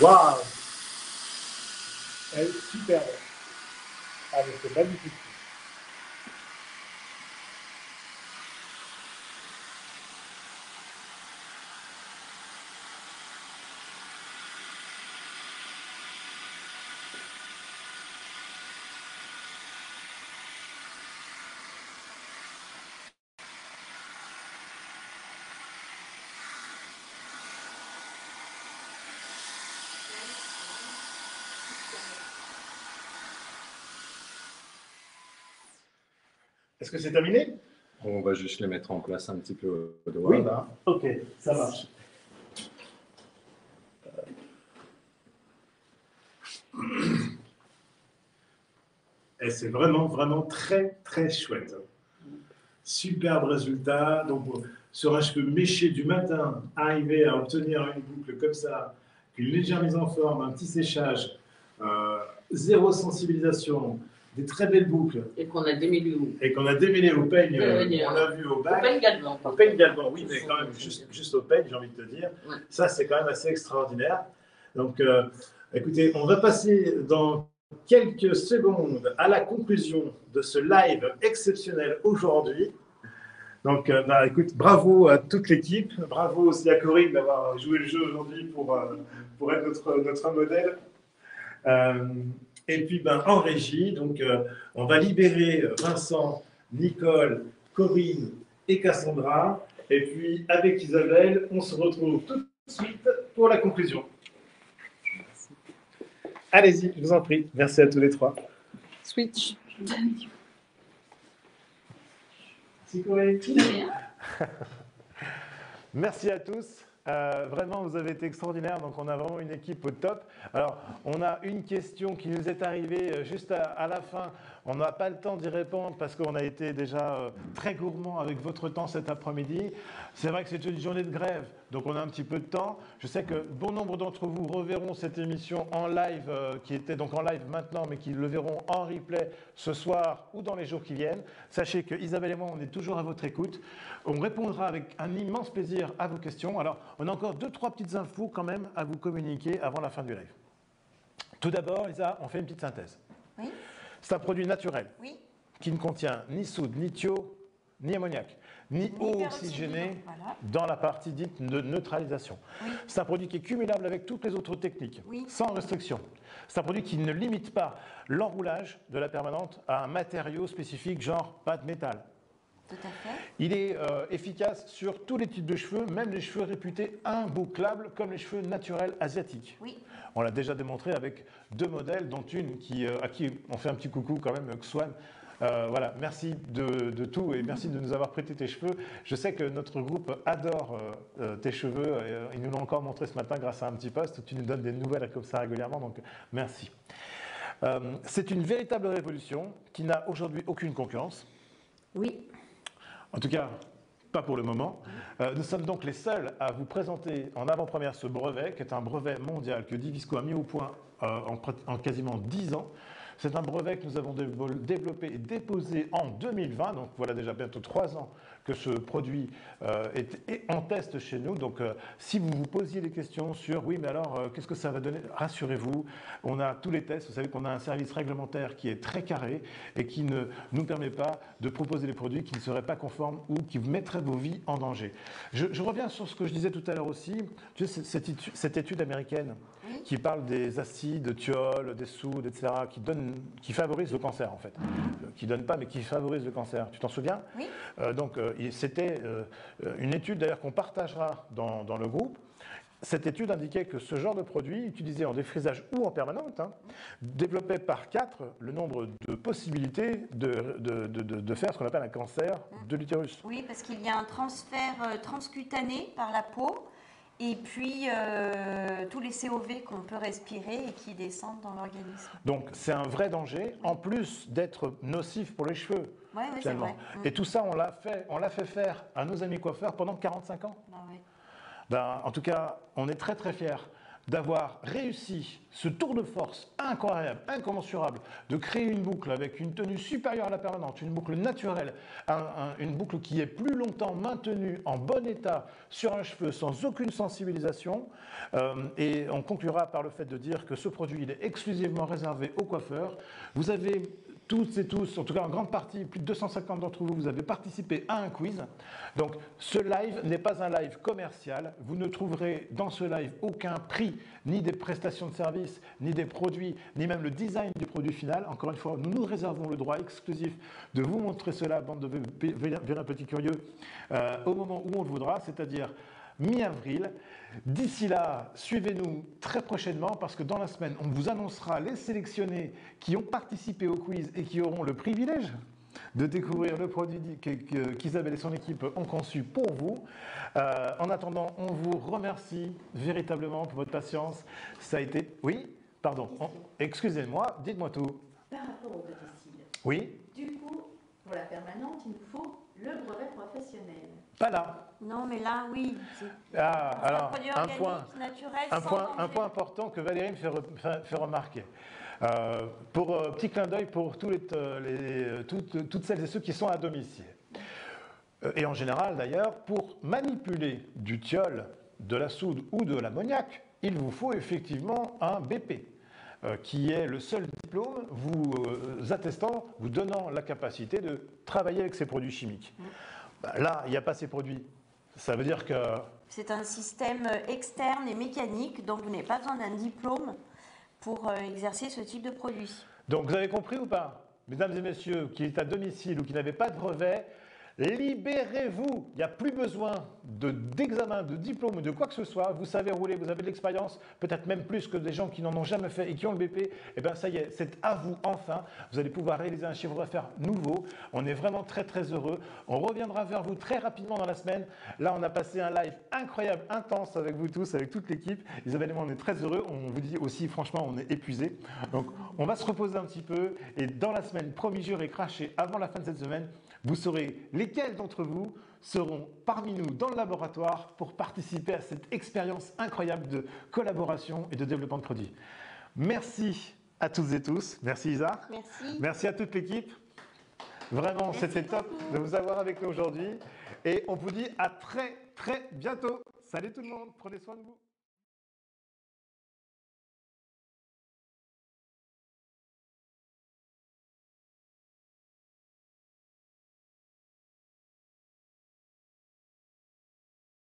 Waouh! Elle est superbe. Ah, mais c'est magnifique. Est-ce que c'est terminé? On va juste les mettre en place un petit peu au doigt. Oui, là. Ok, ça marche. Et c'est vraiment, vraiment très, très chouette. superbe résultat. Donc, sur un cheveu méché du matin, arriver à obtenir une boucle comme ça, une légère mise en forme, un petit séchage, zéro sensibilisation, des très belles boucles. Et qu'on a démêlé où Et qu'on a démêlé au peigne, on l'a vu au bac. Au peigne Galvan. Au peigne Galvan, oui, mais quand même juste au peigne, j'ai envie de te dire. Ouais. Ça, c'est quand même assez extraordinaire. Donc, écoutez, on va passer dans quelques secondes à la conclusion de ce live exceptionnel aujourd'hui. Donc, écoute, bravo à toute l'équipe, bravo aussi à Corinne d'avoir joué le jeu aujourd'hui pour être notre modèle. Et puis, en régie, donc, on va libérer Vincent, Nicole, Corinne et Cassandra. Et puis, avec Isabelle, on se retrouve tout de suite pour la conclusion. Allez-y, je vous en prie. Merci à tous les trois. Switch. Merci Corinne. Merci à tous. Vraiment, vous avez été extraordinaires. Donc, on a vraiment une équipe au top. Alors, on a une question qui nous est arrivée juste à la fin. On n'a pas le temps d'y répondre parce qu'on a été déjà très gourmand avec votre temps cet après-midi. C'est vrai que c'est une journée de grève, donc on a un petit peu de temps. Je sais que bon nombre d'entre vous reverront cette émission en live, qui était donc en live maintenant, mais qui le verront en replay ce soir ou dans les jours qui viennent. Sachez que Isabelle et moi, on est toujours à votre écoute. On répondra avec un immense plaisir à vos questions. Alors, on a encore 2-3 petites infos quand même à vous communiquer avant la fin du live. Tout d'abord, Lisa, on fait une petite synthèse. Oui. C'est un produit naturel, oui, qui ne contient ni soude, ni thio, ni ammoniac, ni eau oxygénée voilà. Dans la partie dite de neutralisation. Oui. C'est un produit qui est cumulable avec toutes les autres techniques, oui. Sans restriction. C'est un produit qui ne limite pas l'enroulage de la permanente à un matériau spécifique, genre pas de métal. Tout à fait. Il est efficace sur tous les types de cheveux, même les cheveux réputés imbouclables, comme les cheveux naturels asiatiques. Oui. On l'a déjà démontré avec 2 modèles, dont une à qui on fait un petit coucou quand même, Xuan. Voilà, merci de tout et merci de nous avoir prêté tes cheveux. Je sais que notre groupe adore tes cheveux. Ils nous l'ont encore montré ce matin grâce à un petit post. Tu nous donnes des nouvelles comme ça régulièrement, donc merci. C'est une véritable révolution qui n'a aujourd'hui aucune concurrence. Oui. En tout cas, pas pour le moment. Nous sommes donc les seuls à vous présenter en avant-première ce brevet, qui est un brevet mondial que Divisco a mis au point en quasiment 10 ans. C'est un brevet que nous avons développé et déposé en 2020, donc voilà déjà bientôt 3 ans que ce produit est en test chez nous. Donc si vous vous posiez des questions sur oui mais alors qu'est-ce que ça va donner, rassurez-vous, on a tous les tests, vous savez qu'on a un service réglementaire qui est très carré et qui ne nous permet pas de proposer des produits qui ne seraient pas conformes ou qui mettraient vos vies en danger. Je reviens sur ce que je disais tout à l'heure aussi, tu sais, cette étude américaine qui parle des acides, thiols, des soudes, etc., qui favorisent le cancer en fait. Qui ne donnent pas, mais qui favorisent le cancer. Tu t'en souviens? Oui. C'était une étude d'ailleurs qu'on partagera dans le groupe. Cette étude indiquait que ce genre de produit, utilisé en défrisage ou en permanente, développait par 4 le nombre de possibilités de faire ce qu'on appelle un cancer de l'utérus. Oui, parce qu'il y a un transfert transcutané par la peau. Et puis, tous les COV qu'on peut respirer et qui descendent dans l'organisme. Donc, c'est un vrai danger, en plus d'être nocif pour les cheveux. Oui, c'est vrai. Et tout ça, on l'a fait faire à nos amis coiffeurs pendant 45 ans. Ah, ouais. En tout cas, on est très très fiers d'avoir réussi ce tour de force incroyable, incommensurable, de créer une boucle avec une tenue supérieure à la permanente, une boucle naturelle, une boucle qui est plus longtemps maintenue en bon état sur un cheveu sans aucune sensibilisation. Et on conclura par le fait de dire que ce produit il est exclusivement réservé aux coiffeurs. Vous avez toutes et tous, en tout cas en grande partie, plus de 250 d'entre vous, vous avez participé à un quiz. Donc ce live n'est pas un live commercial. Vous ne trouverez dans ce live aucun prix, ni des prestations de services, ni des produits, ni même le design du produit final. Encore une fois, nous nous réservons le droit exclusif de vous montrer cela, bande de vilains petits curieux, au moment où on le voudra, c'est-à-dire mi-avril. D'ici là, suivez-nous très prochainement parce que dans la semaine, on vous annoncera les sélectionnés qui ont participé au quiz et qui auront le privilège de découvrir le produit qu'Isabelle et son équipe ont conçu pour vous. En attendant, on vous remercie véritablement pour votre patience. Ça a été... Oui, pardon. Excusez-moi, dites-moi tout. Par rapport au petit cils. Oui. Du coup, pour la permanente, il nous faut le brevet professionnel. Pas là. Non, mais là, oui. Ah, alors, produit un organique, point, naturel, un sans point, un danger. point important que Valérie me fait remarquer. Petit clin d'œil pour toutes celles et ceux qui sont à domicile. Et en général, d'ailleurs, pour manipuler du thiol, de la soude ou de l'ammoniac, il vous faut effectivement un BP, qui est le seul diplôme vous attestant, vous donnant la capacité de travailler avec ces produits chimiques. Là, il n'y a pas ces produits. Ça veut dire que... C'est un système externe et mécanique, donc vous n'avez pas besoin d'un diplôme pour exercer ce type de produit. Donc vous avez compris ou pas? Mesdames et messieurs, qui est à domicile ou qui n'avez pas de brevet, libérez-vous. Il n'y a plus besoin d'examen, de diplôme ou de quoi que ce soit. Vous savez rouler, vous avez de l'expérience, peut-être même plus que des gens qui n'en ont jamais fait et qui ont le BP. Eh bien ça y est, c'est à vous enfin. Vous allez pouvoir réaliser un chiffre d'affaires nouveau. On est vraiment très très heureux. On reviendra vers vous très rapidement dans la semaine. Là, on a passé un live incroyable, intense avec vous tous, avec toute l'équipe. Isabelle et moi, on est très heureux. On vous dit aussi, franchement, on est épuisés. Donc, on va se reposer un petit peu. Et dans la semaine, promis, juré, craché, avant la fin de cette semaine, vous saurez lesquels d'entre vous seront parmi nous dans le laboratoire pour participer à cette expérience incroyable de collaboration et de développement de produits. Merci à toutes et tous. Merci Isa. Merci. Merci à toute l'équipe. Vraiment, c'était top de vous avoir avec nous aujourd'hui. Et on vous dit à très très bientôt. Salut tout le monde, prenez soin de vous.